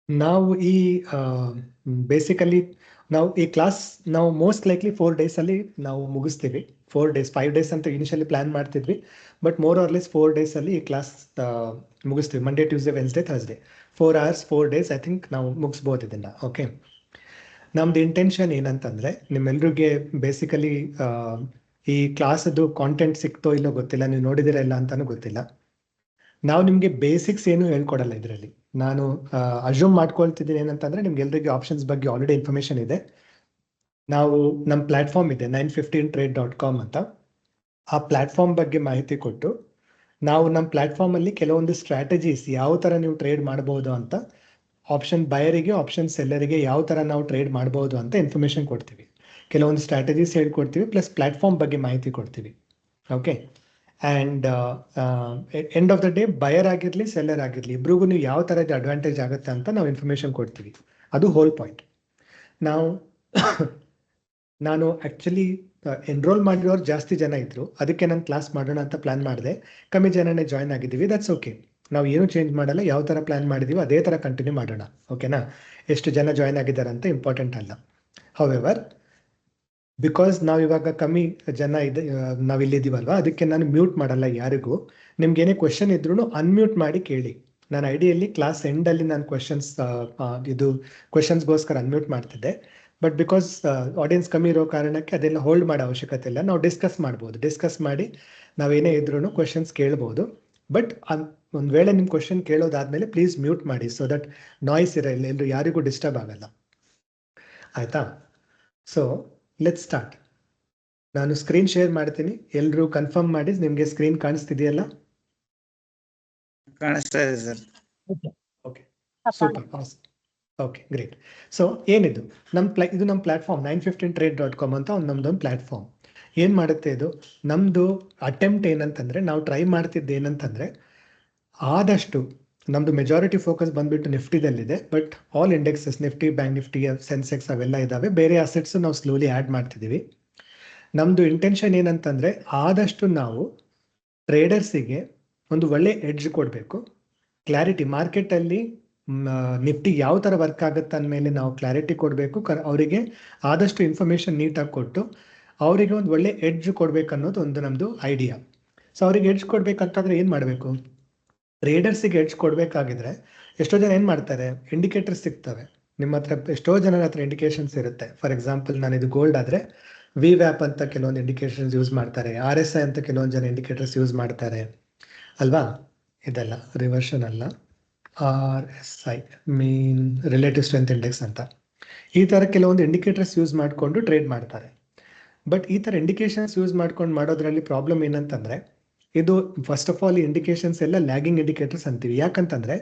ನಾವು ಈ ಬೇಸಿಕಲಿ ನಾವು ಈ ಕ್ಲಾಸ್ ನಾವು ಮೋಸ್ಟ್ ಲೈಕ್ಲಿ 4 days ಅಲ್ಲಿ ನಾವು ಮುಗಿಸ್ತೀವಿ. 4 days 5 days ಅಂತ ಇನಿಷಿಯಲಿ ಪ್ಲಾನ್ ಮಾಡ್ತಿದ್ವಿ, but more or less 4 days ಅಲ್ಲಿ ಈ ಕ್ಲಾಸ್ ಮುಗಿಸ್ತೀವಿ. Monday, Tuesday, Wednesday, Thursday 4 hours 4 days I think ನಾವು ಮುಗಿಸ್ಬೋದು ಇದನ್ನ. ಓಕೆ, ನಮ್ದು ಇಂಟೆನ್ಷನ್ ಏನಂತಂದ್ರೆ ನಿಮ್ಮೆಲ್ರಿಗೆ ಬೇಸಿಕಲಿ ಈ ಕ್ಲಾಸದ್ದು ಕಾಂಟೆಂಟ್ ಸಿಕ್ತೋ ಇಲ್ಲೋ ಗೊತ್ತಿಲ್ಲ, ನೀವು ನೋಡಿದಿರ ಇಲ್ಲ ಅಂತಾನು ಗೊತ್ತಿಲ್ಲ. ನಾವು ನಿಮ್ಗೆ ಬೇಸಿಕ್ಸ್ ಏನು ಹೇಳ್ಕೊಡಲ್ಲ ಇದರಲ್ಲಿ. ನಾನು ಅಸ್ಯೂಮ್ ಮಾಡ್ಕೊಳ್ತಿದ್ದೀನಿ ಏನಂತಂದ್ರೆ ನಿಮ್ಗೆ ಎಲ್ರಿಗೆ ಆಪ್ಷನ್ಸ್ ಬಗ್ಗೆ ಆಲ್ರೆಡಿ ಇನ್ಫಾರ್ಮೇಶನ್ ಇದೆ. ನಾವು ನಮ್ಮ ಪ್ಲಾಟ್ಫಾರ್ಮ್ ಇದೆ 915trade.com ಅಂತ. ಆ ಪ್ಲಾಟ್ಫಾರ್ಮ್ ಬಗ್ಗೆ ಮಾಹಿತಿ ಕೊಟ್ಟು ನಾವು ನಮ್ಮ ಪ್ಲಾಟ್ಫಾರ್ಮ್ ಅಲ್ಲಿ ಕೆಲವೊಂದು ಸ್ಟ್ರಾಟಜೀಸ್ ಯಾವ ತರ ನೀವು ಟ್ರೇಡ್ ಮಾಡಬಹುದು ಅಂತ, ಆಪ್ಷನ್ ಬಯರಿಗೆ ಆಪ್ಷನ್ ಸೆಲ್ಲರಿಗೆ ಯಾವ ತರ ನಾವು ಟ್ರೇಡ್ ಮಾಡಬಹುದು ಅಂತ ಇನ್ಫಾರ್ಮೇಶನ್ ಕೊಡ್ತೀವಿ. ಕೆಲವೊಂದು ಸ್ಟ್ರಾಟಜೀಸ್ ಹೇಳ್ಕೊಡ್ತೀವಿ, ಪ್ಲಸ್ ಪ್ಲಾಟ್ಫಾರ್ಮ್ ಬಗ್ಗೆ ಮಾಹಿತಿ ಕೊಡ್ತೀವಿ. Okay, and end of the day buyer ಆಗಿರಲಿ ಸೆಲ್ಲರ್ ಆಗಿರಲಿ ಇಬ್ರಿಗೂ ನೀವು ಯಾವ ಥರದ ಅಡ್ವಾಂಟೇಜ್ ಆಗುತ್ತೆ ಅಂತ ನಾವು ಇನ್ಫಾರ್ಮೇಶನ್ ಕೊಡ್ತೀವಿ. ಅದು ಹೋಲ್ ಪಾಯಿಂಟ್. ನಾನು ಆ್ಯಕ್ಚುಲಿ ಎನ್ರೋಲ್ ಮಾಡಿರೋರು ಜಾಸ್ತಿ ಜನ ಇದ್ರು, ಅದಕ್ಕೆ ನಾನು ಕ್ಲಾಸ್ ಮಾಡೋಣ ಅಂತ ಪ್ಲಾನ್ ಮಾಡಿದೆ. ಕಮ್ಮಿ ಜನನೇ ಜಾಯ್ನ್ ಆಗಿದ್ದೀವಿ, ದಟ್ಸ್ ಓಕೆ. ನಾವು ಏನು ಚೇಂಜ್ ಮಾಡಲ್ಲ, ಯಾವ ಥರ ಪ್ಲಾನ್ ಮಾಡಿದೀವಿ ಅದೇ ಥರ ಕಂಟಿನ್ಯೂ ಮಾಡೋಣ. ಓಕೆನಾ? ಎಷ್ಟು ಜನ ಜಾಯ್ನ್ ಆಗಿದ್ದಾರೆ ಅಂತ ಇಂಪಾರ್ಟೆಂಟ್ ಅಲ್ಲ. ಹೌಎವರ್, ಬಿಕಾಸ್ ನಾವು ಇವಾಗ ಕಮ್ಮಿ ಜನ ಇದೆ, ನಾವು ಇಲ್ಲಿದ್ದೀವಲ್ವಾ, ಅದಕ್ಕೆ ನಾನು ಮ್ಯೂಟ್ ಮಾಡಲ್ಲ ಯಾರಿಗೂ. ನಿಮ್ಗೆ ಏನೇ ಕ್ವೆಶನ್ ಇದ್ರೂ ಅನ್ಮ್ಯೂಟ್ ಮಾಡಿ ಕೇಳಿ. ನಾನು ಐಡಿಯಲ್ಲಿ ಕ್ಲಾಸ್ ಎಂಡಲ್ಲಿ ನಾನು ಕ್ವೆಶನ್ಸ್ಗೋಸ್ಕರ ಅನ್ಮ್ಯೂಟ್ ಮಾಡ್ತಿದ್ದೆ, ಬಟ್ ಬಿಕಾಸ್ ಆಡಿಯನ್ಸ್ ಕಮ್ಮಿ ಇರೋ ಕಾರಣಕ್ಕೆ ಅದೆಲ್ಲ ಹೋಲ್ಡ್ ಮಾಡೋ ಅವಶ್ಯಕತೆ ಇಲ್ಲ. ನಾವು ಡಿಸ್ಕಸ್ ಮಾಡ್ಬೋದು, ಡಿಸ್ಕಸ್ ಮಾಡಿ ನಾವೇನೇ ಇದ್ರೂ ಕ್ವೆಶನ್ಸ್ ಕೇಳ್ಬೋದು. ಬಟ್ ಒಂದು ವೇಳೆ ನಿಮ್ಮ ಕ್ವೆಶನ್ ಕೇಳೋದಾದ್ಮೇಲೆ ಪ್ಲೀಸ್ ಮ್ಯೂಟ್ ಮಾಡಿ, ಸೊ ದಟ್ ನಾಯ್ಸ್ ಇರಲ್ಲ, ಎಲ್ಲರೂ ಯಾರಿಗೂ ಡಿಸ್ಟರ್ಬ್ ಆಗಲ್ಲ. ಆಯ್ತಾ? So let's start. ನಾನು ಸ್ಕ್ರೀನ್ ಶೇರ್ ಮಾಡ್ತೀನಿ, ಎಲ್ಲರೂ ಕನ್ಫರ್ಮ್ ಮಾಡಿ. ನಿಮಗೆ ಸ್ಕ್ರೀನ್ ಕಾಣಿಸ್ತಿದೆಯಲ್ಲ? ಕಾಣಿಸ್ತಾ ಇದೆ sir. Okay, super, okay, great. So ಏನಿದು ಇದು ನಮ್ಮ ಪ್ಲಾಟ್ಫಾರ್ಮ್ 915trade.com ಅಂತ ನಮ್ದೊಂದು ಪ್ಲಾಟ್ಫಾರ್ಮ್. ಏನು ಮಾಡುತ್ತೆ ಇದು? ನಮ್ಮದು ಅಟೆಂಪ್ಟ್ ಏನಂತಂದರೆ, ನಾವು ಟ್ರೈ ಮಾಡ್ತಿದ್ದು ಏನಂತಂದರೆ, ಆದಷ್ಟು ನಮ್ಮದು ಮೆಜಾರಿಟಿ ಫೋಕಸ್ ಬಂದ್ಬಿಟ್ಟು ನಿಫ್ಟಿದಲ್ಲಿದೆ, but all indexes Nifty, bank Nifty, Sensex ಅವೆಲ್ಲ ಇದ್ದಾವೆ. ಬೇರೆ ಅಸೆಟ್ಸ್ ನಾವು ಸ್ಲೋಲಿ ಆ್ಯಡ್ ಮಾಡ್ತಿದ್ದೀವಿ. ನಮ್ಮದು ಇಂಟೆನ್ಷನ್ ಏನಂತಂದರೆ, ಆದಷ್ಟು ನಾವು ಟ್ರೇಡರ್ಸಿಗೆ ಒಂದು ಒಳ್ಳೆ ಎಡ್ಜ್ ಕೊಡಬೇಕು. ಕ್ಲಾರಿಟಿ, ಮಾರ್ಕೆಟಲ್ಲಿ ನಿಫ್ಟಿ ಯಾವ ಥರ ವರ್ಕ್ ಆಗುತ್ತೆ ಅಂದಮೇಲೆ ನಾವು ಕ್ಲಾರಿಟಿ ಕೊಡಬೇಕು. ಅವರಿಗೆ ಆದಷ್ಟು ಇನ್ಫಾರ್ಮೇಷನ್ ನೀಟಾಗಿ ಕೊಟ್ಟು ಅವರಿಗೆ ಒಂದು ಒಳ್ಳೆ ಎಡ್ಜ್ ಕೊಡ್ಬೇಕು ಅನ್ನೋದು ಒಂದು ನಮ್ಮದು ಐಡಿಯಾ. ಸೊ ಅವ್ರಿಗೆ ಎಡ್ಜ್ ಕೊಡ್ಬೇಕಂತಂದ್ರೆ ಏನು ಮಾಡಬೇಕು? ಟ್ರೇಡರ್ಸಿಗೆ ಎಡ್ಜ್ ಕೊಡಬೇಕಾಗಿದ್ರೆ ಎಷ್ಟೋ ಜನ ಏನು ಮಾಡ್ತಾರೆ, ಇಂಡಿಕೇಟರ್ಸ್ ಸಿಗ್ತವೆ ನಿಮ್ಮ ಹತ್ರ, ಎಷ್ಟೋ ಜನರ ಹತ್ರ ಇಂಡಿಕೇಶನ್ಸ್ ಇರುತ್ತೆ. ಫಾರ್ ಎಕ್ಸಾಂಪಲ್, ನಾನು ಇದು ಗೋಲ್ಡ್ ಆದರೆ VWAP ಅಂತ ಕೆಲವೊಂದು ಇಂಡಿಕೇಶನ್ಸ್ ಯೂಸ್ ಮಾಡ್ತಾರೆ, RSI ಅಂತ ಕೆಲವೊಂದು ಜನ ಇಂಡಿಕೇಟರ್ಸ್ ಯೂಸ್ ಮಾಡ್ತಾರೆ ಅಲ್ವಾ? ಇದೆಲ್ಲ ರಿವರ್ಷನ್ ಅಲ್ಲ, RSI ಮೀನ್ ರಿಲೇಟಿವ್ ಸ್ಟ್ರೆಂತ್ ಇಂಡೆಕ್ಸ್ ಅಂತ. ಈ ಥರ ಕೆಲವೊಂದು ಇಂಡಿಕೇಟರ್ಸ್ ಯೂಸ್ ಮಾಡಿಕೊಂಡು ಟ್ರೇಡ್ ಮಾಡ್ತಾರೆ. ಬಟ್ ಈ ಥರ ಇಂಡಿಕೇಶನ್ಸ್ ಯೂಸ್ ಮಾಡ್ಕೊಂಡು ಮಾಡೋದ್ರಲ್ಲಿ ಪ್ರಾಬ್ಲಮ್ ಏನಂತಂದರೆ, ಇದು ಫಸ್ಟ್ ಆಫ್ ಆಲ್ ಈ ಇಂಡಿಕೇಶನ್ಸ್ ಎಲ್ಲ ಲ್ಯಾಗಿಂಗ್ ಇಂಡಿಕೇಟರ್ಸ್ ಅಂತೀವಿ. ಯಾಕಂತಂದರೆ,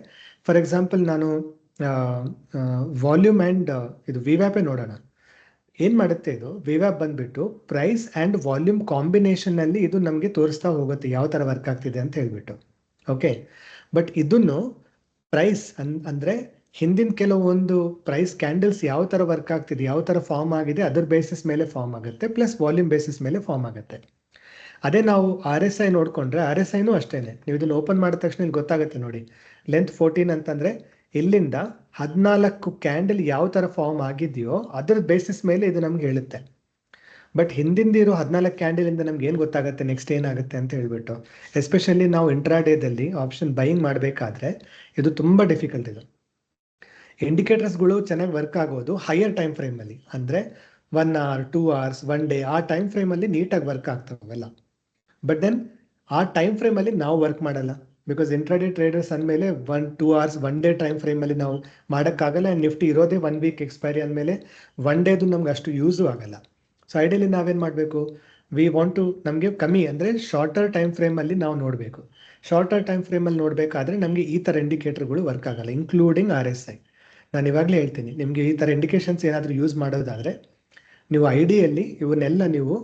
ಫಾರ್ ಎಕ್ಸಾಂಪಲ್ ನಾನು ವಾಲ್ಯೂಮ್ ಆ್ಯಂಡ್ ಇದು VWAP ನೋಡೋಣ. ಏನು ಮಾಡುತ್ತೆ ಇದು? VWAP ಬಂದ್ಬಿಟ್ಟು ಪ್ರೈಸ್ ಆ್ಯಂಡ್ ವಾಲ್ಯೂಮ್ ಕಾಂಬಿನೇಷನ್ನಲ್ಲಿ ಇದು ನಮಗೆ ತೋರಿಸ್ತಾ ಹೋಗುತ್ತೆ ಯಾವ ಥರ ವರ್ಕ್ ಆಗ್ತಿದೆ ಅಂತ ಹೇಳ್ಬಿಟ್ಟು. ಓಕೆ, ಬಟ್ ಇದನ್ನು ಪ್ರೈಸ್ ಅಂದರೆ ಹಿಂದಿನ ಕೆಲವೊಂದು ಪ್ರೈಸ್ ಕ್ಯಾಂಡಲ್ಸ್ ಯಾವ ಥರ ವರ್ಕ್ ಆಗ್ತಿದೆ, ಯಾವ ಥರ ಫಾರ್ಮ್ ಆಗಿದೆ, ಅದರ ಬೇಸಿಸ್ ಮೇಲೆ ಫಾರ್ಮ್ ಆಗುತ್ತೆ, ಪ್ಲಸ್ ವಾಲ್ಯೂಮ್ ಬೇಸಿಸ್ ಮೇಲೆ ಫಾರ್ಮ್ ಆಗುತ್ತೆ. ಅದೇ ನಾವು RSI ನೋಡಿಕೊಂಡ್ರೆ, RSIನೂ ಅಷ್ಟೇ. ನೀವು ಇದನ್ನು ಓಪನ್ ಮಾಡಿದ ತಕ್ಷಣ ಇಲ್ಲಿ ಗೊತ್ತಾಗುತ್ತೆ ನೋಡಿ, ಲೆಂತ್ 14 ಅಂತಂದರೆ ಇಲ್ಲಿಂದ 14 ಕ್ಯಾಂಡಲ್ ಯಾವ ಥರ ಫಾರ್ಮ್ ಆಗಿದೆಯೋ ಅದರ ಬೇಸಿಸ್ ಮೇಲೆ ಇದು ನಮ್ಗೆ ಹೇಳುತ್ತೆ. ಬಟ್ ಹಿಂದಿಂದಿರೋ 14 ಕ್ಯಾಂಡಲಿಂದ ನಮ್ಗೆ ಏನು ಗೊತ್ತಾಗುತ್ತೆ ನೆಕ್ಸ್ಟ್ ಏನಾಗುತ್ತೆ ಅಂತ ಹೇಳ್ಬಿಟ್ಟು. ಎಸ್ಪೆಷಲಿ ನಾವು ಇಂಟ್ರಾಡೇದಲ್ಲಿ ಆಪ್ಷನ್ ಬೈಯಿಂಗ್ ಮಾಡಬೇಕಾದ್ರೆ ಇದು ತುಂಬ ಡಿಫಿಕಲ್ಟ್. ಇದು ಇಂಡಿಕೇಟರ್ಸ್ಗಳು ಚೆನ್ನಾಗಿ ವರ್ಕ್ ಆಗೋದು ಹೈಯರ್ ಟೈಮ್ ಫ್ರೇಮಲ್ಲಿ, ಅಂದರೆ 1 hour 2 hours 1 day ಆ ಟೈಮ್ ಫ್ರೇಮಲ್ಲಿ ನೀಟಾಗಿ ವರ್ಕ್ ಆಗ್ತಾವೆಲ್ಲ. ಬಟ್ ದೆನ್ ಆ ಟೈಮ್ ಫ್ರೇಮಲ್ಲಿ ನಾವು ವರ್ಕ್ ಮಾಡಲ್ಲ, ಬಿಕಾಸ್ ಇಂಟ್ರಾಡೇ ಟ್ರೇಡರ್ಸ್ ಅಂದಮೇಲೆ 1-2 hours 1 day ಟೈಮ್ ಫ್ರೇಮಲ್ಲಿ ನಾವು ಮಾಡೋಕ್ಕಾಗಲ್ಲ. ನಿಫ್ಟಿ ಇರೋದೇ 1 week ಎಕ್ಸ್ಪೈರಿ ಅಂದಮೇಲೆ 1 dayದು ನಮ್ಗೆ ಅಷ್ಟು ಯೂಸು ಆಗಲ್ಲ. ಸೊ ಐಡಿಯಲಿ ನಾವೇನು ಮಾಡಬೇಕು? ವಿ ವಾಂಟ್ ಟು, ನಮಗೆ ಕಮ್ಮಿ ಅಂದರೆ ಶಾರ್ಟರ್ ಟೈಮ್ ಫ್ರೇಮಲ್ಲಿ ನಾವು ನೋಡಬೇಕು. ಶಾರ್ಟರ್ ಟೈಮ್ ಫ್ರೇಮಲ್ಲಿ ನೋಡಬೇಕಾದ್ರೆ ನಮಗೆ ಈ ಥರ ಇಂಡಿಕೇಟರ್ಗಳು ವರ್ಕ್ ಆಗಲ್ಲ, ಇನ್ಕ್ಲೂಡಿಂಗ್ RSI. ನಾನು ಇವಾಗಲೇ ಹೇಳ್ತೀನಿ, ನಿಮಗೆ ಈ ಥರ ಇಂಡಿಕೇಶನ್ಸ್ ಏನಾದರೂ ಯೂಸ್ ಮಾಡೋದಾದರೆ ನೀವು ಐಡಿಯಲ್ಲಿ ಇವನ್ನೆಲ್ಲ ನೀವು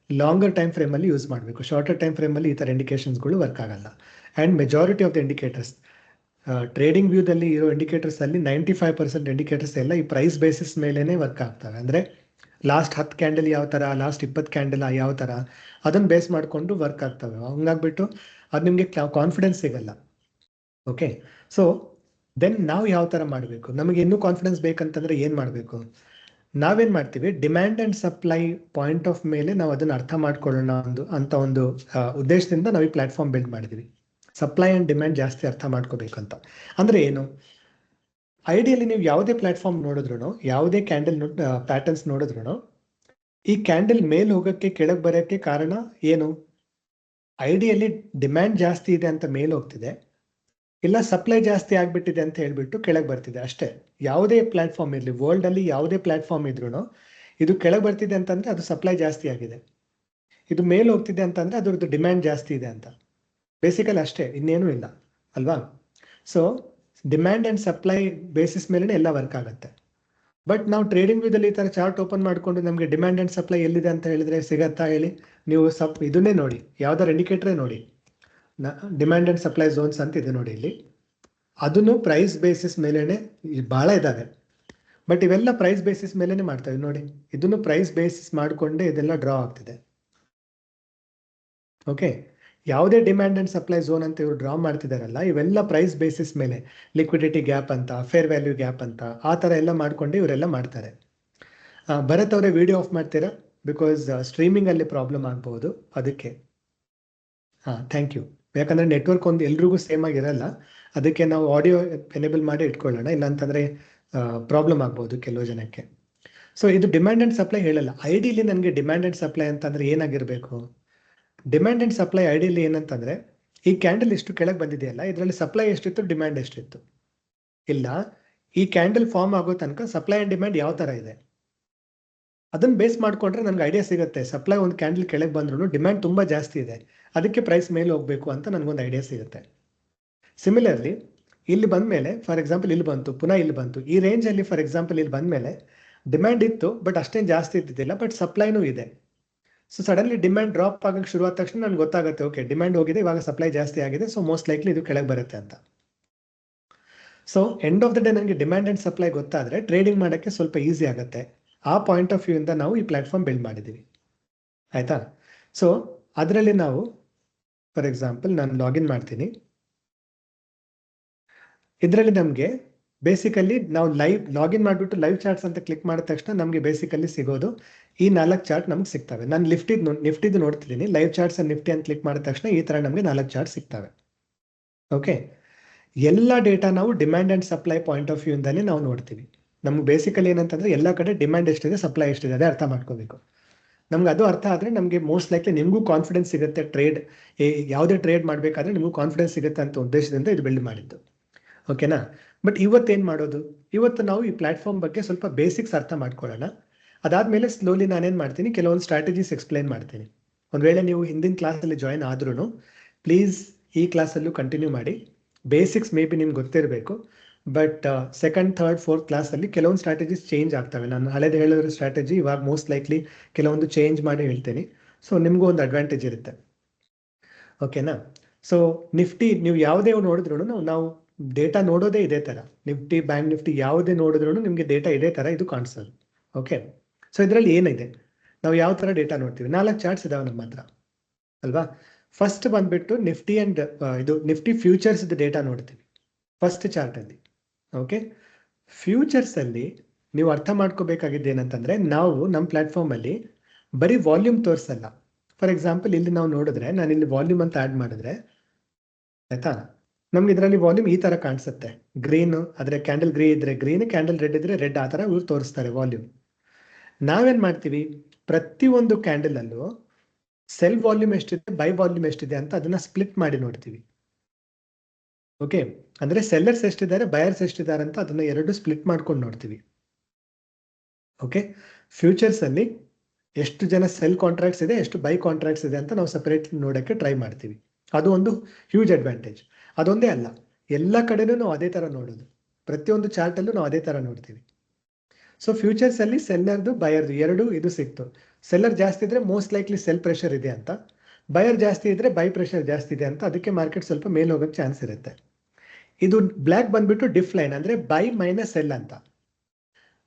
ಲಾಂಗರ್ ಟೈಮ್ ಫ್ರೇಮಲ್ಲಿ ಯೂಸ್ ಮಾಡಬೇಕು. ಶಾರ್ಟರ್ ಟೈಮ್ ಫ್ರೇಮಲ್ಲಿ ಈ ಥರ ಇಂಡಿಕೇಶನ್ಸ್ಗಳು ವರ್ಕ್ ಆಗಲ್ಲ. And majority of the indicators trading ವ್ಯೂದಲ್ಲಿ ಇರೋ ಇಂಡಿಕೇಟರ್ಸಲ್ಲಿ 95% ಇಂಡಿಕೇಟರ್ಸ್ ಎಲ್ಲ ಈ ಪ್ರೈಸ್ ಬೇಸಿಸ್ ಮೇಲೇ ವರ್ಕ್ ಆಗ್ತವೆ. ಅಂದರೆ ಲಾಸ್ಟ್ 10 ಕ್ಯಾಂಡಲ್ ಯಾವ ಥರ, ಲಾಸ್ಟ್ 20 ಕ್ಯಾಂಡಲ್ ಯಾವ ಥರ, ಅದನ್ನು ಬೇಸ್ ಮಾಡಿಕೊಂಡು ವರ್ಕ್ ಆಗ್ತವೆ. ಹಂಗಾಗ್ಬಿಟ್ಟು ಅದು ನಿಮಗೆ ಕಾನ್ಫಿಡೆನ್ಸ್ ಸಿಗಲ್ಲ. ಓಕೆ, ಸೊ ದೆನ್ ನಾವು ಯಾವ ಥರ ಮಾಡಬೇಕು, ನಮಗೆ ಇನ್ನೂ ಕಾನ್ಫಿಡೆನ್ಸ್ ಬೇಕಂತಂದ್ರೆ ಏನು ಮಾಡಬೇಕು, ನಾವೇನು ಮಾಡ್ತೀವಿ, demand and supply point of ಮೇಲೆ ನಾವು ಅದನ್ನು ಅರ್ಥ ಮಾಡ್ಕೊಳ್ಳೋಣ ಅಂತ ಒಂದು ಉದ್ದೇಶದಿಂದ ನಾವು ಈ ಪ್ಲಾಟ್ಫಾರ್ಮ್ ಬಿಲ್ಡ್ ಮಾಡಿದ್ವಿ. ಸಪ್ಲೈ ಆ್ಯಂಡ್ ಡಿಮ್ಯಾಂಡ್ ಜಾಸ್ತಿ ಅರ್ಥ ಮಾಡ್ಕೋಬೇಕಂತ. ಅಂದರೆ ಏನು, ಐಡಿಯಲ್ಲಿ ನೀವು ಯಾವುದೇ ಪ್ಲಾಟ್ಫಾರ್ಮ್ ನೋಡಿದ್ರು, ಯಾವುದೇ ಕ್ಯಾಂಡಲ್ ಪ್ಯಾಟರ್ನ್ಸ್ ನೋಡಿದ್ರು, ಈ ಕ್ಯಾಂಡಲ್ ಮೇಲೆ ಹೋಗೋಕ್ಕೆ ಕೆಳಗೆ ಬರೋಕ್ಕೆ ಕಾರಣ ಏನು, ಐಡಿಯಲ್ಲಿ ಡಿಮ್ಯಾಂಡ್ ಜಾಸ್ತಿ ಇದೆ ಅಂತ ಮೇಲೆ ಹೋಗ್ತಿದೆ, ಇಲ್ಲ ಸಪ್ಲೈ ಜಾಸ್ತಿ ಆಗಿಬಿಟ್ಟಿದೆ ಅಂತ ಹೇಳ್ಬಿಟ್ಟು ಕೆಳಗೆ ಬರ್ತಿದೆ ಅಷ್ಟೇ. ಯಾವುದೇ ಪ್ಲಾಟ್ಫಾರ್ಮ್ ಇರಲಿ, ವರ್ಲ್ಡಲ್ಲಿ ಯಾವುದೇ ಪ್ಲಾಟ್ಫಾರ್ಮ್ ಇದ್ರೂ ಇದು ಕೆಳಗೆ ಬರ್ತಿದೆ ಅಂತಂದರೆ ಅದು ಸಪ್ಲೈ ಜಾಸ್ತಿ ಆಗಿದೆ, ಇದು ಮೇಲೆ ಹೋಗ್ತಿದೆ ಅಂತಂದರೆ ಅದ್ರದ್ದು ಡಿಮ್ಯಾಂಡ್ ಜಾಸ್ತಿ ಇದೆ ಅಂತ. ಬೇಸಿಕಲಿ ಅಷ್ಟೇ, ಇನ್ನೇನೂ ಇಲ್ಲ ಅಲ್ವಾ. So demand and supply basis ಮೇಲೇ ಎಲ್ಲ ವರ್ಕ್ ಆಗುತ್ತೆ. ಬಟ್ ನಾವು ಟ್ರೇಡಿಂಗ್ ವ್ಯೂದಲ್ಲಿ ಈ ಥರ ಚಾರ್ಟ್ ಓಪನ್ ಮಾಡಿಕೊಂಡು ನಮಗೆ ಡಿಮ್ಯಾಂಡ್ ಆ್ಯಂಡ್ ಸಪ್ಲೈ ಎಲ್ಲಿದೆ ಅಂತ ಹೇಳಿದರೆ ಸಿಗತ್ತಾ ಹೇಳಿ, ನೀವು ಇದನ್ನೇ ನೋಡಿ, ಯಾವ್ದಾರು ಇಂಡಿಕೇಟ್ರೇ ನೋಡಿ, ಡಿಮ್ಯಾಂಡ್ ಆ್ಯಂಡ್ ಸಪ್ಲೈ ಝೋನ್ಸ್ ಅಂತ ಇದೆ ನೋಡಿ ಇಲ್ಲಿ, ಅದನ್ನು ಪ್ರೈಸ್ ಬೇಸಿಸ್ ಮೇಲೇ ಭಾಳ ಇದ್ದಾವೆ. ಬಟ್ ಇವೆಲ್ಲ ಪ್ರೈಸ್ ಬೇಸಿಸ್ ಮೇಲೇ ಮಾಡ್ತೇವೆ ನೋಡಿ, ಇದನ್ನು ಪ್ರೈಸ್ ಬೇಸಿಸ್ ಮಾಡಿಕೊಂಡೇ ಇದೆಲ್ಲ ಡ್ರಾ ಆಗ್ತಿದೆ. ಓಕೆ, ಯಾವುದೇ ಡಿಮ್ಯಾಂಡ್ ಆ್ಯಂಡ್ ಸಪ್ಲೈ ಝೋನ್ ಅಂತ ಇವರು ಡ್ರಾ ಮಾಡ್ತಿದ್ದಾರಲ್ಲ, ಇವೆಲ್ಲ ಪ್ರೈಸ್ ಬೇಸಿಸ್ ಮೇಲೆ, ಲಿಕ್ವಿಡಿಟಿ ಗ್ಯಾಪ್ ಅಂತ, ಫೇರ್ ವ್ಯಾಲ್ಯೂ ಗ್ಯಾಪ್ ಅಂತ, ಆ ಥರ ಎಲ್ಲ ಮಾಡಿಕೊಂಡು ಇವರೆಲ್ಲ ಮಾಡ್ತಾರೆ. ಭರತ್ ಅವರೇ ವಿಡಿಯೋ ಆಫ್ ಮಾಡ್ತೀರಾ, ಬಿಕಾಸ್ ಸ್ಟ್ರೀಮಿಂಗಲ್ಲಿ ಪ್ರಾಬ್ಲಮ್ ಆಗ್ಬೋದು ಅದಕ್ಕೆ. Thank you. ಯಾಕಂದರೆ ನೆಟ್ವರ್ಕ್ ಒಂದು ಎಲ್ರಿಗೂ ಸೇಮ್ ಆಗಿರಲ್ಲ, ಅದಕ್ಕೆ ನಾವು ಆಡಿಯೋ ಎನೇಬಲ್ ಮಾಡಿ ಇಟ್ಕೊಳ್ಳೋಣ, ಇಲ್ಲಾಂತಂದರೆ ಪ್ರಾಬ್ಲಮ್ ಆಗ್ಬೋದು ಕೆಲವು ಜನಕ್ಕೆ. ಸೊ ಇದು ಡಿಮ್ಯಾಂಡ್ ಆ್ಯಂಡ್ ಸಪ್ಲೈ ಹೇಳಲ್ಲ. ಐಡಿಯಲ್ಲಿ ನನಗೆ ಡಿಮ್ಯಾಂಡ್ ಆ್ಯಂಡ್ ಸಪ್ಲೈ ಅಂತಂದರೆ ಏನಾಗಿರಬೇಕು, ಡಿಮ್ಯಾಂಡ್ ಆ್ಯಂಡ್ ಸಪ್ಲೈ ಐಡಿಯಲ್ಲಿ ಏನಂತಂದರೆ, ಈ ಕ್ಯಾಂಡಲ್ ಇಷ್ಟು ಕೆಳಗೆ ಬಂದಿದೆಯಲ್ಲ, ಇದರಲ್ಲಿ ಸಪ್ಲೈ ಎಷ್ಟಿತ್ತು, ಡಿಮ್ಯಾಂಡ್ ಎಷ್ಟಿತ್ತು, ಇಲ್ಲ ಈ ಕ್ಯಾಂಡಲ್ ಫಾರ್ಮ್ ಆಗೋ ತನಕ ಸಪ್ಲೈ ಆ್ಯಂಡ್ ಡಿಮ್ಯಾಂಡ್ ಯಾವ ಥರ ಇದೆ, ಅದನ್ನು ಬೇಸ್ ಮಾಡಿಕೊಂಡ್ರೆ ನನಗೆ ಐಡಿಯಾ ಸಿಗುತ್ತೆ. ಸಪ್ಲೈ ಒಂದು ಕ್ಯಾಂಡಲ್ ಕೆಳಗೆ ಬಂದ್ರೂ ಡಿಮ್ಯಾಂಡ್ ತುಂಬ ಜಾಸ್ತಿ ಇದೆ, ಅದಕ್ಕೆ ಪ್ರೈಸ್ ಮೇಲೆ ಹೋಗಬೇಕು ಅಂತ ನನಗೊಂದು ಐಡಿಯಾ ಸಿಗುತ್ತೆ. ಸಿಮಿಲರ್ಲಿ ಇಲ್ಲಿ ಬಂದ ಮೇಲೆ, ಫಾರ್ ಎಕ್ಸಾಂಪಲ್ ಇಲ್ಲಿ ಬಂತು, ಪುನಃ ಇಲ್ಲಿ ಬಂತು, ಈ ರೇಂಜಲ್ಲಿ ಫಾರ್ ಎಕ್ಸಾಂಪಲ್ ಇಲ್ಲಿ ಬಂದ ಮೇಲೆ ಡಿಮ್ಯಾಂಡ್ ಇತ್ತು ಬಟ್ ಅಷ್ಟೇನು ಜಾಸ್ತಿ ಇದ್ದಿದ್ದಿಲ್ಲ, ಬಟ್ ಸಪ್ಲೈನೂ ಇದೆ. ಸೊ ಸಡನ್ಲಿ ಡಿಮ್ಯಾಂಡ್ ಡ್ರಾಪ್ ಆಗಕ್ಕೆ ಶುರುವಾದ ತಕ್ಷಣ ನನಗೆ ಗೊತ್ತಾಗುತ್ತೆ, ಓಕೆ ಡಿಮ್ಯಾಂಡ್ ಹೋಗಿದೆ, ಇವಾಗ ಸಪ್ಲೈ ಜಾಸ್ತಿ ಆಗಿದೆ, ಸೊ ಮೋಸ್ಟ್ ಲೈಕ್ಲಿ ಇದು ಕೆಳಗೆ ಬರುತ್ತೆ ಅಂತ. So end of the day ನನಗೆ ಡಿಮ್ಯಾಂಡ್ ಆ್ಯಂಡ್ ಸಪ್ಲೈ ಗೊತ್ತಾದರೆ ಟ್ರೇಡಿಂಗ್ ಮಾಡೋಕ್ಕೆ ಸ್ವಲ್ಪ ಈಸಿ ಆಗುತ್ತೆ. ಆ ಪಾಯಿಂಟ್ ಆಫ್ ವ್ಯೂ ಇಂದ ನಾವು ಈ ಪ್ಲಾಟ್ಫಾರ್ಮ್ ಬಿಲ್ಡ್ ಮಾಡಿದ್ದೀವಿ, ಆಯಿತಾ. ಸೊ ಅದರಲ್ಲಿ ನಾವು ಫಾರ್ ಎಕ್ಸಾಂಪಲ್ ನಾನು ಲಾಗಿನ್ ಮಾಡ್ತೀನಿ. ಇದರಲ್ಲಿ ನಮಗೆ ಬೇಸಿಕಲಿ ನಾವು ಲಾಗಿನ್ ಮಾಡಿಬಿಟ್ಟು ಲೈವ್ ಚಾರ್ಟ್ಸ್ ಅಂತ ಕ್ಲಿಕ್ ಮಾಡಿದ ತಕ್ಷಣ ನಮಗೆ ಬೇಸಿಕಲಿ ಸಿಗೋದು ಈ 4 ಚಾರ್ಟ್ ನಮ್ಗೆ ಸಿಗ್ತವೆ. ನಾನು ನಿಫ್ಟಿದು ನೋಡ್ತಿದ್ದೀನಿ, ಲೈವ್ ಚಾರ್ಟ್ಸ್ ಅಂಡ್ ನಿಫ್ಟಿ ಅಂತ ಕ್ಲಿಕ್ ಮಾಡಿದ ತಕ್ಷಣ ಈ ಥರ ನಮಗೆ 4 ಚಾರ್ಟ್ ಸಿಗ್ತವೆ. ಓಕೆ, ಎಲ್ಲ ಡೇಟಾ ನಾವು demand and supply point of view ಇಂದಾನೆ ನಾವು ನೋಡ್ತೀವಿ. ನಮ್ಗೆ ಬೇಸಿಕಲಿ ಏನಂತಂದರೆ ಎಲ್ಲ ಕಡೆ ಡಿಮ್ಯಾಂಡ್ ಎಷ್ಟಿದೆ, ಸಪ್ಲೈ ಎಷ್ಟಿದೆ, ಅದೇ ಅರ್ಥ ಮಾಡ್ಕೋಬೇಕು. ನಮ್ಗೆ ಅದು ಅರ್ಥ ಆದರೆ ನಮಗೆ ಮೋಸ್ಟ್ ಲೈಕ್ಲಿ ನಿಮಗೂ ಕಾನ್ಫಿಡೆನ್ಸ್ ಸಿಗುತ್ತೆ, ಯಾವುದೇ ಟ್ರೇಡ್ ಮಾಡಬೇಕಾದ್ರೆ ನಿಮಗೂ ಕಾನ್ಫಿಡೆನ್ಸ್ ಸಿಗುತ್ತೆ ಅಂತ ಉದ್ದೇಶದಿಂದ ಇದು ಬಿಲ್ಡ್ ಮಾಡಿದ್ದು. ಓಕೆನಾ. ಬಟ್ ಇವತ್ತೇನು ಮಾಡೋದು, ಇವತ್ತು ನಾವು ಈ ಪ್ಲಾಟ್ಫಾರ್ಮ್ ಬಗ್ಗೆ ಸ್ವಲ್ಪ ಬೇಸಿಕ್ಸ್ ಅರ್ಥ ಮಾಡ್ಕೊಳ್ಳೋಣ. ಅದಾದಮೇಲೆ ಸ್ಲೋಲಿ ನಾನೇನು ಮಾಡ್ತೀನಿ, ಕೆಲವೊಂದು ಸ್ಟ್ರಾಟಜೀಸ್ ಎಕ್ಸ್ಪ್ಲೈನ್ ಮಾಡ್ತೀನಿ. ಒಂದು ವೇಳೆ ನೀವು ಹಿಂದಿನ ಕ್ಲಾಸಲ್ಲಿ ಜಾಯ್ನ್ ಆದ್ರೂ ಪ್ಲೀಸ್ ಈ ಕ್ಲಾಸಲ್ಲೂ ಕಂಟಿನ್ಯೂ ಮಾಡಿ. ಬೇಸಿಕ್ಸ್ ಮೇ ಬಿ ನಿಮ್ಗೆ ಗೊತ್ತಿರಬೇಕು, ಬಟ್ ಸೆಕೆಂಡ್, ಥರ್ಡ್, ಫೋರ್ತ್ ಕ್ಲಾಸಲ್ಲಿ ಕೆಲವೊಂದು ಸ್ಟ್ರಾಟಜೀಸ್ ಚೇಂಜ್ ಆಗ್ತವೆ. ನಾನು ಹಳೆದು ಹೇಳಿರೋ ಸ್ಟ್ರಾಟಜಿ ಇವಾಗ ಮೋಸ್ಟ್ ಲೈಕ್ಲಿ ಕೆಲವೊಂದು ಚೇಂಜ್ ಮಾಡಿ ಹೇಳ್ತೀನಿ. ಸೊ ನಿಮಗೂ ಒಂದು ಅಡ್ವಾಂಟೇಜ್ ಇರುತ್ತೆ, ಓಕೆನಾ. ಸೊ ನಿಫ್ಟಿ ನೀವು ಯಾವುದೇ ನೋಡಿದ್ರು ನಾವು ಡೇಟಾ ನೋಡೋದೇ ಇದೇ ಥರ, ನಿಫ್ಟಿ, ಬ್ಯಾಂಕ್ ನಿಫ್ಟಿ ಯಾವುದೇ ನೋಡಿದ್ರು ನಿಮಗೆ ಡೇಟಾ ಇದೇ ಥರ ಇದು ಕಾಣಿಸೋದು. ಓಕೆ, ಸೊ ಇದರಲ್ಲಿ ಏನಿದೆ, ನಾವು ಯಾವ ಥರ ಡೇಟಾ ನೋಡ್ತೀವಿ, 4 ಚಾರ್ಟ್ಸ್ ಇದಾವೆ ನಮ್ಮ ಹತ್ರ ಅಲ್ವಾ. ಫಸ್ಟ್ ಬಂದ್ಬಿಟ್ಟು ನಿಫ್ಟಿ ಆ್ಯಂಡ್ ಇದು ನಿಫ್ಟಿ ಫ್ಯೂಚರ್ಸ್ ಡೇಟಾ ನೋಡ್ತೀವಿ ಫಸ್ಟ್ ಚಾರ್ಟಲ್ಲಿ. ಓಕೆ, ಫ್ಯೂಚರ್ಸಲ್ಲಿ ನೀವು ಅರ್ಥ ಮಾಡ್ಕೋಬೇಕಾಗಿದ್ದು ಏನಂತಂದರೆ, ನಾವು ನಮ್ಮ ಪ್ಲ್ಯಾಟ್ಫಾರ್ಮಲ್ಲಿ ಬರೀ ವಾಲ್ಯೂಮ್ ತೋರಿಸಲ್ಲ. ಫಾರ್ ಎಕ್ಸಾಂಪಲ್ ಇಲ್ಲಿ ನಾವು ನೋಡಿದ್ರೆ, ನಾನು ಇಲ್ಲಿ ವಾಲ್ಯೂಮ್ ಅಂತ ಆ್ಯಡ್ ಮಾಡಿದ್ರೆ ಆಯಿತಾ, ನಮ್ಗೆ ಇದರಲ್ಲಿ ವಾಲ್ಯೂಮ್ ಈ ಥರ ಕಾಣಿಸುತ್ತೆ, ಗ್ರೀನು, ಆದರೆ ಕ್ಯಾಂಡಲ್ ಗ್ರೀನ್ ಇದ್ದರೆ ಗ್ರೀನ್, ಕ್ಯಾಂಡಲ್ ರೆಡ್ ಇದ್ದರೆ ರೆಡ್, ಆ ಥರ ಇವ್ರು ತೋರಿಸ್ತಾರೆ ವಾಲ್ಯೂಮ್. ನಾವೇನು ಮಾಡ್ತೀವಿ, ಪ್ರತಿಯೊಂದು ಕ್ಯಾಂಡಲಲ್ಲೂ ಸೆಲ್ ವಾಲ್ಯೂಮ್ ಎಷ್ಟಿದೆ, ಬೈ ವಾಲ್ಯೂಮ್ ಎಷ್ಟಿದೆ ಅಂತ ಅದನ್ನು ಸ್ಪ್ಲಿಟ್ ಮಾಡಿ ನೋಡ್ತೀವಿ. ಓಕೆ, ಅಂದರೆ ಸೆಲ್ಲರ್ಸ್ ಎಷ್ಟಿದ್ದಾರೆ, ಬಯರ್ಸ್ ಎಷ್ಟಿದ್ದಾರೆ ಅಂತ ಅದನ್ನು ಎರಡು ಸ್ಪ್ಲಿಟ್ ಮಾಡ್ಕೊಂಡು ನೋಡ್ತೀವಿ. ಓಕೆ, ಫ್ಯೂಚರ್ಸಲ್ಲಿ ಎಷ್ಟು ಜನ ಸೆಲ್ ಕಾಂಟ್ರಾಕ್ಟ್ಸ್ ಇದೆ, ಎಷ್ಟು ಬೈ ಕಾಂಟ್ರಾಕ್ಟ್ಸ್ ಇದೆ ಅಂತ ನಾವು ಸಪ್ರೇಟ್ ನೋಡೋಕ್ಕೆ ಟ್ರೈ ಮಾಡ್ತೀವಿ. ಅದು ಒಂದು ಹ್ಯೂಜ್ ಅಡ್ವಾಂಟೇಜ್. ಅದೊಂದೇ ಅಲ್ಲ, ಎಲ್ಲ ಕಡೆನೂ ನಾವು ಅದೇ ಥರ ನೋಡೋದು, ಪ್ರತಿಯೊಂದು ಚಾರ್ಟಲ್ಲೂ ನಾವು ಅದೇ ಥರ ನೋಡ್ತೀವಿ. ಸೊ ಫ್ಯೂಚರ್ಸಲ್ಲಿ ಸೆಲ್ಲರ್ದು ಬಯರ್ದು ಎರಡು ಇದು ಸಿಕ್ತು. ಸೆಲ್ಲರ್ ಜಾಸ್ತಿ ಇದ್ದರೆ ಮೋಸ್ಟ್ ಲೈಕ್ಲಿ ಸೆಲ್ ಪ್ರೆಷರ್ ಇದೆ ಅಂತ, ಬಯರ್ ಜಾಸ್ತಿ ಇದ್ದರೆ ಬೈ ಪ್ರೆಷರ್ ಜಾಸ್ತಿ ಇದೆ ಅಂತ, ಅದಕ್ಕೆ ಮಾರ್ಕೆಟ್ ಸ್ವಲ್ಪ ಮೇಲೆ ಹೋಗೋಕ್ಕೆ ಚಾನ್ಸ್ ಇರುತ್ತೆ. ಇದು ಬ್ಲ್ಯಾಕ್ ಬಂದ್ಬಿಟ್ಟು ಡಿಫ್ ಲೈನ್, ಅಂದರೆ ಬೈ ಮೈನಸ್ ಸೆಲ್ ಅಂತ.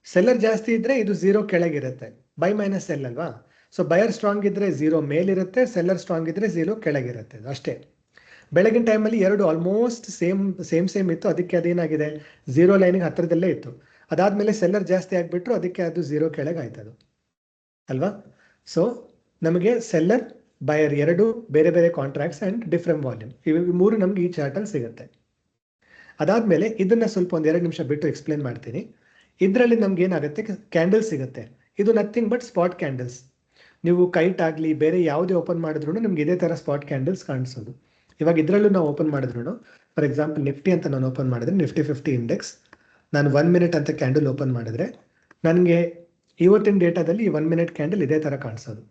ಸೆಲ್ಲರ್ ಜಾಸ್ತಿ ಇದ್ದರೆ ಇದು 0 ಕೆಳಗಿರುತ್ತೆ, ಬೈ ಮೈನಸ್ ಸೆಲ್ ಅಲ್ವಾ. ಸೊ ಬಯರ್ ಸ್ಟ್ರಾಂಗ್ ಇದ್ದರೆ 0 ಮೇಲಿರುತ್ತೆ, ಸೆಲ್ಲರ್ ಸ್ಟ್ರಾಂಗ್ ಇದ್ದರೆ 0 ಕೆಳಗಿರುತ್ತೆ, ಅಷ್ಟೇ. ಬೆಳಗಿನ ಟೈಮಲ್ಲಿ ಎರಡು ಆಲ್ಮೋಸ್ಟ್ ಸೇಮ್ ಇತ್ತು, ಅದಕ್ಕೆ ಅದೇನಾಗಿದೆ 0 ಲೈನ್ಗೆ ಹತ್ತಿರದಲ್ಲೇ ಇತ್ತು. ಅದಾದ್ಮೇಲೆ ಸೆಲ್ಲರ್ ಜಾಸ್ತಿ ಆಗಿಬಿಟ್ರು, ಅದಕ್ಕೆ ಅದು 0 ಕೆಳಗೆ ಆಯ್ತು ಅದು, ಅಲ್ವಾ? ಸೊ ನಮಗೆ ಸೆಲ್ಲರ್ ಬಯರ್ ಎರಡು ಬೇರೆ ಬೇರೆ ಕಾಂಟ್ರಾಕ್ಟ್ಸ್ ಅಂಡ್ ಡಿಫ್ರೆಂಟ್ ವಾಲ್ಯೂಮ್, ಇವು ಮೂರು ನಮ್ಗೆ ಈ ಚಾರ್ಟಲ್ಲಿ ಸಿಗುತ್ತೆ. ಅದಾದ್ಮೇಲೆ ಇದನ್ನ ಸ್ವಲ್ಪ ಒಂದ್ 2 ನಿಮಿಷ ಬಿಟ್ಟು ಎಕ್ಸ್ಪ್ಲೇನ್ ಮಾಡ್ತೀನಿ. ಇದರಲ್ಲಿ ನಮ್ಗೆ ಏನಾಗುತ್ತೆ, ಕ್ಯಾಂಡಲ್ ಸಿಗುತ್ತೆ. ಇದು ನಥಿಂಗ್ ಬಟ್ ಸ್ಪಾಟ್ ಕ್ಯಾಂಡಲ್ಸ್. ನೀವು ಕೈಟ್ ಆಗಲಿ ಬೇರೆ ಯಾವುದೇ ಓಪನ್ ಮಾಡಿದ್ರು ನಿಮ್ಗೆ ಇದೇ ಥರ ಸ್ಪಾಟ್ ಕ್ಯಾಂಡಲ್ಸ್ ಕಾಣಿಸೋದು. ಇವಾಗ ಇದರಲ್ಲೂ ನಾವು ಓಪನ್ ಮಾಡಿದ್ರು, ಫಾರ್ ಎಕ್ಸಾಂಪಲ್ ನಿಫ್ಟಿ ಅಂತ ನಾನು ಓಪನ್ ಮಾಡಿದ್ರೆ, ನಿಫ್ಟಿ 50 ಇಂಡೆಕ್ಸ್ ನಾನು 1 ಮಿನಿಟ್ ಅಂತ ಕ್ಯಾಂಡಲ್ ಓಪನ್ ಮಾಡಿದ್ರೆ ನನಗೆ ಇವತ್ತಿನ ಡೇಟಾದಲ್ಲಿ ಈ 1 ಮಿನಿಟ್ ಕ್ಯಾಂಡಲ್ ಇದೇ ಥರ ಕಾಣಿಸೋದು.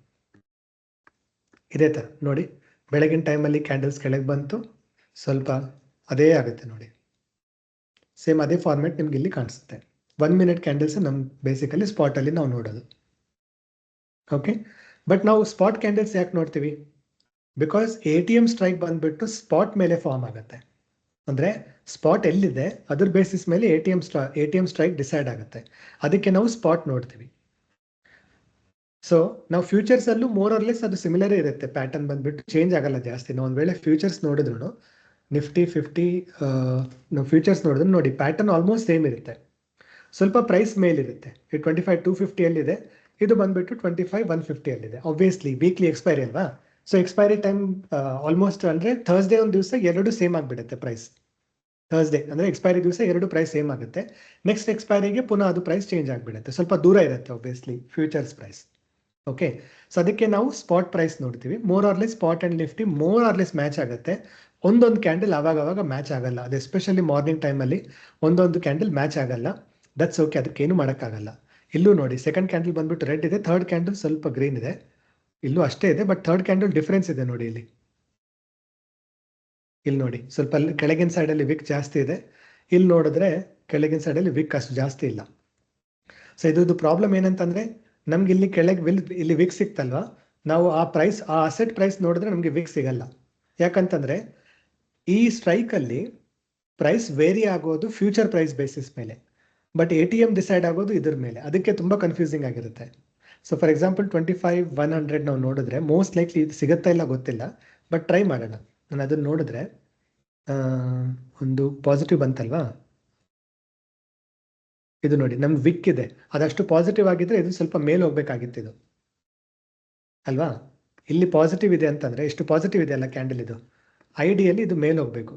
ಇದೇ ಥರ ನೋಡಿ, ಬೆಳಗಿನ ಟೈಮಲ್ಲಿ ಕ್ಯಾಂಡಲ್ಸ್ ಕೆಳಗೆ ಬಂತು, ಸ್ವಲ್ಪ ಅದೇ ಆಗುತ್ತೆ ನೋಡಿ, ಸೇಮ್ ಅದೇ ಫಾರ್ಮೆಟ್ ನಿಮ್ಗೆ ಇಲ್ಲಿ ಕಾಣಿಸುತ್ತೆ. 1 ಮಿನಿಟ್ ಕ್ಯಾಂಡಲ್ಸ್ ನಮ್ ಬೇಸಿಕಲಿ ಸ್ಪಾಟಲ್ಲಿ ನಾವು ನೋಡೋದು. ಓಕೆ, ಬಟ್ ನಾವು ಸ್ಪಾಟ್ ಕ್ಯಾಂಡಲ್ಸ್ ಯಾಕೆ ನೋಡ್ತೀವಿ? ಬಿಕಾಸ್ ATM ಸ್ಟ್ರೈಕ್ ಬಂದ್ಬಿಟ್ಟು ಸ್ಪಾಟ್ ಮೇಲೆ ಫಾರ್ಮ್ ಆಗುತ್ತೆ. ಅಂದರೆ ಸ್ಪಾಟ್ ಎಲ್ಲಿದೆ ಅದ್ರ ಬೇಸಿಸ್ ಮೇಲೆ ATM ಸ್ಟ್ರೈಕ್ ಡಿಸೈಡ್ ಆಗುತ್ತೆ. ಅದಕ್ಕೆ ನಾವು ಸ್ಪಾಟ್ ನೋಡ್ತೀವಿ. ಸೊ ನಾವು ಫ್ಯೂಚರ್ಸ್ ಅಲ್ಲೂ ಮೋರ್ ಆರ್ ಲೆಸ್ ಅದು ಸಿಮಿಲರ್ ಇರುತ್ತೆ, ಪ್ಯಾಟರ್ನ್ ಬಂದ್ಬಿಟ್ಟು ಚೇಂಜ್ ಆಗಲ್ಲ ಜಾಸ್ತಿ. ನಾವು ಒಂದು ವೇಳೆ ಫ್ಯೂಚರ್ಸ್ ನೋಡಿದ್ರು, ನಿಫ್ಟಿ 50 ನಾವು ಫ್ಯೂಚರ್ಸ್ ನೋಡಿದ್ರು ನೋಡಿ, ಪ್ಯಾಟರ್ನ್ ಆಲ್ಮೋಸ್ಟ್ ಸೇಮ್ ಇರುತ್ತೆ. ಸ್ವಲ್ಪ ಪ್ರೈಸ್ ಮೇಲಿರುತ್ತೆ. ಇದು 25 250 ಅಲ್ಲಿದೆ, ಇದು ಬಂದ್ಬಿಟ್ಟು 25 150 ಅಲ್ಲಿದೆ. ಆಬ್ವಿಯಸ್ಲಿ ವೀಕ್ಲಿ ಎಕ್ಸ್ಪೈರಿ ಅಲ್ವಾ? ಸೊ ಎಕ್ಸ್ಪೈರಿ ಟೈಮ್ ಆಲ್ಮೋಸ್ಟ್ ಅಂದರೆ ಥರ್ಸ್ಡೇ ಒಂದು ದಿವಸ ಎರಡು ಸೇಮ್ ಆಗಿಬಿಡುತ್ತೆ ಪ್ರೈಸ್. ಥರ್ಸ್ಡೇ ಅಂದರೆ ಎಕ್ಸ್ಪೈರಿ ದಿವಸ ಎರಡು ಪ್ರೈಸ್ ಸೇಮ್ ಆಗುತ್ತೆ. ನೆಕ್ಸ್ಟ್ ಎಕ್ಸ್ಪೈರಿಗೆ ಪುನಃ ಅದು ಪ್ರೈಸ್ ಚೇಂಜ್ ಆಗಿಬಿಡುತ್ತೆ, ಸ್ವಲ್ಪ ದೂರ ಇರುತ್ತೆ obviously futures price. Okay, so ಅದಕ್ಕೆ ನಾವು ಸ್ಪಾಟ್ ಪ್ರೈಸ್ ನೋಡ್ತೀವಿ. More or less spot and Nifty more or less match ಆಗುತ್ತೆ. ಒಂದೊಂದು ಕ್ಯಾಂಡಲ್ ಆವಾಗ ಮ್ಯಾಚ್ ಆಗಲ್ಲ, ಅದು ಎಸ್ಪೆಷಲಿ ಮಾರ್ನಿಂಗ್ ಟೈಮಲ್ಲಿ ಒಂದೊಂದು ಕ್ಯಾಂಡಲ್ ಮ್ಯಾಚ್ ಆಗಲ್ಲ. ದಟ್ಸ್ ಓಕೆ, ಅದಕ್ಕೇನು ಮಾಡೋಕ್ಕಾಗಲ್ಲ. ಇಲ್ಲೂ ನೋಡಿ, ಸೆಕೆಂಡ್ ಕ್ಯಾಂಡಲ್ ಬಂದ್ಬಿಟ್ಟು ರೆಡ್ ಇದೆ, ಥರ್ಡ್ ಕ್ಯಾಂಡಲ್ ಸ್ವಲ್ಪ ಗ್ರೀನ್ ಇದೆ. ಇಲ್ಲೂ ಅಷ್ಟೇ ಇದೆ, ಬಟ್ ಥರ್ಡ್ ಕ್ಯಾಂಡಲ್ ಡಿಫ್ರೆನ್ಸ್ ಇದೆ ನೋಡಿ ಇಲ್ಲಿ ನೋಡಿ, ಸ್ವಲ್ಪ ಅಲ್ಲಿ ಕೆಳಗಿನ ಸೈಡಲ್ಲಿ ವಿಕ್ ಜಾಸ್ತಿ ಇದೆ, ಇಲ್ಲಿ ನೋಡಿದ್ರೆ ಕೆಳಗಿನ ಸೈಡಲ್ಲಿ ವಿಕ್ ಅಷ್ಟು ಜಾಸ್ತಿ ಇಲ್ಲ. ಸೊ ಇದು ಪ್ರಾಬ್ಲಮ್ ಏನಂತಂದ್ರೆ, ನಮ್ಗೆ ಇಲ್ಲಿ ಕೆಳಗೆ ಇಲ್ಲಿ ವಿಕ್ ಸಿಕ್ತಲ್ವಾ, ನಾವು ಆ ಅಸೆಟ್ ಪ್ರೈಸ್ ನೋಡಿದ್ರೆ ನಮಗೆ ವಿಕ್ ಸಿಗಲ್ಲ. ಯಾಕಂತಂದ್ರೆ ಈ ಸ್ಟ್ರೈಕಲ್ಲಿ ಪ್ರೈಸ್ ವೇರಿ ಆಗೋದು ಫ್ಯೂಚರ್ ಪ್ರೈಸ್ ಬೇಸಿಸ್ ಮೇಲೆ, ಬಟ್ ATM ಡಿಸೈಡ್ ಆಗೋದು ಇದ್ರ ಮೇಲೆ. ಅದಕ್ಕೆ ತುಂಬ ಕನ್ಫ್ಯೂಸಿಂಗ್ ಆಗಿರುತ್ತೆ. ಸೊ ಫಾರ್ ಎಕ್ಸಾಂಪಲ್ 25 100 ನಾವು ನೋಡಿದ್ರೆ ಮೋಸ್ಟ್ ಲೈಕ್ಲಿ ಇದು ಸಿಗುತ್ತಾ ಇಲ್ಲ ಗೊತ್ತಿಲ್ಲ, ಬಟ್ ಟ್ರೈ ಮಾಡೋಣ. ನಾನು ಅದನ್ನು ನೋಡಿದ್ರೆ ಒಂದು ಪಾಸಿಟಿವ್ ಬಂತಲ್ವಾ, ಇದು ನೋಡಿ ನಮ್ಗೆ ವಿಕ್ ಇದೆ, ಅದಷ್ಟು ಪಾಸಿಟಿವ್ ಆಗಿದ್ರೆ ಇದು ಸ್ವಲ್ಪ ಮೇಲೆ ಹೋಗ್ಬೇಕಾಗಿತ್ತು ಇದು ಅಲ್ವಾ. ಇಲ್ಲಿ ಪಾಸಿಟಿವ್ ಇದೆ ಅಂತಂದ್ರೆ, ಎಷ್ಟು ಪಾಸಿಟಿವ್ ಇದೆ ಅಲ್ಲ ಕ್ಯಾಂಡಲ್, ಇದು ಐಡಿಯಲ್ಲಿ ಇದು ಮೇಲೆ ಹೋಗ್ಬೇಕು.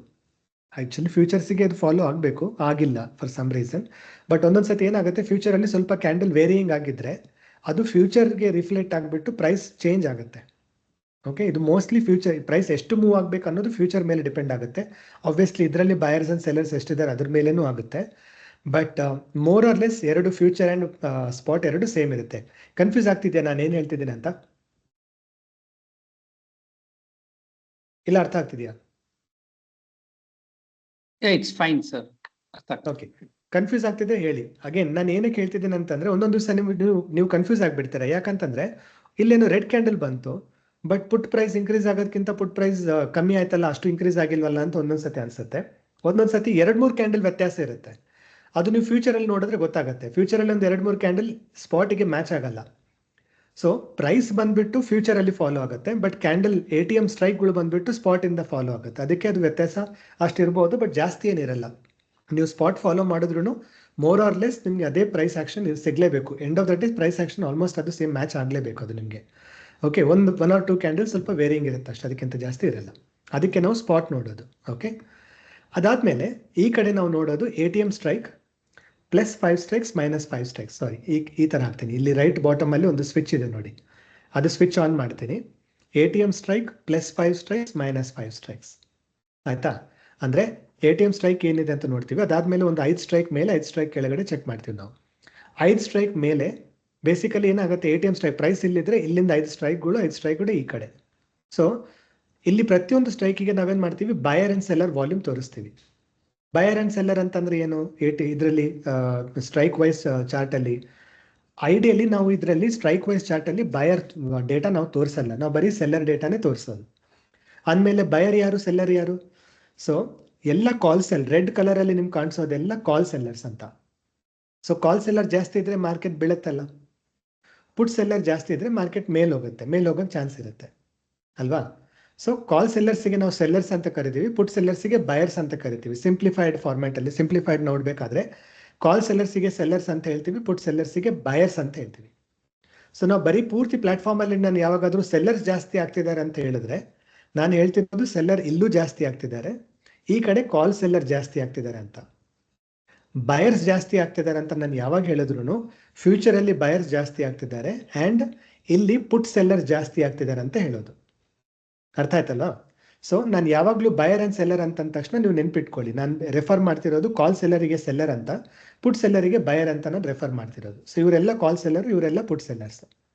ಆ್ಯಕ್ಚುಲಿ ಫ್ಯೂಚರ್ಸಿಗೆ ಇದು ಫಾಲೋ ಆಗಬೇಕು, ಆಗಿಲ್ಲ ಫಾರ್ ಸಮ್ ರೀಸನ್. ಬಟ್ ಒಂದೊಂದ್ಸತಿ ಏನಾಗುತ್ತೆ, ಫ್ಯೂಚರಲ್ಲಿ ಸ್ವಲ್ಪ ಕ್ಯಾಂಡಲ್ ವೇರಿಯಿಂಗ್ ಆಗಿದ್ರೆ ಅದು ಫ್ಯೂಚರ್ಗೆ ರಿಫ್ಲೆಕ್ಟ್ ಆಗಿಬಿಟ್ಟು ಪ್ರೈಸ್ ಚೇಂಜ್ ಆಗುತ್ತೆ. ಓಕೆ, ಇದು ಮೋಸ್ಟ್ಲಿ ಫ್ಯೂಚರ್ ಪ್ರೈಸ್ ಎಷ್ಟು ಮೂವ್ ಆಗಬೇಕು ಅನ್ನೋದು ಫ್ಯೂಚರ್ ಮೇಲೆ ಡಿಪೆಂಡ್ ಆಗುತ್ತೆ. ಆಬ್ವಿಯಸ್ಲಿ ಇದರಲ್ಲಿ ಬಯರ್ಸ್ ಆ್ಯಂಡ್ ಸೆಲ್ಲರ್ಸ್ ಎಷ್ಟಿದ್ದಾರೆ ಅದ್ರ ಮೇಲೇನೂ ಆಗುತ್ತೆ. ಬಟ್ ಮೋರ್ ಆರ್ ಲೆಸ್ ಎರಡು ಫ್ಯೂಚರ್ ಆ್ಯಂಡ್ ಸ್ಪಾಟ್ ಎರಡು ಸೇಮ್ ಇರುತ್ತೆ. ಕನ್ಫ್ಯೂಸ್ ಆಗ್ತಿದೆಯಾ ನಾನು ಏನು ಹೇಳ್ತಿದ್ದೀನಿ ಅಂತ? ಇಲ್ಲ ಅರ್ಥ ಆಗ್ತಿದೆಯಾ? It's fine sir. Okay, confuse ಆಗ್ತಿದೆ ಹೇಳಿ. ಅಗೇನ್ ನಾನು ಏನಕ್ಕೆ ಹೇಳ್ತಿದ್ದೀನಿ ಅಂತಂದ್ರೆ, ಒಂದೊಂದು ದಿವಸ ನೀವು ಕನ್ಫ್ಯೂಸ್ ಆಗಿಬಿಡ್ತೀರಾ. ಯಾಕಂತಂದ್ರೆ ಇಲ್ಲೇನು ರೆಡ್ ಕ್ಯಾಂಡಲ್ ಬಂತು, ಬಟ್ ಪುಟ್ ಪ್ರೈಸ್ ಇನ್ಕ್ರೀಸ್ ಆಗೋದಕ್ಕಿಂತ ಪುಟ್ ಪ್ರೈಸ್ ಕಮ್ಮಿ ಆಯ್ತಲ್ಲ, ಅಷ್ಟು ಇನ್ಕ್ರೀಸ್ ಆಗಿಲ್ವಲ್ಲ ಅಂತ ಒಂದೊಂದ್ಸತಿ ಅನ್ಸುತ್ತೆ. ಒಂದೊಂದ್ಸತಿ 2-3 ಕ್ಯಾಂಡಲ್ ವ್ಯತ್ಯಾಸ ಇರುತ್ತೆ. ಅದು ನೀವು ಫ್ಯೂಚರಲ್ಲಿ ನೋಡಿದ್ರೆ ಗೊತ್ತಾಗುತ್ತೆ. ಫ್ಯೂಚರಲ್ಲಿ ಒಂದು 2-3 ಕ್ಯಾಂಡಲ್ ಸ್ಪಾಟಿಗೆ ಮ್ಯಾಚ್ ಆಗಲ್ಲ. ಸೊ ಪ್ರೈಸ್ ಬಂದ್ಬಿಟ್ಟು ಫ್ಯೂಚರಲ್ಲಿ ಫಾಲೋ ಆಗುತ್ತೆ, ಬಟ್ ಕ್ಯಾಂಡಲ್ ATM ಸ್ಟ್ರೈಕ್ಗಳು ಬಂದ್ಬಿಟ್ಟು ಸ್ಪಾಟ್ ಇಂದ ಫಾಲೋ ಆಗುತ್ತೆ. ಅದಕ್ಕೆ ಅದು ವ್ಯತ್ಯಾಸ ಅಷ್ಟಿರ್ಬೋದು, ಬಟ್ ಜಾಸ್ತಿ ಏನಿರಲ್ಲ. ನೀವು ಸ್ಪಾಟ್ ಫಾಲೋ ಮಾಡಿದ್ರು ಮೋರ್ ಆರ್ ಲೆಸ್ ನಿಮಗೆ ಅದೇ ಪ್ರೈಸ್ ಆಕ್ಷನ್ ಸಿಗಲೇಬೇಕು. End of the day price action almost ಅದು ಸೇಮ್ ಮ್ಯಾಚ್ ಆಗಲೇಬೇಕು ಅದು ನಿಮಗೆ. ಓಕೆ, 1 or 2 ಕ್ಯಾಂಡಲ್ ಸ್ವಲ್ಪ ವೇರಿಯಿಂಗ್ ಇರುತ್ತೆ ಅಷ್ಟೇ, ಅದಕ್ಕಿಂತ ಜಾಸ್ತಿ ಇರಲ್ಲ. ಅದಕ್ಕೆ ನಾವು ಸ್ಪಾಟ್ ನೋಡೋದು. ಓಕೆ, ಅದಾದಮೇಲೆ ಈ ಕಡೆ ನಾವು ನೋಡೋದು ATM ಸ್ಟ್ರೈಕ್ +5 ಸ್ಟ್ರೈಕ್ಸ್ -5 ಸ್ಟ್ರೈಕ್ಸ್. ಸಾರಿ, ಈ ಥರ ಹಾಕ್ತೀನಿ. ಇಲ್ಲಿ ರೈಟ್ ಬಾಟಮಲ್ಲಿ ಒಂದು ಸ್ವಿಚ್ ಇದೆ ನೋಡಿ, ಅದು ಸ್ವಿಚ್ ಆನ್ ಮಾಡ್ತೀನಿ. ATM ಸ್ಟ್ರೈಕ್ +5 ಸ್ಟ್ರೈಕ್ಸ್ -5 ಸ್ಟ್ರೈಕ್ಸ್ ಆಯಿತಾ. ಅಂದರೆ ATM ಸ್ಟ್ರೈಕ್ ಏನಿದೆ ಅಂತ ನೋಡ್ತೀವಿ. ಅದಾದಮೇಲೆ ಒಂದು 5 ಸ್ಟ್ರೈಕ್ ಮೇಲೆ 5 ಸ್ಟ್ರೈಕ್ ಕೆಳಗಡೆ ಚೆಕ್ ಮಾಡ್ತೀವಿ ನಾವು. 5 ಸ್ಟ್ರೈಕ್ ಮೇಲೆ ಬೇಸಿಕಲಿ ಏನಾಗುತ್ತೆ, ATM ಸ್ಟ್ರೈಕ್ ಪ್ರೈಸ್ ಇಲ್ಲಿದ್ರೆ ಇಲ್ಲಿಂದ 5 ಸ್ಟ್ರೈಕ್ಗಳು ಈ ಕಡೆ. ಸೊ ಇಲ್ಲಿ ಪ್ರತಿಯೊಂದು ಸ್ಟ್ರೈಕಿಗೆ ನಾವೇನು ಮಾಡ್ತೀವಿ, ಬಯರ್ ಆ್ಯಂಡ್ ಸೆಲ್ಲರ್ ವಾಲ್ಯೂಮ್ ತೋರಿಸ್ತೀವಿ. ಬಯರ್ ಆ್ಯಂಡ್ ಸೆಲ್ಲರ್ ಅಂತಂದ್ರೆ ಏನು, ಇದರಲ್ಲಿ ಸ್ಟ್ರೈಕ್ ವೈಸ್ ಚಾರ್ಟಲ್ಲಿ ಐಡಿಯಲಿ ನಾವು ಇದರಲ್ಲಿ ಸ್ಟ್ರೈಕ್ ವೈಸ್ ಚಾರ್ಟಲ್ಲಿ ಬಯರ್ ಡೇಟಾ ನಾವು ತೋರಿಸಲ್ಲ, ನಾವು ಬರೀ ಸೆಲ್ಲರ್ ಡೇಟಾನೇ ತೋರಿಸೋದು. ಅಂದಮೇಲೆ ಬಯರ್ ಯಾರು, ಸೆಲ್ಲರ್ ಯಾರು? ಸೊ ಎಲ್ಲ ಕಾಲ್ ಸೆಲ್, ರೆಡ್ ಕಲರಲ್ಲಿ ನಿಮ್ಗೆ ಕಾಣಿಸೋದೆಲ್ಲ ಕಾಲ್ ಸೆಲ್ಲರ್ಸ್ ಅಂತ. ಸೊ ಕಾಲ್ ಸೆಲ್ಲರ್ ಜಾಸ್ತಿ ಇದ್ರೆ ಮಾರ್ಕೆಟ್ ಬೀಳುತ್ತಲ್ಲ, ಪುಟ್ ಸೆಲ್ಲರ್ ಜಾಸ್ತಿ ಇದ್ರೆ ಮಾರ್ಕೆಟ್ ಮೇಲೆ ಹೋಗುತ್ತೆ, ಮೇಲೆ ಹೋಗೋಕ್ಕೆ ಚಾನ್ಸ್ ಇರುತ್ತೆ ಅಲ್ವಾ. ಸೊ ಕಾಲ್ ಸೆಲ್ಲರ್ಸಿಗೆ ನಾವು ಸೆಲ್ಲರ್ಸ್ ಅಂತ ಕರಿತೀವಿ, ಪುಟ್ ಸೆಲ್ಲರ್ಸಿಗೆ ಬಯರ್ಸ್ ಅಂತ ಕರಿತೀವಿ. ಸಿಂಪ್ಲಿಫೈಡ್ ಫಾರ್ಮ್ಯಾಟಲ್ಲಿ ಸಿಂಪ್ಲಿಫೈಡ್ ನೋಡಬೇಕಾದ್ರೆ ಕಾಲ್ ಸೆಲ್ಲರ್ಸಿಗೆ ಸೆಲ್ಲರ್ಸ್ ಅಂತ ಹೇಳ್ತೀವಿ, ಪುಟ್ ಸೆಲ್ಲರ್ಸಿಗೆ ಬಯರ್ಸ್ ಅಂತ ಹೇಳ್ತೀವಿ. ಸೊ ನಾವು ಬರೀ ಪೂರ್ತಿ ಪ್ಲಾಟ್ಫಾರ್ಮಲ್ಲಿ ನಾನು ಯಾವಾಗಾದರೂ ಸೆಲ್ಲರ್ಸ್ ಜಾಸ್ತಿ ಆಗ್ತಿದ್ದಾರೆ ಅಂತ ಹೇಳಿದ್ರೆ ನಾನು ಹೇಳ್ತಿರೋದು ಸೆಲ್ಲರ್ ಇಲ್ಲೂ ಜಾಸ್ತಿ ಆಗ್ತಿದ್ದಾರೆ, ಈ ಕಡೆ ಕಾಲ್ ಸೆಲ್ಲರ್ ಜಾಸ್ತಿ ಆಗ್ತಿದ್ದಾರೆ ಅಂತ. ಬಯರ್ಸ್ ಜಾಸ್ತಿ ಆಗ್ತಿದ್ದಾರೆ ಅಂತ ನಾನು ಯಾವಾಗ ಹೇಳಿದ್ರು ಫ್ಯೂಚರಲ್ಲಿ ಬಯರ್ಸ್ ಜಾಸ್ತಿ ಆಗ್ತಿದ್ದಾರೆ ಆ್ಯಂಡ್ ಇಲ್ಲಿ ಪುಟ್ ಸೆಲ್ಲರ್ ಜಾಸ್ತಿ ಆಗ್ತಿದ್ದಾರೆ ಅಂತ ಹೇಳೋದು. ಅರ್ಥ ಆಯ್ತಲ್ಲ? ಸೊ ನಾನು ಯಾವಾಗಲೂ ಬಯರ್ ಆ್ಯಂಡ್ ಸೆಲ್ಲರ್ ಅಂತ ಅಂದ ತಕ್ಷಣ ನೀವು ನೆನ್ಪಿಟ್ಕೊಳ್ಳಿ, ನಾನು ರೆಫರ್ ಮಾಡ್ತಿರೋದು ಕಾಲ್ ಸೆಲ್ಲರಿಗೆ ಸೆಲ್ಲರ್ ಅಂತ, ಪುಟ್ ಸೆಲ್ಲರಿಗೆ ಬಯರ್ ಅಂತ ನಾನು ರೆಫರ್ ಮಾಡ್ತಿರೋದು. ಸೊ ಇವರೆಲ್ಲ ಕಾಲ್ ಸೆಲ್ಲರ್, ಇವರೆಲ್ಲ ಪುಟ್ ಸೆಲ್ಲರ್ಸ್.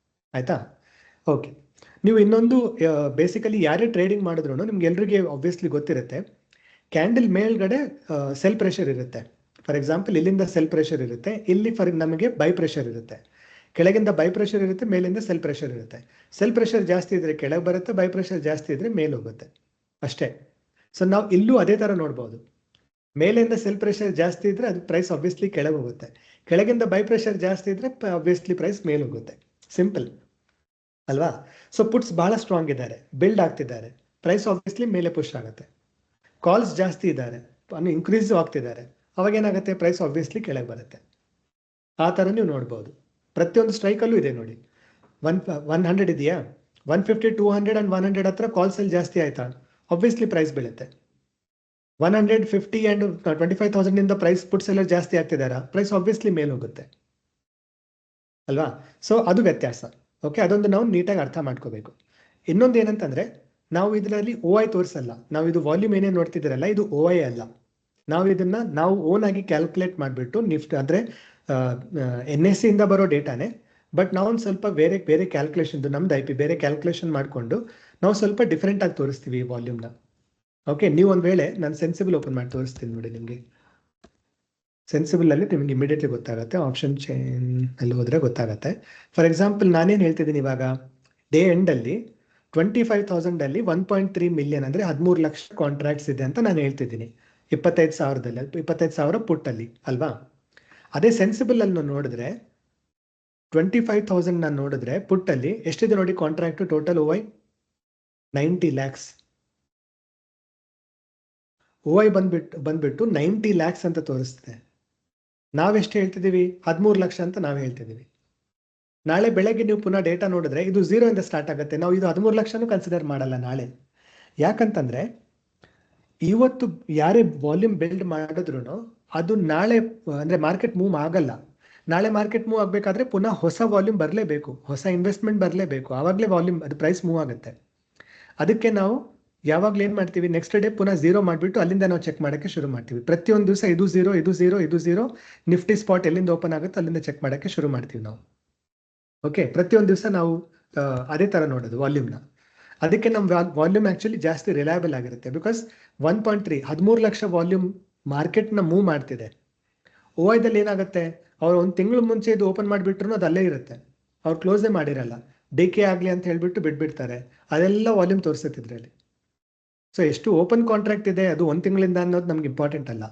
ಆಯ್ತಾ? ಓಕೆ. ನೀವು ಇನ್ನೊಂದು ಬೇಸಿಕಲಿ ಯಾರೇ ಟ್ರೇಡಿಂಗ್ ಮಾಡಿದ್ರು ನಿಮ್ಗೆ ಎಲ್ರಿಗೆ ಆಬ್ವಿಯಸ್ಲಿ ಗೊತ್ತಿರುತ್ತೆ, ಕ್ಯಾಂಡಲ್ ಮೇಲ್ಗಡೆ ಸೆಲ್ ಪ್ರೆಷರ್ ಇರುತ್ತೆ. ಫಾರ್ ಎಕ್ಸಾಂಪಲ್ ಇಲ್ಲಿಂದ ಸೆಲ್ ಪ್ರೆಷರ್ ಇರುತ್ತೆ, ಇಲ್ಲಿ ನಮಗೆ ಬೈ ಪ್ರೆಷರ್ ಇರುತ್ತೆ. ಕೆಳಗಿಂದ ಬೈ ಪ್ರೆಷರ್ ಇರುತ್ತೆ, ಮೇಲಿಂದ ಸೆಲ್ ಪ್ರೆಷರ್ ಇರುತ್ತೆ. ಸೆಲ್ ಪ್ರೆಷರ್ ಜಾಸ್ತಿ ಇದ್ರೆ ಕೆಳಗೆ ಬರುತ್ತೆ, ಬೈ ಪ್ರೆಷರ್ ಜಾಸ್ತಿ ಇದ್ರೆ ಮೇಲೆ ಹೋಗುತ್ತೆ ಅಷ್ಟೇ. ಸೊ ನಾವು ಇಲ್ಲೂ ಅದೇ ಥರ ನೋಡ್ಬೋದು. ಮೇಲಿಂದ ಸೆಲ್ ಪ್ರೆಷರ್ ಜಾಸ್ತಿ ಇದ್ರೆ ಅದು ಪ್ರೈಸ್ ಆಬ್ವಿಯಸ್ಲಿ ಕೆಳಗೆ ಹೋಗುತ್ತೆ, ಕೆಳಗಿಂದ ಬೈ ಪ್ರೆಷರ್ ಜಾಸ್ತಿ ಇದ್ರೆ ಆಬ್ವಿಯಸ್ಲಿ ಪ್ರೈಸ್ ಮೇಲೆ ಹೋಗುತ್ತೆ. ಸಿಂಪಲ್ ಅಲ್ವಾ? ಸೊ ಪುಟ್ಸ್ ಬಹಳ ಸ್ಟ್ರಾಂಗ್ ಇದ್ದಾರೆ, ಬಿಲ್ಡ್ ಆಗ್ತಿದ್ದಾರೆ, ಪ್ರೈಸ್ ಆಬ್ವಿಯಸ್ಲಿ ಮೇಲೆ ಪುಷ್ ಆಗುತ್ತೆ. ಕಾಲ್ಸ್ ಜಾಸ್ತಿ ಇದ್ದಾರೆ, ಇನ್ಕ್ರೀಸ್ ಆಗ್ತಿದ್ದಾರೆ, ಅವಾಗ ಏನಾಗುತ್ತೆ, ಪ್ರೈಸ್ ಆಬ್ವಿಯಸ್ಲಿ ಕೆಳಗೆ ಬರುತ್ತೆ. ಆ ಥರ ನೀವು ನೋಡ್ಬೋದು. ಪ್ರತಿಯೊಂದು ಸ್ಟ್ರೈಕಲ್ಲೂ ಇದೆ ನೋಡಿ. 100 ಇದೆಯಾ, 150, 200 ಆ್ಯಂಡ್ 100 ಹತ್ರ ಕಾಲ್ ಸೆಲ್ ಜಾಸ್ತಿ ಆಯ್ತಾ, ಆಬ್ವಿಯಸ್ಲಿ ಪ್ರೈಸ್ ಬೀಳುತ್ತೆ. 150 ಆ್ಯಂಡ್ 25,000 ಪ್ರೈಸ್ ಪುಟ್ ಸೆಲ್ಲರ್ ಜಾಸ್ತಿ ಆಗ್ತಿದ್ದಾರಾ, ಪ್ರೈಸ್ ಆಬ್ವಿಯಸ್ಲಿ ಮೇಲೆ ಹೋಗುತ್ತೆ ಅಲ್ವಾ? ಸೊ ಅದು ವ್ಯತ್ಯಾಸ. ಓಕೆ, ಅದೊಂದು ನಾವು ನೀಟಾಗಿ ಅರ್ಥ ಮಾಡ್ಕೋಬೇಕು. ಇನ್ನೊಂದು ಏನಂತಂದರೆ, ನಾವು ಇದರಲ್ಲಿ OI ತೋರಿಸಲ್ಲ. ನಾವು ಇದು ವಾಲ್ಯೂಮ್ ಏನೇ ನೋಡ್ತಿದ್ದೀರಲ್ಲ, ಇದು OI ಅಲ್ಲ. ನಾವು ಇದನ್ನು ನಾವು ಓನ್ ಆಗಿ ಕ್ಯಾಲ್ಕುಲೇಟ್ ಮಾಡಿಬಿಟ್ಟು ನಿಫ್ಟಿ ಅಂದರೆ NSE ಇಂದ ಬರೋ ಡೇಟಾನೇ, ಬಟ್ ನಾವು ಒಂದು ಸ್ವಲ್ಪ ಬೇರೆ ಬೇರೆ ಕ್ಯಾಲ್ಕುಲೇಷನ್ದು ನಮ್ದು IP ಬೇರೆ ಕ್ಯಾಲ್ಕುಲೇಷನ್ ಮಾಡಿಕೊಂಡು ನಾವು ಸ್ವಲ್ಪ ಡಿಫ್ರೆಂಟಾಗಿ ತೋರಿಸ್ತೀವಿ ಈ ವಾಲ್ಯೂಮ್ನ. ಓಕೆ, ನೀವು ಒಂದು ವೇಳೆ ನಾನು ಸೆನ್ಸಿಬಲ್ ಓಪನ್ ಮಾಡಿ ತೋರಿಸ್ತೀನಿ ನೋಡಿ. ನಿಮಗೆ ಸೆನ್ಸಿಬಲಲ್ಲಿ ನಿಮಗೆ ಇಮಿಡಿಯೇಟ್ಲಿ ಗೊತ್ತಾಗುತ್ತೆ, ಆಪ್ಷನ್ ಚೇನ್ ಅಲ್ಲಿ ಹೋದರೆ ಗೊತ್ತಾಗುತ್ತೆ. ಫಾರ್ ಎಕ್ಸಾಂಪಲ್ ನಾನೇನು ಹೇಳ್ತಿದ್ದೀನಿ ಇವಾಗ, ಡೇ ಎಂಡಲ್ಲಿ 25,000 1.3 ಮಿಲಿಯನ್ ಅಂದರೆ 13 ಲಕ್ಷ ಕಾಂಟ್ರಾಕ್ಟ್ಸ್ ಇದೆ ಅಂತ ನಾನು ಹೇಳ್ತಿದ್ದೀನಿ. 25,000 25,000 ಪುಟ್ಟಲ್ಲಿ ಅಲ್ವಾ? ಅದೇ ಸೆನ್ಸಿಬಲ್ ಅಲ್ಲಿ ನೋಡಿದ್ರೆ 25,000 ನಾನು ನೋಡಿದ್ರೆ ಪುಟ್ಟಲ್ಲಿ ಎಷ್ಟಿದೆ ನೋಡಿ contract total OI 90 lakhs. OI ಬಂದ್ಬಿಟ್ಟು 90 ಲ್ಯಾಕ್ಸ್ ಅಂತ ತೋರಿಸ್ತಿದೆ. ನಾವೆಷ್ಟು ಹೇಳ್ತಿದ್ದೀವಿ, 13 ಲಕ್ಷ ಅಂತ ನಾವು ಹೇಳ್ತಿದ್ದೀವಿ. ನಾಳೆ ಬೆಳಗ್ಗೆ ನೀವು ಪುನಃ ಡೇಟಾ ನೋಡಿದ್ರೆ ಇದು 0 ಇಂದ ಸ್ಟಾರ್ಟ್ ಆಗುತ್ತೆ. ನಾವು ಇದು 13 ಲಕ್ಷನೂ ಕನ್ಸಿಡರ್ ಮಾಡಲ್ಲ ನಾಳೆ. ಯಾಕಂತಂದ್ರೆ ಇವತ್ತು ಯಾರೇ ವಾಲ್ಯೂಮ್ ಬಿಲ್ಡ್ ಮಾಡಿದ್ರು ಅದು ನಾಳೆ ಅಂದರೆ ಮಾರ್ಕೆಟ್ ಮೂವ್ ಆಗಲ್ಲ. ನಾಳೆ ಮಾರ್ಕೆಟ್ ಮೂವ್ ಆಗಬೇಕಾದ್ರೆ ಪುನಃ ಹೊಸ ವಾಲ್ಯೂಮ್ ಬರಲೇಬೇಕು, ಹೊಸ ಇನ್ವೆಸ್ಟ್ಮೆಂಟ್ ಬರಲೇಬೇಕು, ಆವಾಗಲೇ ವಾಲ್ಯೂಮ್ ಅದು ಪ್ರೈಸ್ ಮೂವ್ ಆಗುತ್ತೆ. ಅದಕ್ಕೆ ನಾವು ಯಾವಾಗಲೂ ಏನು ಮಾಡ್ತೀವಿ, ನೆಕ್ಸ್ಟ್ ಡೇ ಪುನಃ 0 ಮಾಡಿಬಿಟ್ಟು ಅಲ್ಲಿಂದ ನಾವು ಚೆಕ್ ಮಾಡೋಕ್ಕೆ ಶುರು ಮಾಡ್ತೀವಿ. ಪ್ರತಿಯೊಂದು ದಿವಸ ಇದು 0 ಇದು 0 ಇದು 0, ನಿಫ್ಟಿ ಸ್ಪಾಟ್ ಎಲ್ಲಿಂದ ಓಪನ್ ಆಗುತ್ತೆ ಅಲ್ಲಿಂದ ಚೆಕ್ ಮಾಡೋಕ್ಕೆ ಶುರು ಮಾಡ್ತೀವಿ ನಾವು. ಓಕೆ, ಪ್ರತಿಯೊಂದು ದಿವಸ ನಾವು ಅದೇ ಥರ ನೋಡೋದು ವಾಲ್ಯೂಮ್ನ. ಅದಕ್ಕೆ ನಮ್ಮ ವಾಲ್ಯೂಮ್ ಆ್ಯಕ್ಚುಲಿ ಜಾಸ್ತಿ ರಿಲಯಬಲ್ ಆಗಿರುತ್ತೆ. ಬಿಕಾಸ್ 1.3 13 ಲಕ್ಷ ವಾಲ್ಯೂಮ್ ಮಾರ್ಕೆಟ್ನ ಮೂವ್ ಮಾಡ್ತಿದೆ. OIದಲ್ಲಿ ಏನಾಗುತ್ತೆ, ಅವ್ರು ಒಂದು ತಿಂಗಳು ಮುಂಚೆ ಇದು ಓಪನ್ ಮಾಡಿಬಿಟ್ರು ಅದು ಅಲ್ಲೇ ಇರುತ್ತೆ, ಅವ್ರು ಕ್ಲೋಸೇ ಮಾಡಿರಲ್ಲ. ಡಿಕೆ ಆಗಲಿ ಅಂತ ಹೇಳಿಬಿಟ್ಟು ಬಿಟ್ಬಿಡ್ತಾರೆ. ಅದೆಲ್ಲ ವಾಲ್ಯೂಮ್ ತೋರಿಸುತ್ತೆ ಇದರಲ್ಲಿ. ಸೊ ಎಷ್ಟು ಓಪನ್ ಕಾಂಟ್ರಾಕ್ಟ್ ಇದೆ ಅದು ಒಂದು ತಿಂಗಳಿಂದ ಅನ್ನೋದು ನಮ್ಗೆ ಇಂಪಾರ್ಟೆಂಟ್ ಅಲ್ಲ.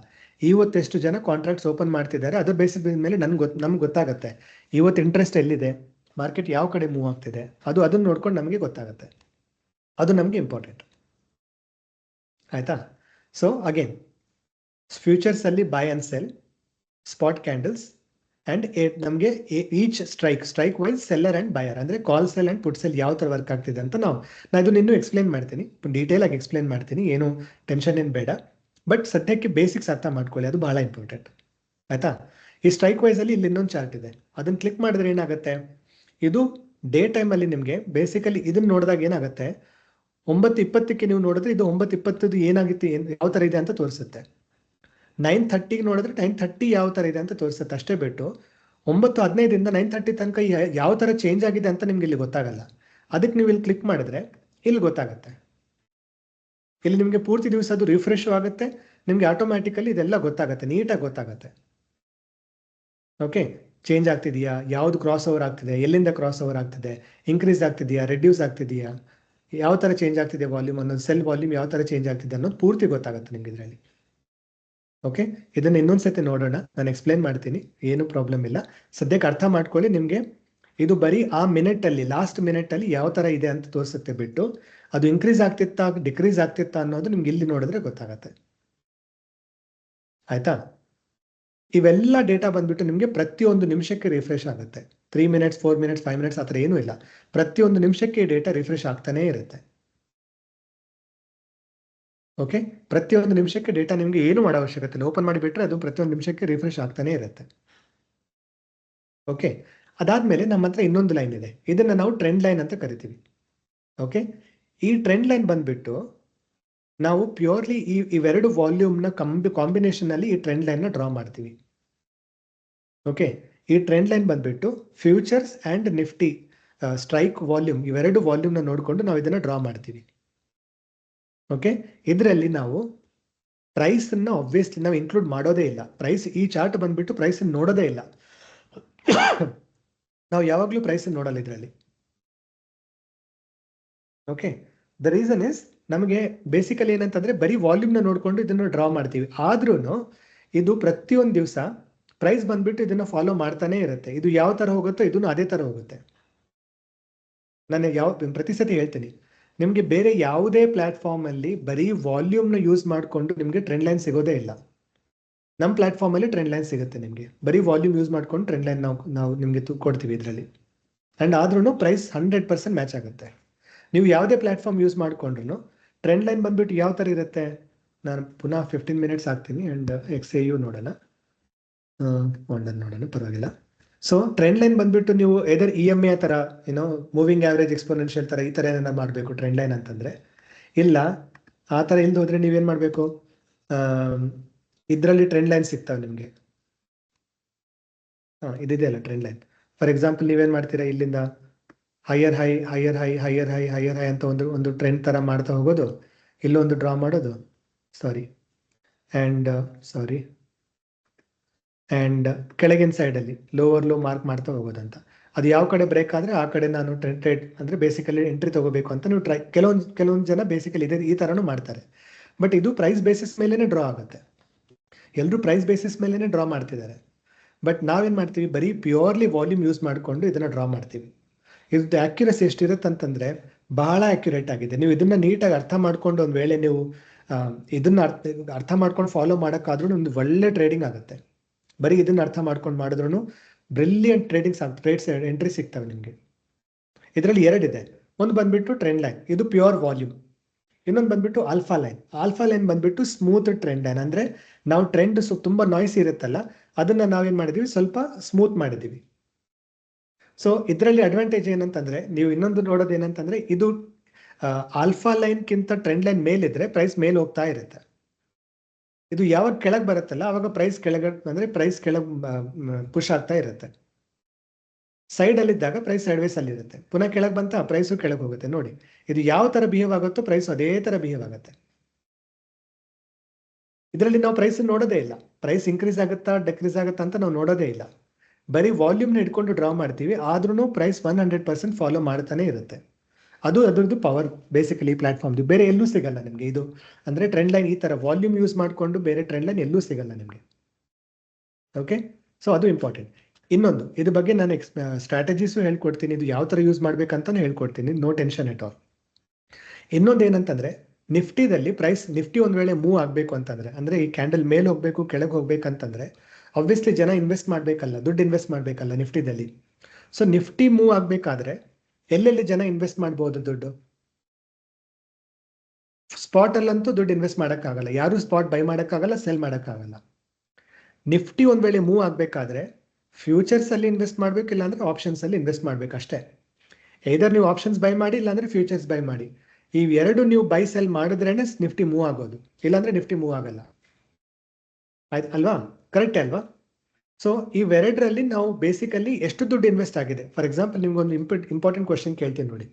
ಇವತ್ತು ಎಷ್ಟು ಜನ ಕಾಂಟ್ರಾಕ್ಟ್ಸ್ ಓಪನ್ ಮಾಡ್ತಿದ್ದಾರೆ ಅದರ ಬೇಸಿಸ್ ಮೇಲೆ ನಮ್ಗೆ ಗೊತ್ತಾಗುತ್ತೆ ಇವತ್ತು ಇಂಟ್ರೆಸ್ಟ್ ಎಲ್ಲಿದೆ, ಮಾರ್ಕೆಟ್ ಯಾವ ಕಡೆ ಮೂವ್ ಆಗ್ತಿದೆ, ಅದನ್ನು ನೋಡ್ಕೊಂಡು ನಮಗೆ ಗೊತ್ತಾಗುತ್ತೆ. ಅದು ನಮಗೆ ಇಂಪಾರ್ಟೆಂಟ್. ಆಯಿತಾ? ಸೊ ಅಗೇನ್ ಫ್ಯೂಚರ್ಸಲ್ಲಿ buy and sell, spot candles and ನಮಗೆ each strike wise seller and buyer ಅಂದರೆ call sell and put sell ಯಾವ ಥರ ವರ್ಕ್ ಆಗ್ತಿದೆ ಅಂತ ನಾನು ಇದನ್ನು ಇನ್ನೂ ಎಕ್ಸ್ಪ್ಲೇನ್ ಮಾಡ್ತೀನಿ, ಡೀಟೇಲಾಗಿ ಎಕ್ಸ್ಪ್ಲೇನ್ ಮಾಡ್ತೀನಿ, ಏನು ಟೆನ್ಷನ್ ಏನು ಬೇಡ. ಬಟ್ ಸದ್ಯಕ್ಕೆ ಬೇಸಿಕ್ಸ್ ಅರ್ಥ ಮಾಡ್ಕೊಳ್ಳಿ, ಅದು ಬಹಳ ಇಂಪಾರ್ಟೆಂಟ್. ಆಯಿತಾ? ಈ ಸ್ಟ್ರೈಕ್ ವೈಸಲ್ಲಿ ಇಲ್ಲಿ ಇನ್ನೊಂದು ಚಾರ್ಟ್ ಇದೆ, ಅದನ್ನು ಕ್ಲಿಕ್ ಮಾಡಿದ್ರೆ ಏನಾಗುತ್ತೆ, ಇದು ಡೇ ಟೈಮಲ್ಲಿ ನಿಮಗೆ ಬೇಸಿಕಲಿ ಇದನ್ನು ನೋಡಿದಾಗ ಏನಾಗುತ್ತೆ, 9:20ಕ್ಕೆ ನೀವು ನೋಡಿದ್ರೆ ಇದು 9:20 ಏನಾಗಿತ್ತು, ಯಾವ ಥರ ಇದೆ ಅಂತ ತೋರಿಸುತ್ತೆ. 9:30ಗೆ ನೋಡಿದ್ರೆ 9:30 ಯಾವ ಥರ ಇದೆ ಅಂತ ತೋರಿಸುತ್ತೆ. ಅಷ್ಟೇ ಬಿಟ್ಟು 9:15ರಿಂದ 9:30 ತನಕ ಯಾವ ಥರ ಚೇಂಜ್ ಆಗಿದೆ ಅಂತ ನಿಮ್ಗೆ ಇಲ್ಲಿ ಗೊತ್ತಾಗಲ್ಲ. ಅದಕ್ಕೆ ನೀವು ಇಲ್ಲಿ ಕ್ಲಿಕ್ ಮಾಡಿದ್ರೆ ಇಲ್ಲಿ ಗೊತ್ತಾಗುತ್ತೆ. ಇಲ್ಲಿ ನಿಮಗೆ ಪೂರ್ತಿ ದಿವಸ ಅದು ರಿಫ್ರೆಶ್ ಆಗುತ್ತೆ, ನಿಮಗೆ ಆಟೋಮ್ಯಾಟಿಕಲಿ ಇದೆಲ್ಲ ಗೊತ್ತಾಗುತ್ತೆ, ನೀಟಾಗಿ ಗೊತ್ತಾಗುತ್ತೆ. ಓಕೆ, ಚೇಂಜ್ ಆಗ್ತಿದೆಯಾ, ಯಾವುದು ಕ್ರಾಸ್ ಓವರ್ ಆಗ್ತಿದೆ, ಎಲ್ಲಿಂದ ಕ್ರಾಸ್ ಓವರ್ ಆಗ್ತಿದೆ, ಇನ್ಕ್ರೀಸ್ ಆಗ್ತಿದೆಯಾ, ರೆಡ್ಯೂಸ್ ಆಗ್ತಿದೆಯಾ, ಯಾವ ಥರ ಚೇಂಜ್ ಆಗ್ತಿದೆ ವಾಲ್ಯೂಮ್ ಅನ್ನೋದು, ಸೆಲ್ ವಾಲ್ಯೂಮ್ ಯಾವ ಥರ ಚೇಂಜ್ ಆಗ್ತಿದೆ ಅನ್ನೋದು ಪೂರ್ತಿ ಗೊತ್ತಾಗುತ್ತೆ ನಿಮ್ಗೆ ಇದರಲ್ಲಿ. ಓಕೆ, ಇದನ್ನು ಇನ್ನೊಂದು ಸತಿ ನೋಡೋಣ, ನಾನು ಎಕ್ಸ್ಪ್ಲೇನ್ ಮಾಡ್ತೀನಿ, ಏನು ಪ್ರಾಬ್ಲಮ್ ಇಲ್ಲ. ಸದ್ಯಕ್ಕೆ ಅರ್ಥ ಮಾಡ್ಕೊಳ್ಳಿ. ನಿಮಗೆ ಇದು ಬರೀ ಆ ಮಿನಿಟಲ್ಲಿ ಲಾಸ್ಟ್ ಮಿನಿಟಲ್ಲಿ ಯಾವ ಥರ ಇದೆ ಅಂತ ತೋರಿಸುತ್ತೆ ಬಿಟ್ಟು ಅದು ಇನ್ಕ್ರೀಸ್ ಆಗ್ತಿತ್ತಾ ಡಿಕ್ರೀಸ್ ಆಗ್ತಿತ್ತಾ ಅನ್ನೋದು ನಿಮ್ಗೆ ಇಲ್ಲಿ ನೋಡಿದ್ರೆ ಗೊತ್ತಾಗತ್ತೆ. ಆಯ್ತಾ? ಇವೆಲ್ಲ ಡೇಟಾ ಬಂದ್ಬಿಟ್ಟು ನಿಮಗೆ ಪ್ರತಿಯೊಂದು ನಿಮಿಷಕ್ಕೆ ರಿಫ್ರೆಶ್ ಆಗುತ್ತೆ. 3 ಮಿನಿಟ್ಸ್ 4 ಮಿನಿಟ್ಸ್ 5 ಮಿನಿಟ್ಸ್ ಆ ಥರ ಏನೂ ಇಲ್ಲ. ಪ್ರತಿಯೊಂದು ನಿಮಿಷಕ್ಕೆ ಡೇಟಾ ರಿಫ್ರೆಶ್ ಆಗ್ತಾನೇ ಇರುತ್ತೆ. ಓಕೆ, ಪ್ರತಿಯೊಂದು ನಿಮಿಷಕ್ಕೆ ಡೇಟಾ ನಿಮಗೆ ಏನು ಮಾಡೋ ಅವಶ್ಯಕತೆ ಇಲ್ಲ. ಓಪನ್ ಮಾಡಿಬಿಟ್ರೆ ಅದು ಪ್ರತಿಯೊಂದು ನಿಮಿಷಕ್ಕೆ ರಿಫ್ರೆಶ್ ಆಗ್ತಾನೆ ಇರುತ್ತೆ. ಓಕೆ, ಅದಾದ್ಮೇಲೆ ನಮ್ಮ ಹತ್ರ ಇನ್ನೊಂದು ಲೈನ್ ಇದೆ. ಇದನ್ನ ನಾವು ಟ್ರೆಂಡ್ ಲೈನ್ ಅಂತ ಕರಿತೀವಿ. ಓಕೆ, ಈ ಟ್ರೆಂಡ್ ಲೈನ್ ಬಂದ್ಬಿಟ್ಟು ನಾವು ಪ್ಯೂರ್ಲಿ ಇವೆರಡು ವಾಲ್ಯೂಮ್ನ ಕಾಂಬಿನೇಷನ್ ಅಲ್ಲಿ ಈ ಟ್ರೆಂಡ್ ಲೈನ್ ನ ಡ್ರಾ ಮಾಡ್ತೀವಿ. ಓಕೆ, ಈ ಟ್ರೆಂಡ್ ಲೈನ್ ಬಂದ್ಬಿಟ್ಟು futures and Nifty strike volume ಇವೆರಡು ವಾಲ್ಯೂಮ್ನ ನೋಡಿಕೊಂಡು ನಾವು ಇದನ್ನ ಡ್ರಾ ಮಾಡ್ತೀವಿ. ಓಕೆ, ಇದರಲ್ಲಿ ನಾವು ಪ್ರೈಸ್ ಅನ್ನ ಆಬ್ವಿಯಸ್ಲಿ ನಾವು ಇನ್ಕ್ಲೂಡ್ ಮಾಡೋದೇ ಇಲ್ಲ. ಪ್ರೈಸ್ ಈ ಚಾರ್ಟ್ ಬಂದ್ಬಿಟ್ಟು ಪ್ರೈಸ್ ನೋಡೋದೇ ಇಲ್ಲ. ನಾವು ಯಾವಾಗಲೂ ಪ್ರೈಸ್ ನೋಡಲ್ಲ ಇದರಲ್ಲಿ. ಓಕೆ, ದ ರೀಸನ್ ಇಸ್ ನಮಗೆ ಬೇಸಿಕಲಿ ಏನಂತಂದ್ರೆ ಬರೀ ವಾಲ್ಯೂಮ್ನ ನೋಡ್ಕೊಂಡು ಇದನ್ನು ಡ್ರಾ ಮಾಡ್ತೀವಿ. ಆದ್ರೂ ಇದು ಪ್ರತಿಯೊಂದು ದಿವಸ ಪ್ರೈಸ್ ಬಂದ್ಬಿಟ್ಟು ಇದನ್ನ ಫಾಲೋ ಮಾಡ್ತಾನೆ ಇರುತ್ತೆ. ಇದು ಯಾವ ತರ ಹೋಗುತ್ತೋ ಇದನ್ನು ಅದೇ ತರ ಹೋಗುತ್ತೆ. ನಾನು ಪ್ರತಿ ಸತಿ ಹೇಳ್ತೀನಿ, ನಿಮಗೆ ಬೇರೆ ಯಾವುದೇ ಪ್ಲಾಟ್ಫಾರ್ಮ್ ಅಲ್ಲಿ ಬರೀ ವಾಲ್ಯೂಮ್ನ ಯೂಸ್ ಮಾಡಿಕೊಂಡು ನಿಮಗೆ ಟ್ರೆಂಡ್ ಲೈನ್ ಸಿಗೋದೇ ಇಲ್ಲ. ನಮ್ಮ ಪ್ಲಾಟ್ಫಾರ್ಮ್ ಅಲ್ಲಿ ಟ್ರೆಂಡ್ ಲೈನ್ ಸಿಗುತ್ತೆ ನಿಮಗೆ. ಬರೀ ವಾಲ್ಯೂಮ್ ಯೂಸ್ ಮಾಡ್ಕೊಂಡು ಟ್ರೆಂಡ್ ಲೈನ್ ನಾವು ನಿಮಗೆ ಕೊಡ್ತೀವಿ ಇದರಲ್ಲಿ. ಅಂಡ್ ಆದ್ರೂ ಪ್ರೈಸ್ 100% ಮ್ಯಾಚ್ ಆಗುತ್ತೆ. ನೀವು ಯಾವುದೇ ಪ್ಲಾಟ್ಫಾರ್ಮ್ ಯೂಸ್ ಮಾಡ್ಕೊಂಡ್ರು ಟ್ರೆಂಡ್ ಲೈನ್ ಬಂದ್ಬಿಟ್ಟು ಯಾವ ಥರ ಇರುತ್ತೆ. ನಾನು ಪುನಃ 15 ಮಿನಿಟ್ಸ್ ಹಾಕ್ತೀನಿ ಅಂಡ್ XAU ನೋಡೋಣ, ಒಂದನ್ನು ನೋಡೋಣ, ಪರವಾಗಿಲ್ಲ. ಸೊ ಟ್ರೆಂಡ್ ಲೈನ್ ಬಂದ್ಬಿಟ್ಟು ನೀವು ಎದರ್ EMA ಥರ ಮೂವಿಂಗ್ ಆವ್ರೇಜ್ ಎಕ್ಸ್ಪೋನೆನ್ಷಿಯಲ್ ಥರ ಈ ಥರ ಏನಾರ ಮಾಡಬೇಕು ಟ್ರೆಂಡ್ ಲೈನ್ ಅಂತಂದರೆ. ಇಲ್ಲ ಆ ಥರ ಇಲ್ದು ಹೋದ್ರೆ ನೀವೇನು ಮಾಡಬೇಕು, ಇದರಲ್ಲಿ ಟ್ರೆಂಡ್ ಲೈನ್ ಸಿಗ್ತಾವೆ ನಿಮಗೆ. ಇದಿದೆಯಲ್ಲ ಟ್ರೆಂಡ್ ಲೈನ್. ಫಾರ್ ಎಕ್ಸಾಂಪಲ್ ನೀವೇನು ಮಾಡ್ತೀರಾ, ಇಲ್ಲಿಂದ higher high higher high higher high higher high ಅಂತ ಒಂದು ಟ್ರೆಂಡ್ ಥರ ಮಾಡ್ತಾ ಹೋಗೋದು. ಇಲ್ಲೊಂದು ಡ್ರಾ ಮಾಡೋದು, ಆ್ಯಂಡ್ ಕೆಳಗಿನ ಸೈಡಲ್ಲಿ ಲೋವರ್ ಲೋ ಮಾರ್ಕ್ ಮಾಡ್ತಾ ಹೋಗೋದಂತ. ಅದು ಯಾವ ಕಡೆ ಬ್ರೇಕ್ ಆದರೆ ಆ ಕಡೆ ನಾನು ಟ್ರೇಡ್ ಅಂದರೆ ಬೇಸಿಕಲಿ ಎಂಟ್ರಿ ತಗೋಬೇಕು ಅಂತ ನೀವು ಕೆಲವೊಂದು ಜನ ಬೇಸಿಕಲಿ ಈ ಥರನೂ ಮಾಡ್ತಾರೆ. ಬಟ್ ಇದು ಪ್ರೈಸ್ ಬೇಸಿಸ್ ಮೇಲೇ ಡ್ರಾ ಆಗುತ್ತೆ. ಎಲ್ಲರೂ ಪ್ರೈಸ್ ಬೇಸಿಸ್ ಮೇಲೇ ಡ್ರಾ ಮಾಡ್ತಿದ್ದಾರೆ. ಬಟ್ ನಾವೇನು ಮಾಡ್ತೀವಿ, ಬರೀ ಪ್ಯೂರ್ಲಿ ವಾಲ್ಯೂಮ್ ಯೂಸ್ ಮಾಡಿಕೊಂಡು ಇದನ್ನು ಡ್ರಾ ಮಾಡ್ತೀವಿ. ಇದ್ರದ್ದು ಆ್ಯಕ್ಯುರಸಿ ಎಷ್ಟಿರುತ್ತೆ ಅಂತಂದರೆ ಬಹಳ ಆ್ಯಕ್ಯುರೇಟ್ ಆಗಿದೆ. ನೀವು ಇದನ್ನು ನೀಟಾಗಿ ಅರ್ಥ ಮಾಡ್ಕೊಂಡು ಒಂದು ವೇಳೆ ನೀವು ಇದನ್ನು ಅರ್ಥ ಮಾಡ್ಕೊಂಡು ಫಾಲೋ ಮಾಡೋಕ್ಕಾದ್ರೂ ಒಂದು ಒಳ್ಳೆ ಟ್ರೇಡಿಂಗ್ ಆಗುತ್ತೆ. ಬರೀ ಇದನ್ನು ಅರ್ಥ ಮಾಡ್ಕೊಂಡು ಮಾಡಿದ್ರೂ ಬ್ರಿಲಿಯಂಟ್ ಟ್ರೇಡ್ಸ್ ಎಂಟ್ರಿ ಸಿಗ್ತವೆ ನಿಮಗೆ. ಇದರಲ್ಲಿ ಎರಡಿದೆ. ಒಂದು ಬಂದ್ಬಿಟ್ಟು ಟ್ರೆಂಡ್ ಲೈನ್, ಇದು ಪ್ಯೂರ್ ವಾಲ್ಯೂಮ್. ಇನ್ನೊಂದು ಬಂದ್ಬಿಟ್ಟು ಆಲ್ಫಾ ಲೈನ್. ಆಲ್ಫಾ ಲೈನ್ ಬಂದ್ಬಿಟ್ಟು ಸ್ಮೂತ್ ಟ್ರೆಂಡ್ ಲೈನ್. ಅಂದರೆ ನಾವು ಟ್ರೆಂಡ್ ತುಂಬ ನಾಯ್ಸ್ ಇರುತ್ತಲ್ಲ ಅದನ್ನು ನಾವೇನು ಮಾಡಿದ್ದೀವಿ, ಸ್ವಲ್ಪ ಸ್ಮೂತ್ ಮಾಡಿದ್ದೀವಿ. ಸೊ ಇದರಲ್ಲಿ ಅಡ್ವಾಂಟೇಜ್ ಏನಂತಂದರೆ, ನೀವು ಇನ್ನೊಂದು ನೋಡೋದು ಏನಂತಂದರೆ, ಇದು ಆಲ್ಫಾ ಲೈನ್ಗಿಂತ ಟ್ರೆಂಡ್ ಲೈನ್ ಮೇಲಿದ್ರೆ ಪ್ರೈಸ್ ಮೇಲೆ ಹೋಗ್ತಾ ಇರುತ್ತೆ. ಇದು ಯಾವಾಗ ಕೆಳಗೆ ಬರುತ್ತಲ್ಲ ಆವಾಗ ಪ್ರೈಸ್ ಕೆಳಗೆ ಪುಷ್ ಆಗ್ತಾ ಇರುತ್ತೆ. ಸೈಡಲ್ಲಿದ್ದಾಗ ಪ್ರೈಸ್ ಸೈಡ್ವೇಸ್ ಅಲ್ಲಿ ಇರುತ್ತೆ. ಪುನಃ ಕೆಳಗೆ ಬಂತ ಪ್ರೈಸು ಕೆಳಗೆ ಹೋಗುತ್ತೆ. ನೋಡಿ, ಇದು ಯಾವ ಥರ ಬಿಹೇವ್ ಆಗುತ್ತೋ ಪ್ರೈಸ್ ಅದೇ ಥರ ಬಿಹೇವ್ ಆಗುತ್ತೆ. ಇದರಲ್ಲಿ ನಾವು ಪ್ರೈಸ್ ನೋಡೋದೇ ಇಲ್ಲ. ಪ್ರೈಸ್ ಇನ್ಕ್ರೀಸ್ ಆಗುತ್ತಾ ಡಿಕ್ರೀಸ್ ಆಗುತ್ತಾ ಅಂತ ನಾವು ನೋಡೋದೇ ಇಲ್ಲ. ಬರೀ ವಾಲ್ಯೂಮ್ನ ಇಟ್ಕೊಂಡು ಡ್ರಾ ಮಾಡ್ತೀವಿ. ಆದ್ರೂ ಪ್ರೈಸ್ 100% ಫಾಲೋ ಮಾಡ್ತಾನೆ ಇರುತ್ತೆ. ಅದರದ್ದು ಪವರ್ ಬೇಸಿಕಲಿ ಪ್ಲಾಟ್ಫಾರ್ಮ್ದು ಬೇರೆ ಎಲ್ಲೂ ಸಿಗಲ್ಲ ನಿಮಗೆ. ಇದು ಅಂದರೆ ಟ್ರೆಂಡ್ ಲೈನ್ ಈ ಥರ ವಾಲ್ಯೂಮ್ ಯೂಸ್ ಮಾಡಿಕೊಂಡು ಬೇರೆ ಟ್ರೆಂಡ್ ಲೈನ್ ಎಲ್ಲೂ ಸಿಗಲ್ಲ ನಿಮಗೆ. ಓಕೆ, ಸೊ ಅದು ಇಂಪಾರ್ಟೆಂಟ್. ಇನ್ನೊಂದು ಇದ್ರ ಬಗ್ಗೆ ನಾನು ಸ್ಟ್ರಾಟಜೀಸು ಹೇಳ್ಕೊಡ್ತೀನಿ. ಇದು ಯಾವ ಥರ ಯೂಸ್ ಮಾಡ್ಬೇಕಂತಾನು ಹೇಳ್ಕೊಡ್ತೀನಿ, ನೋ ಟೆನ್ಷನ್ ಎಟ್ ಆಲ್. ಇನ್ನೊಂದು ಏನಂತಂದರೆ, ನಿಫ್ಟಿದಲ್ಲಿ ನಿಫ್ಟಿ ಒಂದು ವೇಳೆ ಮೂವ್ ಆಗಬೇಕು ಅಂತಂದರೆ, ಅಂದರೆ ಈ ಕ್ಯಾಂಡಲ್ ಮೇಲೆ ಹೋಗಬೇಕು ಕೆಳಗೆ ಹೋಗ್ಬೇಕಂತಂದರೆ ಆಬ್ವಿಯಸ್ಲಿ ಜನ ಇನ್ವೆಸ್ಟ್ ಮಾಡಬೇಕಲ್ಲ, ದುಡ್ಡು ಇನ್ವೆಸ್ಟ್ ಮಾಡಬೇಕಲ್ಲ ನಿಫ್ಟಿದಲ್ಲಿ. ಸೊ ನಿಫ್ಟಿ ಮೂವ್ ಆಗಬೇಕಾದ್ರೆ ಎಲ್ಲೆಲ್ಲಿ ಜನ ಇನ್ವೆಸ್ಟ್ ಮಾಡ್ಬೋದು ದುಡ್ಡು? ಸ್ಪಾಟಲ್ಲಂತೂ ದುಡ್ಡು ಇನ್ವೆಸ್ಟ್ ಮಾಡೋಕ್ಕಾಗಲ್ಲ. ಯಾರು ಸ್ಪಾಟ್ ಬೈ ಮಾಡೋಕ್ಕಾಗಲ್ಲ, ಸೆಲ್ ಮಾಡೋಕ್ಕಾಗಲ್ಲ. ನಿಫ್ಟಿ ಒಂದು ವೇಳೆ ಮೂವ್ ಆಗಬೇಕಾದ್ರೆ ಫ್ಯೂಚರ್ಸಲ್ಲಿ ಇನ್ವೆಸ್ಟ್ ಮಾಡಬೇಕು, ಇಲ್ಲಾಂದರೆ ಆಪ್ಷನ್ಸಲ್ಲಿ ಇನ್ವೆಸ್ಟ್ ಮಾಡಬೇಕಷ್ಟೇ. either ನೀವು ಆಪ್ಷನ್ಸ್ ಬೈ ಮಾಡಿ, ಇಲ್ಲಾಂದರೆ ಫ್ಯೂಚರ್ಸ್ ಬೈ ಮಾಡಿ. ಈ ಎರಡು ನೀವು ಬೈ ಸೆಲ್ ಮಾಡಿದ್ರೇನೆ ನಿಫ್ಟಿ ಮೂವ್ ಆಗೋದು, ಇಲ್ಲಾಂದರೆ ನಿಫ್ಟಿ ಮೂವ್ ಆಗಲ್ಲ. ಆಯ್ತು ಅಲ್ವಾ? ಕರೆಕ್ಟೇ ಅಲ್ವಾ? ಸೊ ಇವೆರಡರಲ್ಲಿ ನಾವು ಬೇಸಿಕಲಿ ಎಷ್ಟು ದುಡ್ಡು ಇನ್ವೆಸ್ಟ್ ಆಗಿದೆ. ಫಾರ್ ಎಕ್ಸಾಂಪಲ್ ನಿಮ್ಗೊಂದು ಇಂಪಾರ್ಟೆಂಟ್ ಕ್ವಶನ್ ಕೇಳ್ತೀನಿ ನೋಡಿ.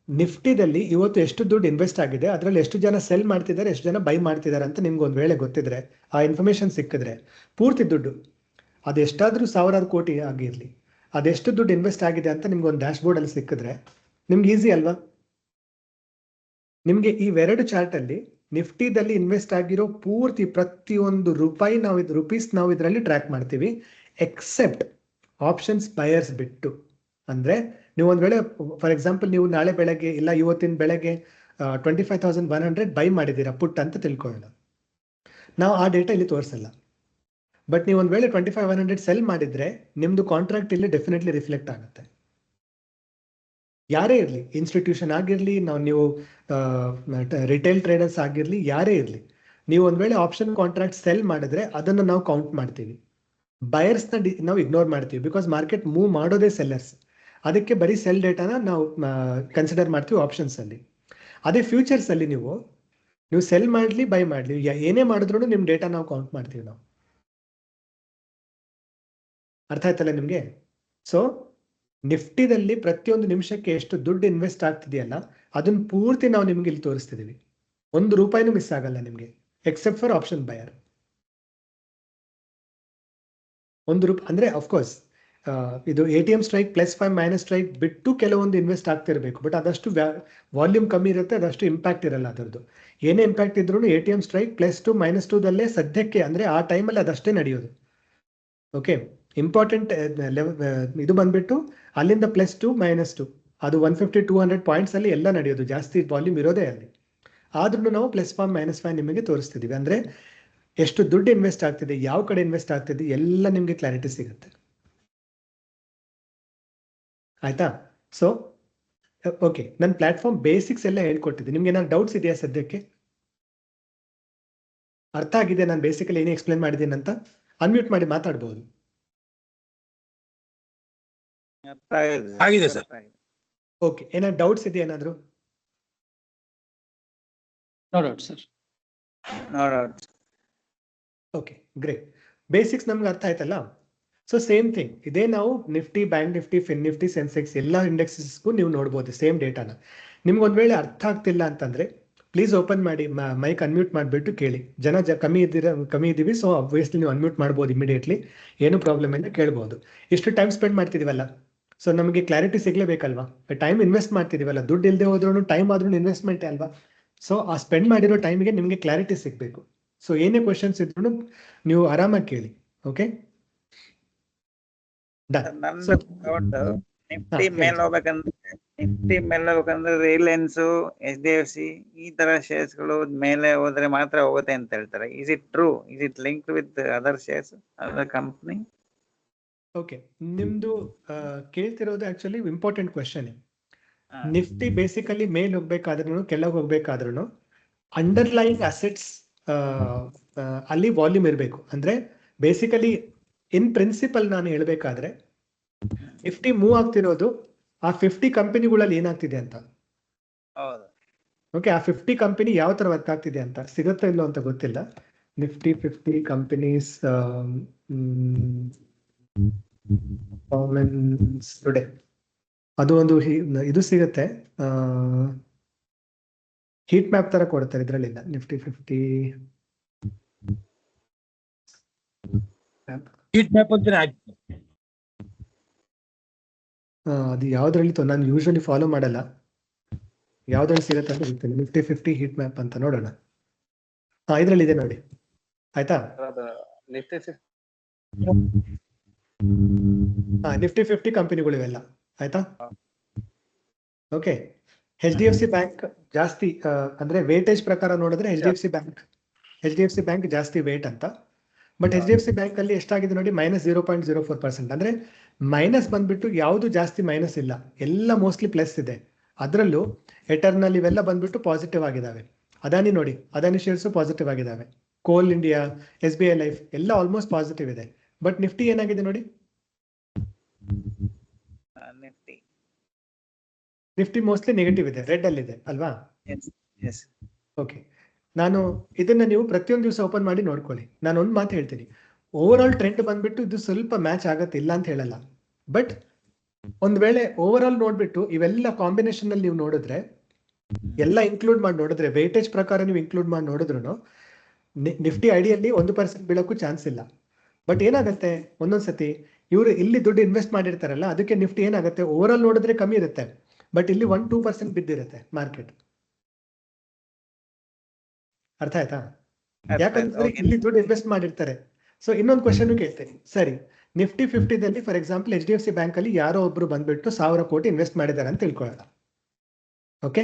ನಿಫ್ಟಿದಲ್ಲಿ ಇವತ್ತು ಎಷ್ಟು ದುಡ್ಡು ಇನ್ವೆಸ್ಟ್ ಆಗಿದೆ, ಅದರಲ್ಲಿ ಎಷ್ಟು ಜನ ಸೆಲ್ ಮಾಡ್ತಿದ್ದಾರೆ, ಎಷ್ಟು ಜನ ಬೈ ಮಾಡ್ತಿದ್ದಾರೆ ಅಂತ ನಿಮ್ಗೆ ಒಂದು ವೇಳೆ ಗೊತ್ತಿದ್ರೆ, ಆ ಇನ್ಫಾರ್ಮೇಶನ್ ಸಿಕ್ಕಿದ್ರೆ, ಪೂರ್ತಿ ದುಡ್ಡು ಅದೆಷ್ಟಾದರೂ 1000 ಕೋಟಿ ಆಗಿರಲಿ, ಅದೆಷ್ಟು ದುಡ್ಡು ಇನ್ವೆಸ್ಟ್ ಆಗಿದೆ ಅಂತ ನಿಮ್ಗೆ ಒಂದು ಡ್ಯಾಶ್ ಬೋರ್ಡ್ ಅಲ್ಲಿ ಸಿಕ್ಕಿದ್ರೆ ನಿಮ್ಗೆ ಈಸಿ ಅಲ್ವಾ? ನಿಮಗೆ ಈ ಎರಡು ಚಾರ್ಟ್ ಅಲ್ಲಿ ನಿಫ್ಟಿದಲ್ಲಿ ಇನ್ವೆಸ್ಟ್ ಆಗಿರೋ ಪೂರ್ತಿ ಪ್ರತಿಯೊಂದು ರುಪೀಸ್ ನಾವು ಇದರಲ್ಲಿ ಟ್ರ್ಯಾಕ್ ಮಾಡ್ತೀವಿ, ಎಕ್ಸೆಪ್ಟ್ ಆಪ್ಷನ್ಸ್ ಬಯರ್ಸ್ ಬಿಟ್ಟು. ಅಂದ್ರೆ ನೀವು ಒಂದ್ ವೇಳೆ ಫಾರ್ ಎಕ್ಸಾಂಪಲ್ ನೀವು ನಾಳೆ ಬೆಳಗ್ಗೆ ಇಲ್ಲ ಇವತ್ತಿನ ಬೆಳಗ್ಗೆ 25,100 ಬೈ ಮಾಡಿದ್ದೀರಾ ಪುಟ್ ಅಂತ ತಿಳ್ಕೊಳ್ಳೋಣ. ನಾವು ಆ ಡೇಟಾ ಇಲ್ಲಿ ತೋರಿಸಲ್ಲ. ಬಟ್ ನೀವು ಒಂದ್ ವೇಳೆ 25,100 ಸೆಲ್ ಮಾಡಿದ್ರೆ ನಿಮ್ದು ಕಾಂಟ್ರಾಕ್ಟ್ ಇಲ್ಲಿ ಡೆಫಿನೆಟ್ಲಿ ರಿಫ್ಲೆಕ್ಟ್ ಆಗುತ್ತೆ. ಯಾರೇ ಇರಲಿ, ಇನ್ಸ್ಟಿಟ್ಯೂಷನ್ ಆಗಿರಲಿ, ನೀವು ರಿಟೇಲ್ ಟ್ರೇಡರ್ಸ್ ಆಗಿರಲಿ, ಯಾರೇ ಇರಲಿ, ನೀವು ಒಂದ್ ವೇಳೆ ಆಪ್ಷನ್ ಕಾಂಟ್ರಾಕ್ಟ್ ಸೆಲ್ ಮಾಡಿದ್ರೆ ಅದನ್ನು ನಾವು ಕೌಂಟ್ ಮಾಡ್ತೀವಿ. ಬಯರ್ಸ್ನ ನಾವು ಇಗ್ನೋರ್ ಮಾಡ್ತೀವಿ, ಬಿಕಾಸ್ ಮಾರ್ಕೆಟ್ ಮೂವ್ ಮಾಡೋದೇ ಸೆಲ್ಲರ್ಸ್. ಅದಕ್ಕೆ ಬರೀ ಸೆಲ್ ಡೇಟಾನ ನಾವು ಕನ್ಸಿಡರ್ ಮಾಡ್ತೀವಿ ಆಪ್ಷನ್ಸ್ ಅಲ್ಲಿ. ಅದೇ ಫ್ಯೂಚರ್ಸ್ ಅಲ್ಲಿ ನೀವು ಸೆಲ್ ಮಾಡಲಿ ಬೈ ಮಾಡಲಿ ಏನೇ ಮಾಡಿದ್ರು ನಿಮ್ಮ ಡೇಟಾ ನಾವು ಕೌಂಟ್ ಮಾಡ್ತೀವಿ ನಾವು. ಅರ್ಥ ಆಯ್ತಲ್ಲ ನಿಮ್ಗೆ? ಸೊ ನಿಫ್ಟಿದಲ್ಲಿ ಪ್ರತಿಯೊಂದು ನಿಮಿಷಕ್ಕೆ ಎಷ್ಟು ದುಡ್ಡು ಇನ್ವೆಸ್ಟ್ ಆಗ್ತಿದೆಯಲ್ಲ ಅದನ್ನ ಪೂರ್ತಿ ನಾವು ನಿಮ್ಗೆ ಇಲ್ಲಿ ತೋರಿಸ್ತಿದೀವಿ. ₹1 ಮಿಸ್ ಆಗಲ್ಲ ನಿಮ್ಗೆ, ಎಕ್ಸೆಪ್ಟ್ ಫಾರ್ ಆಪ್ಷನ್ ಬಯರ್. ₹1 ಅಂದ್ರೆ ಅಫ್ಕೋರ್ಸ್ ಇದು ATM ಸ್ಟ್ರೈಕ್ +5 ಮೈನಸ್ ಸ್ಟ್ರೈಕ್ ಬಿಟ್ಟು ಕೆಲವೊಂದು ಇನ್ವೆಸ್ಟ್ ಆಗ್ತಿರ್ಬೇಕು. ಬಟ್ ಅದಷ್ಟು ವಾಲ್ಯೂಮ್ ಕಮ್ಮಿ ಇರುತ್ತೆ, ಅದಷ್ಟು ಇಂಪ್ಯಾಕ್ಟ್ ಇರಲ್ಲ ಅದರದ್ದು. ಏನೇ ಇಂಪ್ಯಾಕ್ಟ್ ಇದ್ರೂ ATM ಸ್ಟ್ರೈಕ್ +2 -2 ದಲ್ಲೇ ಸದ್ಯಕ್ಕೆ, ಅಂದ್ರೆ ಆ ಟೈಮಲ್ಲಿ ಅದಷ್ಟೇ ನಡೆಯೋದು. ಓಕೆ, ಇಂಪಾರ್ಟೆಂಟ್ ಇದು ಬಂದ್ಬಿಟ್ಟು ಅಲ್ಲಿಂದ +2 -2 ಅದು 150-200 ಪಾಯಿಂಟ್ಸ್ ಅಲ್ಲಿ ಎಲ್ಲ ನಡೆಯೋದು, ಜಾಸ್ತಿ ವಾಲ್ಯೂಮ್ ಇರೋದೇ ಅಲ್ಲಿ. ಆದ್ರೂ ನಾವು +5 -5 ನಿಮಗೆ ತೋರಿಸ್ತಿದೀವಿ. ಅಂದ್ರೆ ಎಷ್ಟು ದುಡ್ಡು ಇನ್ವೆಸ್ಟ್ ಆಗ್ತಿದೆ, ಯಾವ ಕಡೆ ಇನ್ವೆಸ್ಟ್ ಆಗ್ತಿದೆ, ಎಲ್ಲ ನಿಮ್ಗೆ ಕ್ಲಾರಿಟಿ ಸಿಗುತ್ತೆ. ಆಯ್ತಾ? ಸೊ ಓಕೆ, ನನ್ನ ಪ್ಲಾಟ್ಫಾರ್ಮ್ ಬೇಸಿಕ್ಸ್ ಎಲ್ಲ ಹೇಳ್ಕೊಟ್ಟಿದ್ದೆ. ನಿಮ್ಗೆ ಏನಾದ್ರು ಡೌಟ್ಸ್ ಇದೆಯಾ ಸದ್ಯಕ್ಕೆ? ಅರ್ಥ ಆಗಿದೆ ನಾನು ಬೇಸಿಕಲಿ ಏನೇ ಎಕ್ಸ್ಪ್ಲೇನ್ ಮಾಡಿದ್ದೀನಿ ಅಂತ? ಅನ್ಮ್ಯೂಟ್ ಮಾಡಿ ಮಾತಾಡ್ಬೋದು. ಆಗಿದೆ ಸರ್. ಓಕೆ, ಏನಾದ್ರು ಡೌಟ್ಸ್ ಇದೆಯಾ ಏನಾದ್ರು? No doubt sir. No doubt. Okay, great. Basics ನಮ್ಗೆ ಅರ್ಥ ಆಯ್ತಲ್ಲ? ಸೊ ಸೇಮ್ ಥಿಂಗ್ ಇದೇ ನಾವು Nifty, bank Nifty, Fin Nifty, Sensex ಎಲ್ಲ ಇಂಡೆಕ್ಸಸ್ಗೂ ನೀವು ನೋಡ್ಬೋದು ಸೇಮ್ ಡೇಟಾನ. ನಿಮ್ಗೆ ಒಂದ್ ವೇಳೆ ಅರ್ಥ ಆಗ್ತಿಲ್ಲ ಅಂತಂದ್ರೆ ಪ್ಲೀಸ್ ಓಪನ್ ಮಾಡಿ, ಮೈಕ್ ಅನ್ಮ್ಯೂಟ್ ಮಾಡಿಬಿಟ್ಟು ಕೇಳಿ. ಕಮ್ಮಿ ಇದ್ದೀವಿ, ಸೊ ಅಬ್ವಿಯಸ್ಲಿ ನೀವು ಅನ್ಮ್ಯೂಟ್ ಮಾಡ್ಬೋದು ಇಮಿಡಿಯೇಟ್ಲಿ, ಏನು ಪ್ರಾಬ್ಲಮ್ ಇಲ್ಲ, ಕೇಳ್ಬೋದು. ಇಷ್ಟು ಟೈಮ್ ಸ್ಪೆಂಡ್ ಮಾಡ್ತಿದೀವಲ್ಲ, ಸೊ ನಮಗೆ ಕ್ಲಾರಿಟಿ ಸಿಗ್ಲೇಬೇಕಲ್ವಾ? ಟೈಮ್ ಇನ್ವೆಸ್ಟ್ ಮಾಡ್ತಿದೀವಲ್ಲ, ದುಡ್ಡು ಇಲ್ಲದೆ ಹೋದ್ರೂ ಟೈಮ್ ಆದ್ರೂ ಇನ್ವೆಸ್ಟ್ಮೆಂಟ್ ಅಲ್ವಾ? ಸೊ ಆ ಸ್ಪೆಂಡ್ ಮಾಡಿರೋ ಟೈಮಿಗೆ ನಿಮಗೆ ಕ್ಲಾರಿಟಿ ಸಿಗಬೇಕು. ಸೊ ಏನೇ ಕ್ವಶನ್ಸ್ ಇದ್ರು ನೀವು ಆರಾಮಾಗಿ ಕೇಳಿ. ಓಕೆ, ನಿಫ್ಟಿ ಮೇಲೆ ಹೋಗ್ಬೇಕಂದ್ರೆ ರಿಲಯನ್ಸ್, HDFC ಈ ತರ ಶೇರ್ಸ್ ಗಳು ಮೇಲೆ ಹೋದ್ರೆ ಮಾತ್ರ ಹೋಗುತ್ತೆ ಅಂತ ಹೇಳ್ತಾರೆ. Is it true? Is it linked with other shares, other company? Okay, ನಿಮ್ದು ಕೇಳ್ತಿರೋದು actually important question. Nifty basically ಮೇಲ್ ಹೋಗ್ಬೇಕಾದ್ರೂ ಕೆಳಗೆ ಹೋಗ್ಬೇಕಾದ್ರೂ ಅಂಡರ್ಲೈಯಿಂಗ್ ಅಸೆಟ್ಸ್ ಅಲ್ಲಿ ವಾಲ್ಯೂಮ್ ಇರಬೇಕು. ಅಂದ್ರೆ ಬೇಸಿಕಲಿ ಇನ್ ಪ್ರಿನ್ಸಿಪಲ್ ನಾನು ಹೇಳ್ಬೇಕಾದ್ರೆ ನಿಫ್ಟಿ ಮೂವ್ ಆಗ್ತಿರೋದು ಆ 50 ಕಂಪನಿಗಳಲ್ಲಿ ಏನಾಗ್ತಿದೆ ಅಂತ. ಓಕೆ, ಆ 50 ಕಂಪನಿ ಯಾವ ತರ ವರ್ಕ್ ಆಗ್ತಿದೆ ಅಂತ ಸಿಗುತ್ತೋ ಇಲ್ಲೋ ಅಂತ ಗೊತ್ತಿಲ್ಲ. ನಿಫ್ಟಿ 50 ಕಂಪನೀಸ್ ಪರ್ಫಾರ್ಮೆನ್ಸ್ ಟುಡೇ ಅದು ಒಂದು ಇದು ಸಿಗುತ್ತೆ, ಹೀಟ್ ಮ್ಯಾಪ್ ತರ ಕೊಡ್ತಾರೆ, ಇದ್ರಲ್ಲಿಲ್ಲ. ನಿಫ್ಟಿ 50 ಹೀಟ್ ಮ್ಯಾಪ್ ಅಂತ ಅದು ಯಾವ್ದ್ರಲ್ಲಿ ನಾನು ಯೂಶಲಿ ಫಾಲೋ ಮಾಡಲ್ಲ, ಯಾವ್ದ್ರಲ್ಲಿ ಸಿಗುತ್ತೆ ಅಂತ ಗೊತ್ತಿಲ್ಲ. ನಿಫ್ಟಿ 50 ಹೀಟ್ ಮ್ಯಾಪ್ ಅಂತ ನೋಡೋಣ. ಇದ್ರಲ್ಲಿ ಇದೆ ನೋಡಿ, ಆಯ್ತಾ? ನಿಫ್ಟಿ 50 ಕಂಪನಿಗಳು ಇವೆಲ್ಲ, ಆಯ್ತಾ? ಓಕೆ, HDFC ಬ್ಯಾಂಕ್ ಜಾಸ್ತಿ, ಅಂದ್ರೆ ವೇಟೇಜ್ ಪ್ರಕಾರ ನೋಡಿದ್ರೆ HDFC ಬ್ಯಾಂಕ್ ಜಾಸ್ತಿ ವೇಟ್ ಅಂತ. ಬಟ್ HDFC ಬ್ಯಾಂಕ್ ಅಲ್ಲಿ ಎಷ್ಟಾಗಿದೆ ನೋಡಿ, -0.04%. ಅಂದ್ರೆ ಮೈನಸ್ ಬಂದ್ಬಿಟ್ಟು ಯಾವುದು ಜಾಸ್ತಿ ಮೈನಸ್ ಇಲ್ಲ, ಎಲ್ಲ ಮೋಸ್ಟ್ಲಿ ಪ್ಲಸ್ ಇದೆ. ಅದರಲ್ಲೂ ಎಟರ್ನಲ್ ಇವೆಲ್ಲ ಬಂದ್ಬಿಟ್ಟು ಪಾಸಿಟಿವ್ ಆಗಿದಾವೆ. ಅದಾನಿ ನೋಡಿ, ಅದಾನಿ ಶೇರ್ಸ್ ಪಾಸಿಟಿವ್ ಆಗಿದಾವೆ. ಕೋಲ್ ಇಂಡಿಯಾ, SBI ಲೈಫ್ ಎಲ್ಲ ಆಲ್ಮೋಸ್ಟ್ ಪಾಸಿಟಿವ್ ಇದೆ. ಬಟ್ ನಿಫ್ಟಿ ಏನಾಗಿದೆ ನೋಡಿ, ನಿಫ್ಟಿ ಮೋಸ್ಟ್ಲಿ ನೆಗೆಟಿವ್ ಇದೆ, ರೆಡ್ ಅಲ್ಲಿ ಇದೆ ಅಲ್ವಾ? ಓಕೆ, ನಾನು ಇದನ್ನ ನೀವು ಪ್ರತಿಯೊಂದು ದಿವಸ ಓಪನ್ ಮಾಡಿ ನೋಡ್ಕೊಳ್ಳಿ. ನಾನು ಒಂದು ಮಾತು ಹೇಳ್ತೀನಿ, ಓವರ್ ಆಲ್ ಟ್ರೆಂಡ್ ಬಂದ್ಬಿಟ್ಟು ಇದು ಸ್ವಲ್ಪ ಮ್ಯಾಚ್ ಆಗತ್ತೆ, ಇಲ್ಲ ಅಂತ ಹೇಳಲ್ಲ. ಬಟ್ ಒಂದ್ ವೇಳೆ ಓವರ್ ಆಲ್ ನೋಡ್ಬಿಟ್ಟು ಇವೆಲ್ಲ ಕಾಂಬಿನೇಷನ್ ಅಲ್ಲಿ ನೀವು ನೋಡಿದ್ರೆ, ಎಲ್ಲ ಇನ್ಕ್ಲೂಡ್ ಮಾಡಿ ನೋಡಿದ್ರೆ, ವೇಟೇಜ್ ಪ್ರಕಾರ ನೀವು ಇನ್ಕ್ಲೂಡ್ ಮಾಡಿ ನೋಡಿದ್ರು ನಿಫ್ಟಿ ಐಡಿಯಲ್ಲಿ 1% ಬೀಳಕ್ಕೂ ಚಾನ್ಸ್ ಇಲ್ಲ. ಬಟ್ ಏನಾಗುತ್ತೆ, ಒಂದೊಂದ್ಸತಿ ಇವರು ಇಲ್ಲಿ ದುಡ್ಡು ಇನ್ವೆಸ್ಟ್ ಮಾಡಿರ್ತಾರಲ್ಲ, ಅದಕ್ಕೆ ನಿಫ್ಟಿ ಏನಾಗುತ್ತೆ, ಓವರ್ ಆಲ್ ನೋಡಿದ್ರೆ ಕಮ್ಮಿ ಇರುತ್ತೆ, ಬಟ್ ಇಲ್ಲಿ 1-2% ಬಿದ್ದಿರುತ್ತೆ ಮಾರ್ಕೆಟ್. ಅರ್ಥ ಆಯ್ತಾ? ಯಾಕಂದ್ರೆ ಇಲ್ಲಿ ದುಡ್ಡು ಇನ್ವೆಸ್ಟ್ ಮಾಡಿರ್ತಾರೆ. ಸೊ ಇನ್ನೊಂದು ಕ್ವಶನ್ ಕೇಳ್ತೇನೆ, ಸರಿ ನಿಫ್ಟಿ 50ದಲ್ಲಿ ಫಾರ್ ಎಕ್ಸಾಂಪಲ್ HDFC ಬ್ಯಾಂಕ್ ಅಲ್ಲಿ ಯಾರೋ ಒಬ್ರು ಬಂದ್ಬಿಟ್ಟು 1000 ಕೋಟಿ ಇನ್ವೆಸ್ಟ್ ಮಾಡಿದ್ದಾರೆ ಅಂತ ತಿಳ್ಕೊಳ್ಳೋಣ. ಓಕೆ,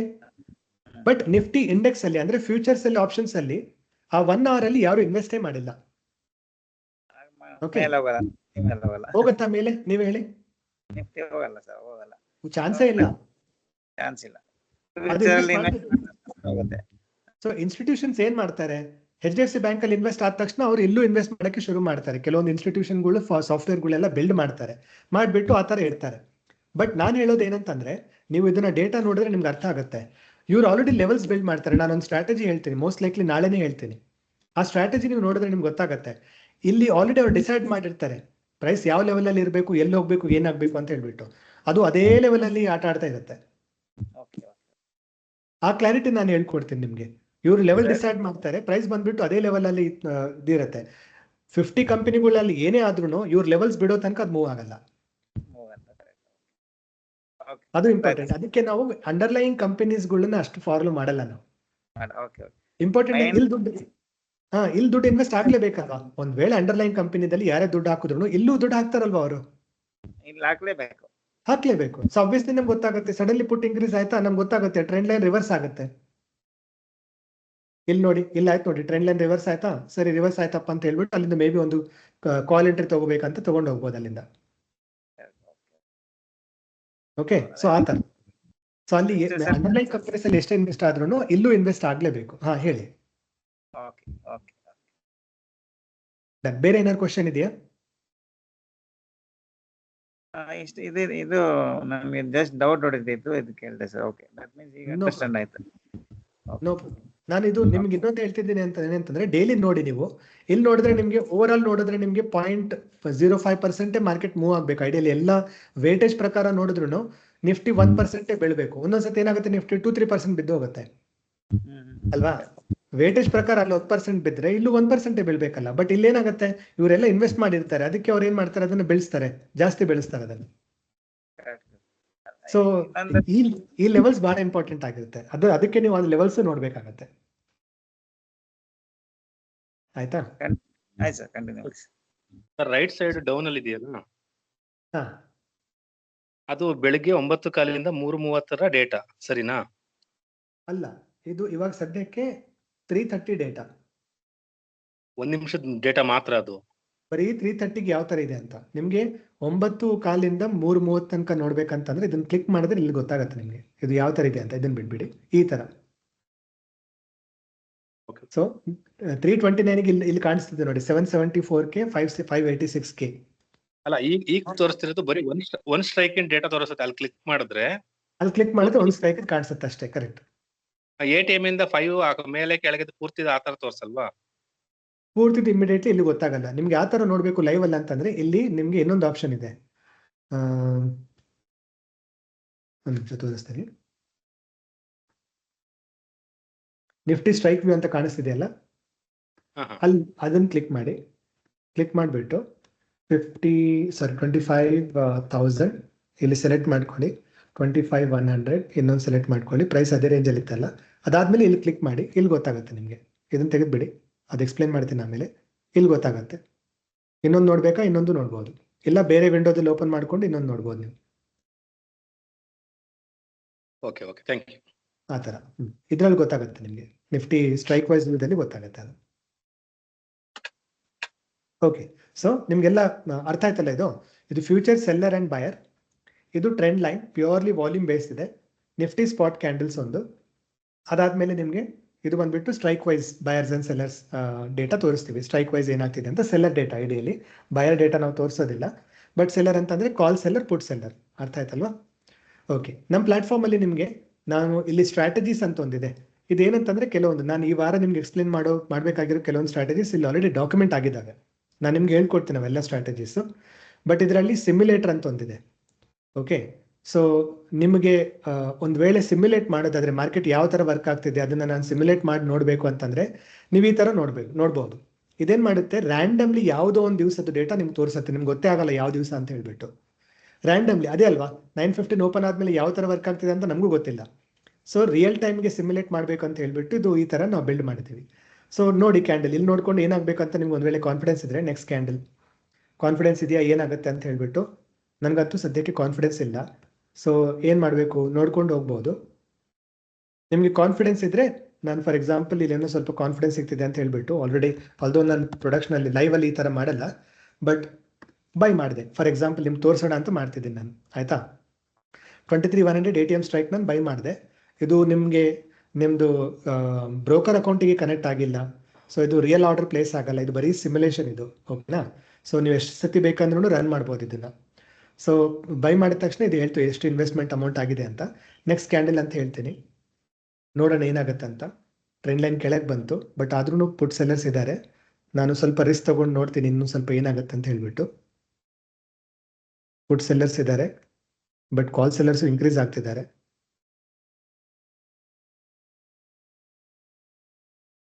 ಬಟ್ ನಿಫ್ಟಿ ಇಂಡೆಕ್ಸ್ ಅಲ್ಲಿ ಅಂದ್ರೆ ಫ್ಯೂಚರ್ಸ್ ಅಲ್ಲಿ ಆಪ್ಷನ್ಸ್ ಅಲ್ಲಿ ಆ 1 hour ಅಲ್ಲಿ ಯಾರು ಇನ್ವೆಸ್ಟೇ ಮಾಡಿಲ್ಲ. Okay. ಮೇಲೆ ಹೋಗಲ್ಲ, ಮೇಲೆ ಹೋಗಲ್ಲ, ಹೋಗತ್ತಾ ಮೇಲೆ? ನೀವ್ ಹೇಳಿ. ನಿಫ್ಟಿ ಹೋಗಲ್ಲ ಸರ್, ಹೋಗಲ್ಲ, ಚಾನ್ಸೇ ಇಲ್ಲ. ಚಾನ್ಸ್ ಇಲ್ಲ. ಅದು Future invest ಅಲ್ಲಿ ಮಾಡ್ಬೇಕು. ಹೋಗುತ್ತೆ. ಸೊ ಇನ್ಸ್ಟಿಟ್ಯೂಷನ್ಸ್ ಏನ್ ಮಾಡ್ತಾರೆ, HDFC ಬ್ಯಾಂಕ್ ಅಲ್ಲಿ ಇನ್ವೆಸ್ಟ್ ಆದ ತಕ್ಷಣ ಅವ್ರು ಇಲ್ಲೂ ಇನ್ವೆಸ್ಟ್ ಮಾಡಕ್ಕೆ ಶುರು ಮಾಡ್ತಾರೆ. ಕೆಲವೊಂದು ಇನ್ಸ್ಟಿಟ್ಯೂಷನ್ಗಳು ಸಾಫ್ಟ್ವೇರ್ಗಳೆಲ್ಲ ಬಿಲ್ಡ್ ಮಾಡ್ತಾರೆ, ಮಾಡ್ಬಿಟ್ಟು ಆ ತರ ಇರ್ತಾರೆ. ಬಟ್ ನಾನು ಹೇಳೋದು ಏನಂತಂದ್ರೆ, ನೀವು ಇದನ್ನ ಡೇಟಾ ನೋಡಿದ್ರೆ ನಿಮ್ಗೆ ಅರ್ಥ ಆಗುತ್ತೆ. ಇವ್ರು ಆಲ್ರೆಡಿ ಲೆವೆಲ್ಸ್ ಬಿಲ್ಡ್ ಮಾಡ್ತಾರೆ. ನಾನೊಂದು ಸ್ಟ್ರಾಟಜಿ ಹೇಳ್ತೀನಿ, ಮೋಸ್ಟ್ ಲೈಕ್ಲಿ ನಾಳೆನೇ ಹೇಳ್ತೀನಿ. ಆ ಸ್ಟ್ರಾಟಜಿ ನೀವು ನೋಡಿದ್ರೆ ನಿಮ್ಗೆ ಗೊತ್ತಾಗುತ್ತೆ. ಇಲ್ಲಿ ಆಲ್ರೆಡಿ ಅವ್ರು ಡಿಸೈಡ್ ಮಾಡಿರ್ತಾರೆ ಪ್ರೈಸ್ ಯಾವ ಲೆವೆಲ್ ಅಲ್ಲಿ ಇರಬೇಕು, ಎಲ್ಲಿ ಹೋಗ್ಬೇಕು, ಏನಾಗಬೇಕು ಅಂತ ಹೇಳ್ಬಿಟ್ಟು. ಅದು ಅದೇ ಲೆವೆಲ್ ಅಲ್ಲಿ ಆಟ ಆಡ್ತಾ ಇರುತ್ತೆ. Okay, okay. ಆ ಕ್ಲಾರಿಟಿ ನಾನು ಹೇಳ್ಕೊಡ್ತೀನಿ ನಿಮ್ಗೆ. ಇವ್ರು ಲೆವೆಲ್ ಡಿಸೈಡ್ ಮಾಡ್ತಾರೆ, ಪ್ರೈಸ್ ಬಂದ್ಬಿಟ್ಟು ಅದೇ ಲೆವೆಲ್ ಅಲ್ಲಿ ಇದಿರುತ್ತೆ. 50 ಕಂಪನಿಗಳಲ್ಲಿ ಏನೇ ಆದ್ರೂ ಇವ್ರ ಲೆವೆಲ್ಸ್ ಬಿಡೋ ತನಕ ಅದು ಮೂವ್ ಆಗಲ್ಲ. ಹೋಗಲ್ಲ, correct. Okay. ಅದು ಇಂಪಾರ್ಟೆಂಟ್. ಅದಕ್ಕೆ ನಾವು ಅಂಡರ್ಲೈಯಿಂಗ್ ಕಂಪನೀಸ್ಗಳನ್ನ ಅಷ್ಟು ಫಾಲೋ ಮಾಡಲ್ಲ ನಾವು. Okay, okay. ಇಂಪಾರ್ಟೆಂಟ್ Main- ಇಲ್ಲಿ ದುಡ್ಡು ಇನ್ವೆಸ್ಟ್ ಆಗ್ಲೇಬೇಕಲ್ವಾ. ಒಂದ್ ವೇಳೆ ಅಂಡರ್ಲೈನ್ ಕಂಪನಿದಲ್ಲಿ ಯಾರೇ ದುಡ್ಡು ಹಾಕಿದ್ರು ಇಲ್ಲೂ ದುಡ್ಡು ಹಾಕ್ತಾರಲ್ವಾ ಅವರು, ಇಲ್ಲಿ ಹಾಕ್ಲೇಬೇಕು. ಹಾಕ್ಲೇಬೇಕು. ಸೊ ಆಬ್ವಿಯಸ್ಲಿ ನಮ್ಗೆ ಗೊತ್ತಾಗುತ್ತೆ, ಸಡನ್ಲಿ ಪುಟ್ ಇನ್ಕ್ರೀಸ್ ಆಯ್ತಾ ನಮ್ಗೆ ಗೊತ್ತಾಗುತ್ತೆ, ಟ್ರೆಂಡ್ ಲೈನ್ ರಿವರ್ಸ್ ಆಗುತ್ತೆ. ಇಲ್ಲಿ ನೋಡಿ, ಇಲ್ಲಿ ಆಯ್ತು ನೋಡಿ, ಟ್ರೆಂಡ್ ಲೈನ್ ರಿವರ್ಸ್ ಆಯ್ತಾ, ಸರಿ ರಿವರ್ಸ್ ಆಯ್ತಪ್ಪ ಅಂತ ಹೇಳ್ಬಿಟ್ಟು ಅಲ್ಲಿಂದ ಮೇ ಬಿ ಒಂದು ಕಾಲ್ ಎಂಟ್ರಿ ತಗೋಬೇಕಂತ ತಗೊಂಡು ಹೋಗ್ಬೋದು ಅಲ್ಲಿಂದ. ಓಕೆ, ಸೊ ಆ ತರ. ಸೊ ಅಲ್ಲಿ ಅಂಡರ್ಲೈನ್ ಕಂಪನೀಸ್ ಅಲ್ಲಿ ಎಷ್ಟೇ ಇನ್ವೆಸ್ಟ್ ಆದ್ರೂ ಇಲ್ಲೂ ಇನ್ವೆಸ್ಟ್ ಆಗ್ಲೇಬೇಕು. ಹಾ ಹೇಳಿ. Okay, okay. ಬೇರೆ ಏನಾದ್ರು ಕ್ವಶನ್ ಇದೆಯಾ? ಇಷ್ಟು ಇದು ನಮಗೆ ಜಸ್ಟ್ ಡೌಟ್ ಹೊಡಿತಿತ್ತು, ಇದು ಕೇಳಿದೆ ಸರ್. ಓಕೆ, ದಟ್ ಮೀನ್ಸ್ ಈಗ No ಅಂಡರ್ಸ್ಟ್ಯಾಂಡ್ ಆಯ್ತು. ನೋ, ನಾನು ಇದು ನಿಮ್ಗೆ ಇನ್ನೊಂದು ಹೇಳ್ತಿದ್ದೀನಿ ಅಂತ ಏನಂತಂದ್ರೆ, ಡೈಲಿ ನೋಡಿ ನೀವು. ಇಲ್ಲಿ ನೋಡಿದ್ರೆ ನಿಮ್ಗೆ ಓವರ್ ಆಲ್ ನೋಡಿದ್ರೆ ನಿಮ್ಗೆ 0.05% ಮಾರ್ಕೆಟ್ ಮೂವ್ ಆಗ್ಬೇಕು. ಐಡಿಯಲಿ ಎಲ್ಲ ವೇಟೇಜ್ ಪ್ರಕಾರ ನೋಡಿದ್ರು ನಿಫ್ಟಿ 1% ಬೆಳಬೇಕು. ಒಂದೊಂದ್ಸತಿ ಏನಾಗುತ್ತೆ, ನಿಫ್ಟಿ 2-3% ಬಿದ್ದು ಹೋಗುತ್ತೆ ಅಲ್ವಾ. ವೇಟೇಜ್ ಪ್ರಕಾರ ಅಲ್ಲಿ 10% ಬಿದ್ರೆ ಇಲ್ಲೂ 1% ಬೀಳ್ಬೇಕಲ್ಲ. ಬಟ್ ಇಲ್ಲೇನಾಗುತ್ತೆ, ಇವರೆಲ್ಲ ಇನ್ವೆಸ್ಟ್ ಮಾಡಿರ್ತಾರೆ, ಅದಕ್ಕೆ ಅವ್ರು ಏನ್ ಮಾಡ್ತಾರೆ, ಅದನ್ನ ಬೆಳೆಸ್ತಾರೆ, ಜಾಸ್ತಿ ಬೆಳೆಸ್ತಾರೆ ಅದನ್ನ. ಸೊ ಈ ಲೆವೆಲ್ಸ್ ಬಹಳ ಇಂಪಾರ್ಟೆಂಟ್ ಆಗಿರುತ್ತೆ. ಅದಕ್ಕೆ ನೀವು ಅದು ಲೆವೆಲ್ಸ್ ನೋಡ್ಬೇಕಾಗತ್ತೆ. ಆಯ್ತಾ? ಆಯ್ತು sir, continue. Sir right side down ಅಲ್ಲಿ ಇದೆಯಲ್ಲ, ಹಾ, ಅದು ಬೆಳಿಗ್ಗೆ 9:15 3:30 ಡೇಟಾ ಸರಿನಾ? ಅಲ್ಲ, ಇದು ಇವಾಗ ಸದ್ಯಕ್ಕೆ 3:30 ಡೇಟಾ. 1 ನಿಮಿಷದ ಡೇಟಾ ಮಾತ್ರ ಅದು. ಬರೀ 3:30ಗೆ ಯಾವ ತರ ಇದೆ ಅಂತ ನಿಮ್ಗೆ 9:15 3:30 ತನಕ ನೋಡ್ಬೇಕಂತಂದ್ರೆ ಇದನ್ನ ಕ್ಲಿಕ್ ಮಾಡಿದ್ರೆ ಇಲ್ಲಿ ಗೊತ್ತಾಗತ್ತೆ ನಿಮ್ಗೆ ಇದು ಯಾವ ತರ ಇದೆ ಅಂತ. ಇದನ್ನ ಬಿಟ್ಬಿಡಿ, ಈ ತರ. ಸೊ 329ಗೆ ಇಲ್ಲಿ ಕಾಣಿಸ್ತಿದೆ ನೋಡಿ, 774K 586K. ಅಲ್ಲ, ಈಗ ತೋರಿಸ್ತಿರೋದು ಬರೀ ಒನ್ ಸ್ಟ್ರೈಕ್ ಇನ್ ಡೇಟಾ ತೋರಿಸುತ್ತೆ. ಅಲ್ಲಿ ಕ್ಲಿಕ್ ಮಾಡಿದ್ರೆ ಒಂದು ಸ್ಟ್ರೈಕ್ ಕಾಣಿಸುತ್ತೆ ಅಷ್ಟೇ. ಕರೆಕ್ಟ್. ATM ಇಂದ 5 ಮೇಲೆ ಕೆಳಗೆ ಪೂರ್ತಿ ಆ ತರ ತೋರಿಸಲ್ವಾ? ಪೂರ್ತಿ ಇಮಿಡಿಯೇಟ್ಲಿ ಇಲ್ಲಿ ಗೊತ್ತಾಗಲ್ಲ ನಿಮ್ಗೆ. ಯಾವ ತರ ನೋಡ್ಬೇಕು ಲೈವ್ ಅಲ್ಲ ಅಂತಂದ್ರೆ ಇಲ್ಲಿ ನಿಮ್ಗೆ ಇನ್ನೊಂದು ಆಪ್ಷನ್ ಇದೆ. ಒಂದು ನಿಮಿಷ ತೋರಿಸ್ತೀನಿ. ನಿಫ್ಟಿ ಸ್ಟ್ರೈಕ್ ವ್ಯೂ ಅಂತ ಕಾಣಿಸ್ತಿದೆಯಲ್ಲ, ಅಲ್ಲಿ ಅದನ್ನ ಕ್ಲಿಕ್ ಮಾಡಿ. ಕ್ಲಿಕ್ ಮಾಡಿಬಿಟ್ಟು 25,000 ಇಲ್ಲಿ ಸೆಲೆಕ್ಟ್ ಮಾಡ್ಕೊಳ್ಳಿ. 25,100 ಇನ್ನೊಂದು ಸೆಲೆಕ್ಟ್ ಮಾಡ್ಕೊಳ್ಳಿ. ಪ್ರೈಸ್ ಅದೇ ರೇಂಜಲ್ಲಿ ಇತ್ತಲ್ಲ, ಅದಾದ್ಮೇಲೆ ಇಲ್ಲಿ ಕ್ಲಿಕ್ ಮಾಡಿ. ಇಲ್ಲಿ ಗೊತ್ತಾಗುತ್ತೆ ನಿಮಗೆ. ಇದನ್ನ ತೆಗೆದ್ಬಿಡಿ, ಅದು ಎಕ್ಸ್ಪ್ಲೇನ್ ಮಾಡ್ತೀನಿ ಆಮೇಲೆ. ಇಲ್ಲಿ ಗೊತ್ತಾಗುತ್ತೆ. ಇನ್ನೊಂದು ನೋಡ್ಬೇಕಾ, ಇನ್ನೊಂದು ನೋಡ್ಬೋದು, ಇಲ್ಲ ಬೇರೆ ವಿಂಡೋದಲ್ಲಿ ಓಪನ್ ಮಾಡ್ಕೊಂಡು ಇನ್ನೊಂದು ನೋಡ್ಬೋದು ನೀವು. Okay okay, thank you. ಆ ಥರ ಇದ್ರಲ್ಲಿ ಗೊತ್ತಾಗುತ್ತೆ ನಿಮಗೆ. ನಿಫ್ಟಿ ಸ್ಟ್ರೈಕ್ ವೈಸ್ ವ್ಯೂದಲ್ಲಿ ಗೊತ್ತಾಗುತ್ತೆ ಅದು. ಓಕೆ, ಸೊ ನಿಮ್ಗೆಲ್ಲ ಅರ್ಥ ಆಯ್ತಲ್ಲ. ಇದು ಫ್ಯೂಚರ್ ಸೆಲ್ಲರ್ ಅಂಡ್ ಬಯರ್. ಇದು trend line, purely volume based ಇದೆ. ನಿಫ್ಟಿ ಸ್ಪಾಟ್ ಕ್ಯಾಂಡಲ್ಸ್ ಒಂದು. ಅದಾದ್ಮೇಲೆ ನಿಮಗೆ ಇದು ಬಂದ್ಬಿಟ್ಟು strike wise buyers and sellers data ತೋರಿಸ್ತೀವಿ. ಸ್ಟ್ರೈಕ್ ವೈಸ್ ಏನಾಗ್ತಿದೆ ಅಂತ seller data. Ideally buyer data ನಾವು ತೋರಿಸೋದಿಲ್ಲ, ಬಟ್ ಸೆಲ್ಲರ್ ಅಂತಂದ್ರೆ ಕಾಲ್ ಸೆಲ್ಲರ್, ಪುಟ್ ಸೆಲ್ಲರ್. ಅರ್ಥ ಆಯ್ತಲ್ವಾ? ಓಕೆ, ನಮ್ಮ ಪ್ಲಾಟ್ಫಾರ್ಮ್ ಅಲ್ಲಿ ನಿಮಗೆ ನಾನು ಇಲ್ಲಿ ಸ್ಟ್ರಾಟಜೀಸ್ ಅಂತ ಒಂದಿದೆ. ಇದೇನಂತಂದ್ರೆ ಕೆಲವೊಂದು ನಾನು ಈ ವಾರ ನಿಮ್ಗೆ ಎಕ್ಸ್ಪ್ಲೇನ್ ಮಾಡಬೇಕಾಗಿರೋ ಕೆಲವೊಂದು ಸ್ಟ್ರಾಟಜೀಸ್ ಇಲ್ಲಿ ಆಲ್ರೆಡಿ ಡಾಕ್ಯುಮೆಂಟ್ ಆಗಿದ್ದಾವೆ. ನಾನು ನಿಮ್ಗೆ ಹೇಳ್ಕೊಡ್ತೀನಿ ಅವೆಲ್ಲ ಸ್ಟ್ರಾಟಜೀಸು. ಬಟ್ ಇದರಲ್ಲಿ ಸಿಮ್ಯುಲೇಟರ್ ಅಂತ ಒಂದಿದೆ. ಓಕೆ, ಸೊ ನಿಮಗೆ ಒಂದು ವೇಳೆ ಸಿಮ್ಯುಲೇಟ್ ಮಾಡೋದಾದ್ರೆ ಮಾರ್ಕೆಟ್ ಯಾವ ಥರ ವರ್ಕ್ ಆಗ್ತಿದೆ ಅದನ್ನು ನಾನು ಸಿಮ್ಯುಲೇಟ್ ಮಾಡಿ ನೋಡಬೇಕು ಅಂತಂದರೆ ನೀವು ಈ ಥರ ನೋಡ್ಬೋದು. ಇದೇನು ಮಾಡುತ್ತೆ, ರ್ಯಾಂಡಮ್ಲಿ ಯಾವುದೋ ಒಂದು ದಿವಸದ ಡೇಟಾ ನಿಮ್ಗೆ ತೋರಿಸುತ್ತೆ. ನಿಮ್ಗೆ ಗೊತ್ತೇ ಆಗಲ್ಲ ಯಾವ ದಿವಸ ಅಂತ ಹೇಳ್ಬಿಟ್ಟು. ರ್ಯಾಂಡಮ್ಲಿ ಅದೇ ಅಲ್ವಾ, 9:15 ಓಪನ್ ಆದಮೇಲೆ ಯಾವ ಥರ ವರ್ಕ್ ಆಗ್ತಿದೆ ಅಂತ ನಮಗೂ ಗೊತ್ತಿಲ್ಲ. ಸೊ ರಿಯಲ್ ಟೈಮ್ಗೆ ಸಿಮ್ಯುಲೇಟ್ ಮಾಡಬೇಕು ಅಂತ ಹೇಳ್ಬಿಟ್ಟು ಇದು ಈ ಥರ ನಾವು ಬಿಲ್ಡ್ ಮಾಡ್ತೀವಿ. ಸೊ ನೋಡಿ ಕ್ಯಾಂಡಲ್ ಇಲ್ಲಿ ನೋಡ್ಕೊಂಡು ಏನಾಗಬೇಕು ಅಂತ ನಿಮ್ಗೆ ಒಂದು ವೇಳೆ ಕಾನ್ಫಿಡೆನ್ಸ್ ಇದ್ರೆ ನೆಕ್ಸ್ಟ್ ಕ್ಯಾಂಡಲ್ ಕಾನ್ಫಿಡೆನ್ಸ್ ಇದೆಯಾ ಏನಾಗುತ್ತೆ ಅಂತ ಹೇಳ್ಬಿಟ್ಟು. ನನಗಂತೂ ಸದ್ಯಕ್ಕೆ ಕಾನ್ಫಿಡೆನ್ಸ್ ಇಲ್ಲ. ಸೊ ಏನು ಮಾಡಬೇಕು ನೋಡ್ಕೊಂಡು ಹೋಗ್ಬೋದು. ನಿಮಗೆ ಕಾನ್ಫಿಡೆನ್ಸ್ ಇದ್ರೆ ನಾನು ಫಾರ್ ಎಕ್ಸಾಂಪಲ್ ಇಲ್ಲೇನೋ ಸ್ವಲ್ಪ ಕಾನ್ಫಿಡೆನ್ಸ್ ಸಿಗ್ತಿದೆ ಅಂತ ಹೇಳ್ಬಿಟ್ಟು ಆಲ್ರೆಡಿ ಆಲ್ದೋ ನಾನು ಪ್ರೊಡಕ್ಷನಲ್ಲಿ ಲೈವಲ್ಲಿ ಈ ಥರ ಮಾಡಲ್ಲ, ಬಟ್ ಬೈ ಮಾಡಿದೆ. ಫಾರ್ ಎಕ್ಸಾಂಪಲ್ ನಿಮ್ಗೆ ತೋರಿಸೋಣ ಅಂತ ಮಾಡ್ತಿದ್ದೀನಿ ನಾನು, ಆಯಿತಾ. 23,100 ATM ಸ್ಟ್ರೈಕ್ ನಾನು ಬೈ ಮಾಡಿದೆ. ಇದು ನಿಮ್ಮದು ಬ್ರೋಕರ್ ಅಕೌಂಟಿಗೆ ಕನೆಕ್ಟ್ ಆಗಿಲ್ಲ. ಸೊ ಇದು ರಿಯಲ್ ಆರ್ಡರ್ ಪ್ಲೇಸ್ ಆಗಲ್ಲ, ಇದು ಬರೀ ಸಿಮ್ಯುಲೇಷನ್ ಇದು, ಓಕೆನಾ. ಸೊ ನೀವು ಎಷ್ಟು ಸತಿ ಬೇಕಂದ್ರೂ ರನ್ ಮಾಡ್ಬೋದು ಇದನ್ನು. ಸೊ ಬೈ ಮಾಡಿದ ತಕ್ಷಣ ಇದು ಹೇಳ್ತು ಎಷ್ಟು ಇನ್ವೆಸ್ಟ್ಮೆಂಟ್ ಅಮೌಂಟ್ ಆಗಿದೆ ಅಂತ. ನೆಕ್ಸ್ಟ್ ಕ್ಯಾಂಡಲ್ ಅಂತ ಹೇಳ್ತೀನಿ, ನೋಡೋಣ ಏನಾಗುತ್ತೆ ಅಂತ. ಟ್ರೆಂಡ್ ಲೈನ್ ಕೆಳಗೆ ಬಂತು, ಬಟ್ ಆದ್ರೂ ಪುಟ್ ಸೆಲ್ಲರ್ಸ್ ಇದ್ದಾರೆ. ನಾನು ಸ್ವಲ್ಪ ರಿಸ್ಕ್ ತಗೊಂಡು ನೋಡ್ತೀನಿ ಇನ್ನೂ ಸ್ವಲ್ಪ ಏನಾಗುತ್ತೆ ಅಂತ ಹೇಳ್ಬಿಟ್ಟು. ಪುಟ್ ಸೆಲ್ಲರ್ಸ್ ಇದ್ದಾರೆ, ಬಟ್ ಕಾಲ್ ಸೆಲ್ಲರ್ಸ್ ಇನ್ಕ್ರೀಸ್ ಆಗ್ತಿದ್ದಾರೆ.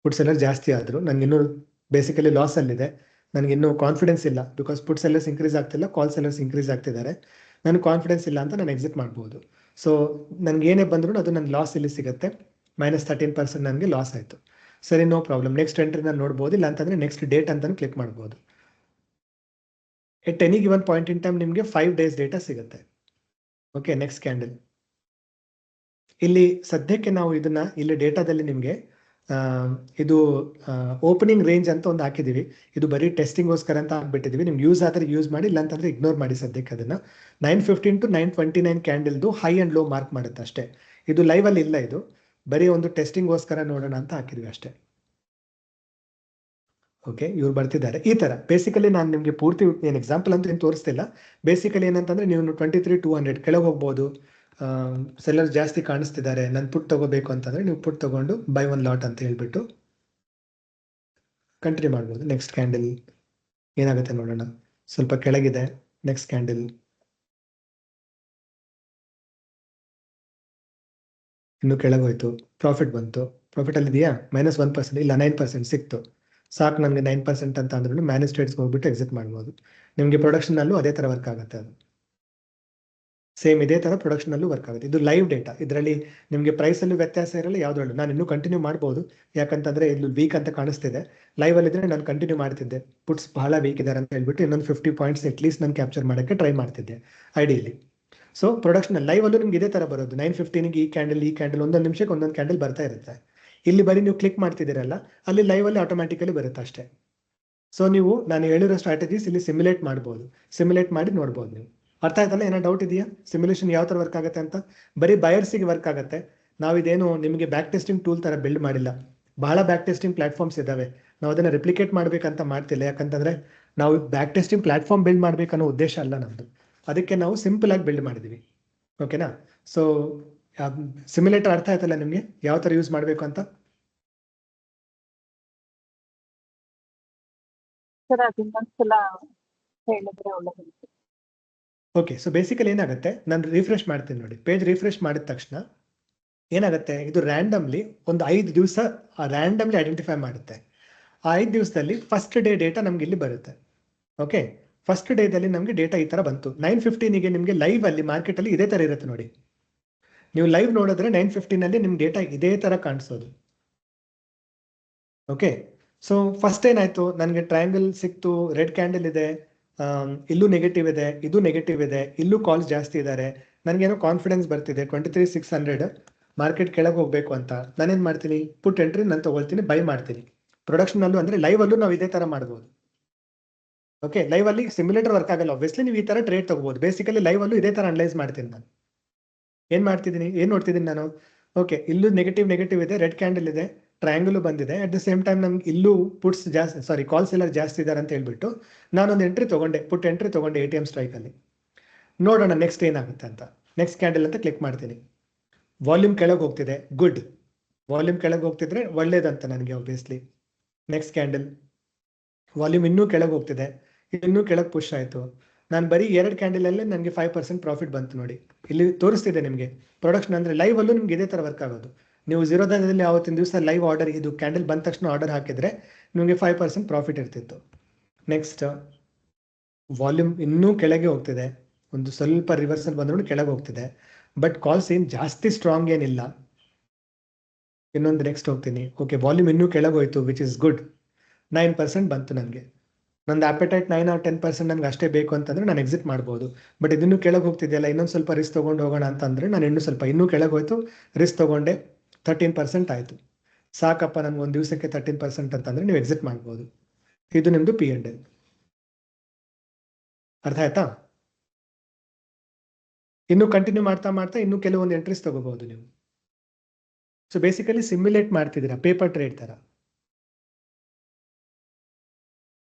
ಪುಟ್ ಸೆಲ್ಲರ್ ಜಾಸ್ತಿ ಆದರೂ ನನಗಿನ್ನೂ ಬೇಸಿಕಲಿ ಲಾಸ್ ಅಲ್ಲಿದೆ. ನನಗಿನ್ನೂ ಕಾನ್ಫಿಡೆನ್ಸ್ ಇಲ್ಲ, ಬಿಕಾಸ್ ಪುಟ್ ಸೆಲ್ಲರ್ಸ್ ಇನ್ಕ್ರೀಸ್ ಆಗ್ತಿಲ್ಲ, ಕಾಲ್ ಸೆಲ್ಲರ್ಸ್ ಇನ್ಕ್ರೀಸ್ ಆಗ್ತಿದ್ದಾರೆ. ನನಗೆ ಕಾನ್ಫಿಡೆನ್ಸ್ ಇಲ್ಲ ಅಂತ ನಾನು ಎಕ್ಸಿಟ್ ಮಾಡ್ಬೋದು. ಸೊ ನನಗೆ ಏನೇ ಬಂದರೂ ಅದು ನನ್ನ ಲಾಸ್ ಇಲ್ಲಿ ಸಿಗುತ್ತೆ. -13% ನನಗೆ ಲಾಸ್ ಆಯಿತು. ಸರಿ, ನೋ ಪ್ರಾಬ್ಲಮ್. ನೆಕ್ಸ್ಟ್ ಎಂಟ್ರಿ ನಾನು ನೋಡ್ಬೋದು, ಇಲ್ಲ ಅಂತಂದರೆ ನೆಕ್ಸ್ಟ್ ಡೇಟ್ ಅಂತ ಕ್ಲಿಕ್ ಮಾಡ್ಬೋದು. At any given point in time ನಿಮಗೆ 5 days ಡೇಟಾ ಸಿಗುತ್ತೆ. Okay, next candle. ಇಲ್ಲಿ ಸದ್ಯಕ್ಕೆ ನಾವು ಇದನ್ನ ಇಲ್ಲಿ ಡೇಟಾದಲ್ಲಿ ನಿಮಗೆ ಇದು ಓಪನಿಂಗ್ ರೇಂಜ್ ಅಂತ ಒಂದು ಹಾಕಿದ್ದೀವಿ. ಇದು ಬರೀ ಟೆಸ್ಟಿಂಗ್ಗೋಸ್ಕರ ಅಂತ ಹಾಕ್ಬಿಟ್ಟಿದ್ದೀವಿ. ನಿಮ್ಗೆ ಯೂಸ್ ಆದರೆ ಯೂಸ್ ಮಾಡಿ, ಇಲ್ಲ ಅಂತಂದರೆ ಇಗ್ನೋರ್ ಮಾಡಿ ಸದ್ಯಕ್ಕೆ ಅದನ್ನು. 915 to 929 ಕ್ಯಾಂಡಲ್ದು ಹೈ ಆ್ಯಂಡ್ ಲೋ ಮಾರ್ಕ್ ಮಾಡುತ್ತೆ ಅಷ್ಟೇ. ಇದು ಲೈವಲ್ಲಿ ಇಲ್ಲ, ಇದು ಬರೀ ಒಂದು ಟೆಸ್ಟಿಂಗ್ಗೋಸ್ಕರ ನೋಡೋಣ ಅಂತ ಹಾಕಿದ್ವಿ ಅಷ್ಟೇ. ಓಕೆ, ಇವ್ರು ಬರ್ತಿದ್ದಾರೆ ಈ ಥರ. ಬೇಸಿಕಲಿ ನಾನು ನಿಮಗೆ ಪೂರ್ತಿ ಏನು ಎಕ್ಸಾಂಪಲ್ ಅಂತ ಏನು ತೋರಿಸ್ತಿಲ್ಲ. ಬೇಸಿಕಲಿ ಏನಂತಂದರೆ ನೀವು 23,200 ಕೆಳಗೆ ಹೋಗ್ಬೋದು. ಸೆಲ್ಲರ್ ಜಾಸ್ತಿ ಕಾಣಿಸ್ತಿದ್ದಾರೆ, ನಾನು ಪುಟ್ ತಗೋಬೇಕು ಅಂತಂದರೆ ನೀವು ಪುಟ್ ತಗೊಂಡು ಬೈ ಒನ್ ಲಾಟ್ ಅಂತ ಹೇಳ್ಬಿಟ್ಟು ಕಂಟಿನ್ಯೂ ಮಾಡ್ಬೋದು. ನೆಕ್ಸ್ಟ್ ಕ್ಯಾಂಡಲ್ ಏನಾಗುತ್ತೆ ನೋಡೋಣ. ಸ್ವಲ್ಪ ಕೆಳಗಿದೆ. ನೆಕ್ಸ್ಟ್ ಕ್ಯಾಂಡಲ್ ಇನ್ನೂ ಕೆಳಗೆ ಹೋಯ್ತು, ಪ್ರಾಫಿಟ್ ಬಂತು. ಪ್ರಾಫಿಟ್ ಅಲ್ಲಿ ಇದೆಯಾ? -1%, ಇಲ್ಲ 9% ಸಿಕ್ತು. ಸಾಕು ನನಗೆ 9% ಅಂತ ಅಂದ್ರೂ ಮ್ಯಾನೇಜ್ ಟ್ರೇಡ್ಸ್ಗೆ ಹೋಗ್ಬಿಟ್ಟು ಎಕ್ಸಿಟ್ ಮಾಡ್ಬೋದು. ನಿಮಗೆ ಪ್ರೊಡಕ್ಷನಲ್ಲೂ ಅದೇ ಥರ ವರ್ಕ್ ಆಗುತ್ತೆ. ಅದು ಸೇಮ್ ಇದೇ ಥರ ಪ್ರೊಡಕ್ಷನಲ್ಲೂ ವರ್ಕ್ ಆಗುತ್ತೆ. ಇದು ಲೈವ್ ಡೇಟಾ, ಇದರಲ್ಲಿ ನಿಮಗೆ ಪ್ರೈಸಲ್ಲೂ ವ್ಯತ್ಯಾಸ ಇರಲ್ಲ, ಯಾವುದ್ರಲ್ಲೂ. ನಾನು ಇನ್ನೂ ಕಂಟಿನ್ಯೂ ಮಾಡ್ಬೋದು, ಯಾಕಂತಂದರೆ ಇಲ್ಲಿ ವೀಕ್ ಅಂತ ಕಾಣಿಸ್ತಿದೆ. ಲೈವಲ್ಲಿ ಇದ್ದರೆ ನಾನು ಕಂಟಿನ್ಯೂ ಮಾಡ್ತಿದ್ದೆ. ಪುಟ್ಸ್ ಬಹಳ ವೀಕ್ ಇದ್ದಾರೆ ಅಂತ ಹೇಳ್ಬಿಟ್ಟು ಇನ್ನೊಂದು 50 ಪಾಯಿಂಟ್ಸ್ ಅಟ್ಲೀಸ್ಟ್ ನಾನು ಕ್ಯಾಪ್ಚರ್ ಮಾಡೋಕ್ಕೆ ಟ್ರೈ ಮಾಡ್ತಿದ್ದೆ ಐಡಿಯಲ್ಲಿ. ಸೊ ಪ್ರೊಡಕ್ಷನ್ ಲೈವಲ್ಲೂ ನಿಮ್ಗೆ ಇದೇ ಥರ ಬರೋದು. 9:15ಗೆ ಈ ಕ್ಯಾಂಡಲ್ ಒಂದೊಂದು ನಿಮಿಷಕ್ಕೆ ಒಂದೊಂದು ಕ್ಯಾಂಡಲ್ ಬರ್ತಾ ಇರುತ್ತೆ. ಇಲ್ಲಿ ಬರೀ ನೀವು ಕ್ಲಿಕ್ ಮಾಡ್ತಿದ್ದೀರಲ್ಲ, ಅಲ್ಲಿ ಲೈವಲ್ಲಿ ಆಟೋಮ್ಯಾಟಿಕಲಿ ಬರುತ್ತೆ ಅಷ್ಟೇ. ಸೊ ನೀವು ನಾನು ಹೇಳಿರೋ ಸ್ಟ್ರಾಟಜೀಸ್ ಇಲ್ಲಿ ಸಿಮ್ಯುಲೇಟ್ ಮಾಡ್ಬೋದು, ಸಿಮ್ಯುಲೇಟ್ ಮಾಡಿ ನೋಡ್ಬೋದು ನೀವು. ಅರ್ಥ ಆಯ್ತಲ್ಲ? ಏನೋ ಡೌಟ್ ಇದೆಯಾ? ಸಿಮ್ಯುಲೇಷನ್ ಯಾವ ಥರ ವರ್ಕ್ ಆಗುತ್ತೆ ಅಂತ? ಬರೀ ಬಯರ್ಸಿಗೆ ವರ್ಕ್ ಆಗುತ್ತೆ. ನಾವಿದೇನು ನಿಮಗೆ ಬ್ಯಾಕ್ ಟೆಸ್ಟಿಂಗ್ ಟೂಲ್ ಥರ ಬಿಲ್ಡ್ ಮಾಡಿಲ್ಲ. ಬಹಳ ಬ್ಯಾಕ್ ಟೆಸ್ಟಿಂಗ್ ಪ್ಲಾಟ್ಫಾರ್ಮ್ಸ್ ಇದ್ದಾವೆ, ನಾವು ಅದನ್ನು ರಿಪ್ಲಿಕೇಟ್ ಮಾಡಬೇಕಂತ ಮಾಡ್ತಿಲ್ಲ. ಯಾಕಂತಂದರೆ ನಾವು ಬ್ಯಾಕ್ ಟೆಸ್ಟಿಂಗ್ ಪ್ಲಾಟ್ಫಾರ್ಮ್ ಬಿಲ್ಡ್ ಮಾಡಬೇಕನ್ನೋ ಉದ್ದೇಶ ಅಲ್ಲ ನಮ್ಮದು. ಅದಕ್ಕೆ ನಾವು ಸಿಂಪಲ್ ಆಗಿ ಬಿಲ್ಡ್ ಮಾಡಿದ್ದೀವಿ, ಓಕೆನಾ. ಸೊ ಸಿಮ್ಯುಲೇಟರ್ ಅರ್ಥ ಆಯ್ತಲ್ಲ ನಿಮಗೆ ಯಾವ ಥರ ಯೂಸ್ ಮಾಡಬೇಕು ಅಂತ? ಓಕೆ, ಸೊ ಬೇಸಿಕಲಿ ಏನಾಗುತ್ತೆ, ನಾನು ರಿಫ್ರೆಶ್ ಮಾಡ್ತೀನಿ ನೋಡಿ. ಪೇಜ್ ರಿಫ್ರೆಶ್ ಮಾಡಿದ ತಕ್ಷಣ ಏನಾಗುತ್ತೆ, ಇದು ರ್ಯಾಂಡಮ್ಲಿ ಒಂದು 5 ದಿವಸ ರ್ಯಾಂಡಮ್ಲಿ ಐಡೆಂಟಿಫೈ ಮಾಡುತ್ತೆ. ಆ 5 ದಿವಸದಲ್ಲಿ ಫಸ್ಟ್ ಡೇ ಡೇಟಾ ನಮ್ಗೆ ಇಲ್ಲಿ ಬರುತ್ತೆ. ಓಕೆ, ಫಸ್ಟ್ ಡೇದಲ್ಲಿ ನಮಗೆ ಡೇಟಾ ಈ ಥರ ಬಂತು. 9:15ಗೆ ನಿಮಗೆ ಲೈವ್ ಅಲ್ಲಿ ಮಾರ್ಕೆಟಲ್ಲಿ ಇದೇ ಥರ ಇರುತ್ತೆ ನೋಡಿ. ನೀವು ಲೈವ್ ನೋಡಿದ್ರೆ 9:15ಅಲ್ಲಿ ನಿಮ್ಗೆ ಡೇಟಾ ಇದೇ ಥರ ಕಾಣಿಸೋದು. ಓಕೆ, ಸೊ ಫಸ್ಟ್ ಏನಾಯ್ತು, ನನಗೆ ಟ್ರಯಾಂಗಲ್ ಸಿಕ್ತು, ರೆಡ್ ಕ್ಯಾಂಡಲ್ ಇದೆ, ಇಲ್ಲೂ ನೆಗೆಟಿವ್ ಇದೆ, ಇದು ನೆಗೆಟಿವ್ ಇದೆ, ಇಲ್ಲೂ ಕಾಲ್ಸ್ ಜಾಸ್ತಿ ಇದ್ದಾರೆ. ನನಗೇನೋ ಕಾನ್ಫಿಡೆನ್ಸ್ ಬರ್ತಿದೆ 23,600 ಮಾರ್ಕೆಟ್ ಕೆಳಗೆ ಹೋಗಬೇಕು ಅಂತ. ನಾನೇನು ಮಾಡ್ತೀನಿ, ಪುಟ್ ಎಂಟ್ರಿ ನಾನು ತೊಗೊಳ್ತೀನಿ, ಬೈ ಮಾಡ್ತೀನಿ. ಪ್ರೊಡಕ್ಷನಲ್ಲೂ ಅಂದರೆ ಲೈವಲ್ಲೂ ನಾವು ಇದೇ ಥರ ಮಾಡ್ಬೋದು. ಓಕೆ, ಲೈವಲ್ಲಿ ಸಿಮ್ಯುಲೇಟರ್ ವರ್ಕ್ ಆಗಲ್ಲ ಆಬ್ವಿಯಸ್ಲಿ, ನೀವು ಈ ಥರ ಟ್ರೇಡ್ ತಗೋಬೋದು. ಬೇಸಿಕಲಿ ಲೈವಲ್ಲೂ ಇದೇ ಥರ ಅನಲೈಸ್ ಮಾಡ್ತೀನಿ ನಾನು. ಏನು ಮಾಡ್ತಿದ್ದೀನಿ, ಏನು ನೋಡ್ತಿದ್ದೀನಿ ನಾನು, ಓಕೆ ಇಲ್ಲೂ ನೆಗೆಟಿವ್ ಇದೆ, ರೆಡ್ ಕ್ಯಾಂಡಲ್ ಇದೆ, ಟ್ರಯಾಂಗಲ್ ಬಂದಿದೆ. ಅಟ್ ದ ಸೇಮ್ ಟೈಮ್ ನಮ್ಗೆ ಇಲ್ಲೂ ಪುಟ್ಸ್ ಜಾಸ್ತಿ, ಕಾಲ್ ಸೆಲ್ಲರ್ ಜಾಸ್ತಿ ಇದ್ದಾರೆ ಅಂತ ಹೇಳ್ಬಿಟ್ಟು ನಾನೊಂದು ಎಂಟ್ರಿ ತೊಗೊಂಡೆ, ಪುಟ್ ಎಂಟ್ರಿ ತೊಗೊಂಡೆ ATM ಸ್ಟ್ರೈಕಲ್ಲಿ. ನೋಡೋಣ ನೆಕ್ಸ್ಟ್ ಏನಾಗುತ್ತೆ ಅಂತ. ನೆಕ್ಸ್ಟ್ ಕ್ಯಾಂಡಲ್ ಅಂತ ಕ್ಲಿಕ್ ಮಾಡ್ತೀನಿ. ವಾಲ್ಯೂಮ್ ಕೆಳಗೆ ಹೋಗ್ತಿದೆ, ಗುಡ್. ವಾಲ್ಯೂಮ್ ಕೆಳಗೆ ಹೋಗ್ತಿದ್ರೆ ಒಳ್ಳೇದಂತ ನನಗೆ ಆಬ್ವಿಯಸ್ಲಿ. ನೆಕ್ಸ್ಟ್ ಕ್ಯಾಂಡಲ್ ವಾಲ್ಯೂಮ್ ಇನ್ನೂ ಕೆಳಗೆ ಹೋಗ್ತಿದೆ, ಇನ್ನೂ ಕೆಳಗೆ ಪುಷ್ ಆಯಿತು. ನಾನು ಬರೀ 2 ಕ್ಯಾಂಡಲಲ್ಲೇ ನನಗೆ 5% ಪ್ರಾಫಿಟ್ ಬಂತು ನೋಡಿ. ಇಲ್ಲಿ ತೋರಿಸ್ತಿದೆ ನಿಮಗೆ ಪ್ರೊಡಕ್ಷನ್ ಅಂದರೆ ಲೈವಲ್ಲೂ ನಿಮ್ಗೆ ಇದೇ ಥರ ವರ್ಕ್ ಆಗೋದು. ನೀವು ಝೀರೋದಲ್ಲಿ ಆವತ್ತಿನ ದಿವಸ ಲೈವ್ ಆರ್ಡರ್, ಇದು ಕ್ಯಾಂಡಲ್ ಬಂದ ತಕ್ಷಣ ಆರ್ಡರ್ ಹಾಕಿದರೆ ನಿಮಗೆ 5% ಪ್ರಾಫಿಟ್ ಇರ್ತಿತ್ತು. ನೆಕ್ಸ್ಟ್ ವಾಲ್ಯೂಮ್ ಇನ್ನೂ ಕೆಳಗೆ ಹೋಗ್ತಿದೆ, ಒಂದು ಸ್ವಲ್ಪ ರಿವರ್ಸಲ್ ಬಂದ್ರೂ ಕೆಳಗೆ ಹೋಗ್ತಿದೆ, ಬಟ್ ಕಾಲ್ಸ್ ಏನು ಜಾಸ್ತಿ ಸ್ಟ್ರಾಂಗ್ ಏನಿಲ್ಲ. ಇನ್ನೊಂದು ನೆಕ್ಸ್ಟ್ ಹೋಗ್ತೀನಿ. ಓಕೆ, ವಾಲ್ಯೂಮ್ ಇನ್ನೂ ಕೆಳಗೆ ಹೋಯ್ತು, ವಿಚ್ ಇಸ್ ಗುಡ್. 9% ಬಂತು ನನಗೆ. ನಂದು ಆಪೆಟೈಟ್ 9 or 10% ನನಗೆ ಅಷ್ಟೇ ಬೇಕು ಅಂತಂದ್ರೆ ನಾನು ಎಕ್ಸಿಟ್ ಮಾಡ್ಬೋದು. ಬಟ್ ಇದನ್ನು ಕೆಳಗೆ ಹೋಗ್ತಿದೆಯಲ್ಲ, ಇನ್ನೊಂದು ಸ್ವಲ್ಪ ರಿಸ್ಕ್ ತೊಗೊಂಡು ಹೋಗೋಣ ಅಂತಂದ್ರೆ ನಾನು ಇನ್ನೂ ಕೆಳಗೆ ಹೋಯ್ತು, ರಿಸ್ಕ್ ತೊಗೊಂಡೆ, 13% ಆಯಿತು. ಸಾಕಪ್ಪ ನನಗೆ ಒಂದು ದಿವಸಕ್ಕೆ 13% ಅಂತಂದ್ರೆ ನೀವು ಎಕ್ಸಿಟ್ ಮಾಡ್ಬೋದು. ಇದು ನಿಮ್ಮದು P&L. ಅರ್ಥ ಆಯ್ತಾ? ಇನ್ನು ಕಂಟಿನ್ಯೂ ಮಾಡ್ತಾ ಮಾಡ್ತಾ ಇನ್ನೂ ಕೆಲವೊಂದು ಎಂಟ್ರೀಸ್ ತಗೋಬಹುದು ನೀವು. ಸೊ ಬೇಸಿಕಲಿ ಸಿಮ್ಯುಲೇಟ್ ಮಾಡ್ತಿದ್ದೀರಾ ಪೇಪರ್ ಟ್ರೇಡ್ ತರ.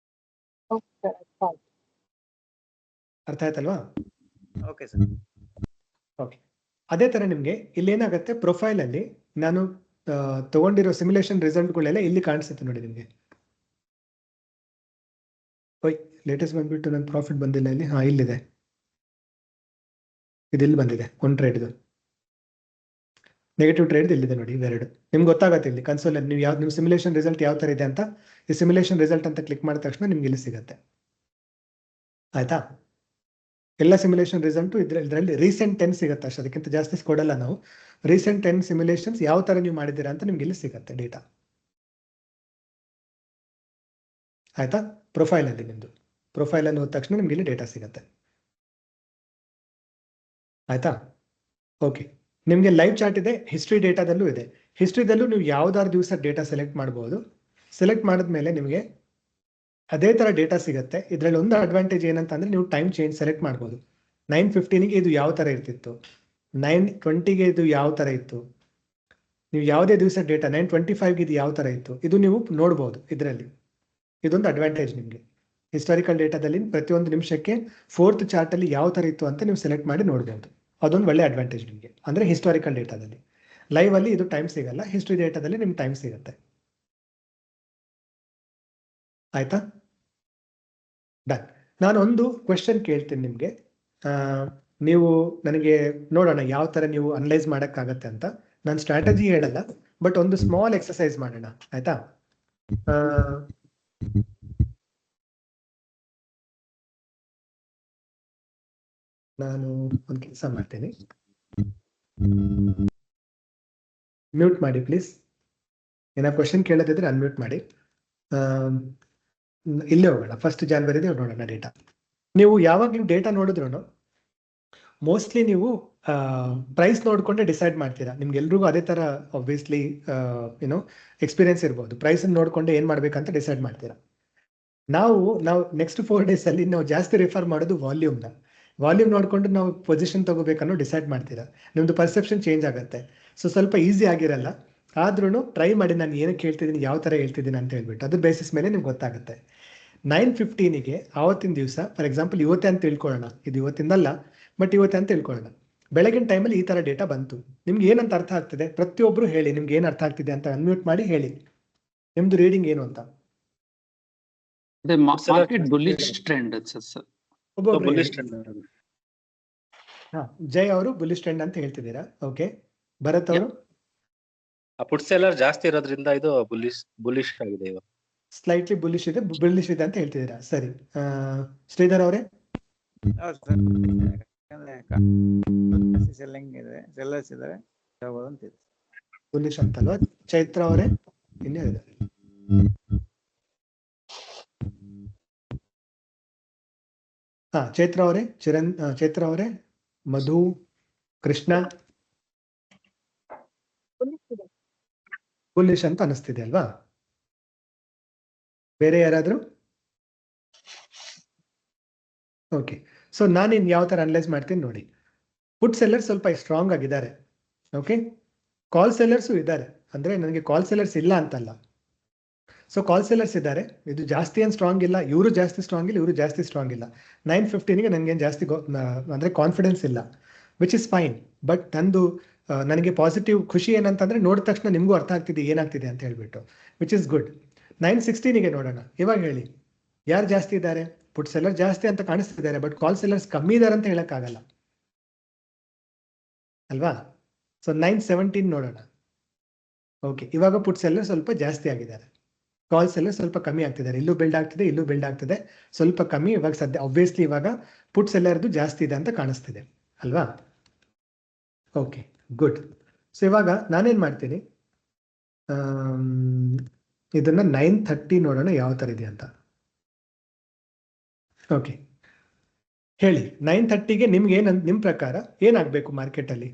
ಅರ್ಥ ಆಯ್ತಲ್ವಾ? Okay sir. ಓಕೆ, ಅದೇ ತರ ನಿಮಗೆ ಇಲ್ಲಿ ಏನಾಗುತ್ತೆ, ಪ್ರೊಫೈಲ್ ಅಲ್ಲಿ ನಾನು ತಗೊಂಡಿರೋ ಸಿಮ್ಯುಲೇಷನ್ ರಿಸಲ್ಟ್ಗಳೆಲ್ಲ ಇಲ್ಲಿ ಕಾಣಿಸುತ್ತೆ ನೋಡಿ ನಿಮಗೆ. ಓಯ್, ಲೇಟೆಸ್ಟ್ ಬಂದ್ಬಿಟ್ಟು ನನ್ನ ಪ್ರಾಫಿಟ್ ಬಂದಿಲ್ಲ ಇಲ್ಲಿ. ಹಾ, ಇಲ್ಲಿದೆ, ಇಲ್ಲಿ ಬಂದಿದೆ ಒಂದು ಟ್ರೇಡ್ದು. ನೆಗೆಟಿವ್ ಟ್ರೇಡ್ ಇಲ್ಲಿದೆ ನೋಡಿ, ಇವೆರಡು ನಿಮ್ಗೆ ಗೊತ್ತಾಗುತ್ತೆ ಇಲ್ಲಿ ಕನ್ಸೋಲ್. ನೀವು ನಿಮ್ಮ ಸಿಮ್ಯುಲೇಷನ್ ರಿಸಲ್ಟ್ ಯಾವ ತರ ಇದೆ ಅಂತ ಈ ಸಿಮ್ಯುಲೇಷನ್ ರಿಸಲ್ಟ್ ಅಂತ ಕ್ಲಿಕ್ ಮಾಡಿದ ತಕ್ಷಣ ನಿಮ್ಗೆ ಇಲ್ಲಿ ಸಿಗುತ್ತೆ. ಆಯ್ತಾ? ಎಲ್ಲ ಸಿಮ್ಯುಲೇಷನ್ ರಿಸಲ್ಟು ಇದರಲ್ಲಿ ರೀಸೆಂಟ್ 10 ಸಿಗುತ್ತೆ ಅಷ್ಟೇ, ಅದಕ್ಕಿಂತ ಜಾಸ್ತಿ ಕೊಡಲ್ಲ ನಾವು. ರೀಸೆಂಟ್ 10 ಸಿಮ್ಯುಲೇಷನ್ಸ್ ಯಾವ ತರ ನೀವು ಮಾಡಿದ್ದೀರಾ ಅಂತ ನಿಮ್ಗೆ ಇಲ್ಲಿ ಸಿಗುತ್ತೆ ಡೇಟಾ. ಆಯ್ತಾ? ಪ್ರೊಫೈಲ್ ಅಲ್ಲಿ ನಿಮ್ದು ಪ್ರೊಫೈಲ್ ಅಲ್ಲಿ ಹೋದ ತಕ್ಷಣ ನಿಮ್ಗೆ ಇಲ್ಲಿ ಡೇಟಾ ಸಿಗುತ್ತೆ. ಆಯ್ತಾ? ಓಕೆ, ನಿಮಗೆ ಲೈವ್ ಚಾರ್ಟ್ ಇದೆ, ಹಿಸ್ಟ್ರಿ ಡೇಟಾದಲ್ಲೂ ಇದೆ. ಹಿಸ್ಟ್ರಿದಲ್ಲೂ ನೀವು ಯಾವ್ದಾದ್ರು ದಿವಸ ಡೇಟಾ ಸೆಲೆಕ್ಟ್ ಮಾಡ್ಬೋದು. ಸೆಲೆಕ್ಟ್ ಮಾಡಿದ್ಮೇಲೆ ನಿಮಗೆ ಅದೇ ಥರ ಡೇಟಾ ಸಿಗುತ್ತೆ. ಇದರಲ್ಲಿ ಒಂದು ಅಡ್ವಾಂಟೇಜ್ ಏನಂತ ಅಂದರೆ ನೀವು ಟೈಮ್ ಚೇಂಜ್ ಸೆಲೆಕ್ಟ್ ಮಾಡ್ಬೋದು. 9:15ಗೆ ಇದು ಯಾವ ಥರ ಇರ್ತಿತ್ತು, 9:20ಗೆ ಇದು ಯಾವ ಥರ ಇತ್ತು, ನೀವು ಯಾವುದೇ ದಿವಸ ಡೇಟಾ 9:25ಗೆ ಇದು ಯಾವ ಥರ ಇತ್ತು, ಇದು ನೀವು ನೋಡ್ಬೋದು ಇದರಲ್ಲಿ. ಇದೊಂದು ಅಡ್ವಾಂಟೇಜ್ ನಿಮಗೆ. ಹಿಸ್ಟಾರಿಕಲ್ ಡೇಟಾದಲ್ಲಿ ಪ್ರತಿಯೊಂದು ನಿಮಿಷಕ್ಕೆ 4th ಚಾರ್ಟಲ್ಲಿ ಯಾವ ಥರ ಇತ್ತು ಅಂತ ನೀವು ಸೆಲೆಕ್ಟ್ ಮಾಡಿ ನೋಡ್ಬೋದು. ಅದೊಂದು ಒಳ್ಳೆ ಅಡ್ವಾಂಟೇಜ್ ನಿಮಗೆ. ಅಂದರೆ ಹಿಸ್ಟಾರಿಕಲ್ ಡೇಟಾದಲ್ಲಿ. ಲೈವಲ್ಲಿ ಇದು ಟೈಮ್ ಸಿಗಲ್ಲ, ಹಿಸ್ಟ್ರಿ ಡೇಟಾದಲ್ಲಿ ನಿಮ್ಗೆ ಟೈಮ್ ಸಿಗುತ್ತೆ. ಆಯ್ತಾ? ಡನ್. ನಾನು ಒಂದು ಕ್ವೆಶನ್ ಕೇಳ್ತೀನಿ ನಿಮಗೆ. ನೀವು ನನಗೆ ನೋಡೋಣ ಯಾವ ಥರ ನೀವು ಅನಲೈಸ್ ಮಾಡೋಕ್ಕಾಗತ್ತೆ ಅಂತ. ನಾನು ಸ್ಟ್ರಾಟಜಿ ಹೇಳಲ್ಲ, ಬಟ್ ಒಂದು ಸ್ಮಾಲ್ ಎಕ್ಸಸೈಸ್ ಮಾಡೋಣ. ಆಯ್ತಾ? ನಾನು ಒಂದು ಕೆಲಸ ಮಾಡ್ತೀನಿ, ಮ್ಯೂಟ್ ಮಾಡಿ ಪ್ಲೀಸ್. ಏನೋ ಕ್ವೆಶನ್ ಕೇಳೋದಿದ್ರೆ ಅನ್ಮ್ಯೂಟ್ ಮಾಡಿ. ಇಲ್ಲೇ ಹೋಗೋಣ, 1st January ನೋಡೋಣ ಡೇಟಾ. ನೀವು ಯಾವಾಗ ನೀವು ಡೇಟಾ ನೋಡಿದ್ರು ಮೋಸ್ಟ್ಲಿ ನೀವು ಪ್ರೈಸ್ ನೋಡ್ಕೊಂಡೆ ಡಿಸೈಡ್ ಮಾಡ್ತೀರಾ. ನಿಮ್ಗೆಲ್ರಿಗೂ ಅದೇ ಥರ ಆಬ್ವಿಯಸ್ಲಿ ಎಕ್ಸ್ಪೀರಿಯನ್ಸ್ ಇರ್ಬೋದು. ಪ್ರೈಸ್ ನೋಡ್ಕೊಂಡೆ ಏನು ಮಾಡ್ಬೇಕಂತ ಡಿಸೈಡ್ ಮಾಡ್ತೀರಾ. ನಾವು ನೆಕ್ಸ್ಟ್ 4 days ಅಲ್ಲಿ ನಾವು ಜಾಸ್ತಿ ರಿಫರ್ ಮಾಡೋದು ವಾಲ್ಯೂಮ್ನ. ವಾಲ್ಯೂಮ್ ನೋಡ್ಕೊಂಡು ನಾವು ಪೊಸಿಷನ್ ತಗೋಬೇಕನ್ನೋ ಡಿಸೈಡ್ ಮಾಡ್ತೀರಾ. ನಿಮ್ಮದು ಪರ್ಸೆಪ್ಷನ್ ಚೇಂಜ್ ಆಗುತ್ತೆ. ಸೊ ಸ್ವಲ್ಪ ಈಸಿ ಆಗಿರಲ್ಲ, ಆದ್ರೂ ಟ್ರೈ ಮಾಡಿ ನಾನು ಏನಕ್ಕೆ ಹೇಳ್ತಿದ್ದೀನಿ, ಯಾವ ಥರ ಹೇಳ್ತಿದ್ದೀನಿ ಅಂತ ಹೇಳ್ಬಿಟ್ಟು ಅದ್ರ ಬೇಸಿಸ್ ಮೇಲೆ ನಿಮ್ಗೆ ಗೊತ್ತಾಗುತ್ತೆ. 9:15ಗೆ ಆವತ್ತಿನ ದಿವಸ, ಫಾರ್ ಎಕ್ಸಾಂಪಲ್ ಇವತ್ತೇ ಅಂತ ತಿಳ್ಕೊಳ್ಳೋಣ, ಇದು ಇವತ್ತಿಂದಲ್ಲ ಬಟ್ ಇವತ್ತೇ ಅಂತ ತಿಳ್ಕೊಳ್ಳೋಣ, ಬೆಳಗಿನ ಟೈಮಲ್ಲಿ ಈ ಥರ ಡೇಟಾ ಬಂತು. ನಿಮ್ಗೆ ಏನಂತ ಅರ್ಥ ಆಗ್ತಿದೆ ಪ್ರತಿಯೊಬ್ಬರು ಹೇಳಿ, ನಿಮ್ಗೆ ಏನು ಅರ್ಥ ಆಗ್ತಿದೆ ಅಂತ ಅನ್ಮ್ಯೂಟ್ ಮಾಡಿ ಹೇಳಿ, ನಿಮ್ದು ರೀಡಿಂಗ್ ಏನು ಅಂತ. Market bullish trend sir. Jay ಅವರು ಬುಲ್ಲಿಶ್ ಟ್ರೆಂಡ್ ಅಂತ ಹೇಳ್ತಿದ್ದೀರಾ. ಓಕೆ, ಭರತ್ ಅವರು ಪುಟ್ ಸೆಲ್ಲರ್ ಜಾಸ್ತಿ ಇರೋದ್ರಿಂದ ಇದು ಬುಲ್ಲಿಶ್ ಆಗಿದೆ ಇವಾಗ. ಸ್ಲೈಟ್ಲಿ ಬುಲ್ಲಿಶ್ ಇದೆ ಅಂತ ಹೇಳ್ತಿದ್ದೀರಾ. ಸರಿ, ಶ್ರೀಧರ್ ಅವರೇ? ಸೆಲ್ಲಿಂಗ್ ಇದೆ, ಸೆಲ್ಲರ್ಸ್ ಇದ್ದಾರೆ, ಬುಲ್ಲಿಶ್ ಅಂತಲ್ವಾ? ಚೈತ್ರ ಅವರೇ ಇನ್ನೇ ಹೇಳಿದ್ದಾರೆ. ಹಾ, ಚೈತ್ರ ಅವರೇ, ಚೈತ್ರ ಅವರೇ, ಮಧು, ಕೃಷ್ಣ ಬುಲ್ಲಿಶ್ ಅಂತ ಅನಿಸ್ತಿದೆ ಅಲ್ವಾ? ಬೇರೆ ಯಾರಾದ್ರೂ? ಓಕೆ, ಸೊ ನಾನಿನ್ ಯಾವ ತರ ಅನಲೈಸ್ ಮಾಡ್ತೀನಿ ನೋಡಿ. ಪುಟ್ ಸೆಲ್ಲರ್ಸ್ ಸ್ವಲ್ಪ ಸ್ಟ್ರಾಂಗ್ ಆಗಿದ್ದಾರೆ. ಓಕೆ, ಕಾಲ್ ಸೆಲ್ಲರ್ಸು ಇದ್ದಾರೆ. ಅಂದ್ರೆ ನನಗೆ ಕಾಲ್ ಸೆಲ್ಲರ್ಸ್ ಇಲ್ಲ ಅಂತಲ್ಲ. ಸೊ ಕಾಲ್ ಸೆಲ್ಲರ್ಸ್ ಇದ್ದಾರೆ, ಇದು ಜಾಸ್ತಿ ಏನು ಸ್ಟ್ರಾಂಗ್ ಇಲ್ಲ, ಇವರು ಜಾಸ್ತಿ ಸ್ಟ್ರಾಂಗ್ ಇಲ್ಲ, ಇವರು ಜಾಸ್ತಿ ಸ್ಟ್ರಾಂಗ್ ಇಲ್ಲ. 9:15ಗೆ ನನಗೇನು ಜಾಸ್ತಿ ಅಂದರೆ ಕಾನ್ಫಿಡೆನ್ಸ್ ಇಲ್ಲ, ವಿಚ್ ಇಸ್ ಫೈನ್. ಬಟ್ ನನಗೆ ಪಾಸಿಟಿವ್ ಖುಷಿ ಏನಂತಂದರೆ ನೋಡಿದ ತಕ್ಷಣ ನಿಮಗೂ ಅರ್ಥ ಆಗ್ತಿದೆ ಏನಾಗ್ತಿದೆ ಅಂತ ಹೇಳ್ಬಿಟ್ಟು, ವಿಚ್ ಇಸ್ ಗುಡ್. 9:16ಗೆ ನೋಡೋಣ. ಇವಾಗ ಹೇಳಿ, ಯಾರು ಜಾಸ್ತಿ ಇದ್ದಾರೆ? ಪುಟ್ ಸೆಲ್ಲರ್ ಜಾಸ್ತಿ ಅಂತ ಕಾಣಿಸ್ತಿದ್ದಾರೆ, ಬಟ್ ಕಾಲ್ ಸೆಲ್ಲರ್ಸ್ ಕಮ್ಮಿ ಇದ್ದಾರೆ ಅಂತ ಹೇಳೋಕ್ಕಾಗಲ್ಲ ಅಲ್ವಾ? ಸೊ 9:17 ನೋಡೋಣ. ಓಕೆ, ಇವಾಗ ಪುಟ್ ಸೆಲ್ಲರ್ ಸ್ವಲ್ಪ ಜಾಸ್ತಿ ಆಗಿದ್ದಾರೆ, ಕಾಲ್ ಸೆಲ್ಲರ್ ಸ್ವಲ್ಪ ಕಮ್ಮಿ ಆಗ್ತಿದ್ದಾರೆ. ಇಲ್ಲೂ ಬಿಲ್ಡ್ ಆಗ್ತಿದೆ, ಇಲ್ಲೂ ಬಿಲ್ಡ್ ಆಗ್ತಿದೆ, ಸ್ವಲ್ಪ ಕಮ್ಮಿ. ಇವಾಗ ಸದ್ಯ ಆಬ್ವಿಯಸ್ಲಿ ಇವಾಗ ಪುಟ್ ಸೆಲ್ಲರ್ದು ಜಾಸ್ತಿ ಇದೆ ಅಂತ ಕಾಣಿಸ್ತಿದೆ ಅಲ್ವಾ? Okay, good. ಸೊ ಇವಾಗ ನಾನೇನು ಮಾಡ್ತೀನಿ, ಇದನ್ನ 9:30 ನೋಡೋಣ ಯಾವ ಥರ ಇದೆ ಅಂತ. ಓಕೆ, ಹೇಳಿ 9:30ಗೆ ನಿಮ್ಗೆ ನಿಮ್ ಪ್ರಕಾರ ಏನಾಗಬೇಕು ಮಾರ್ಕೆಟ್ ಅಲ್ಲಿ?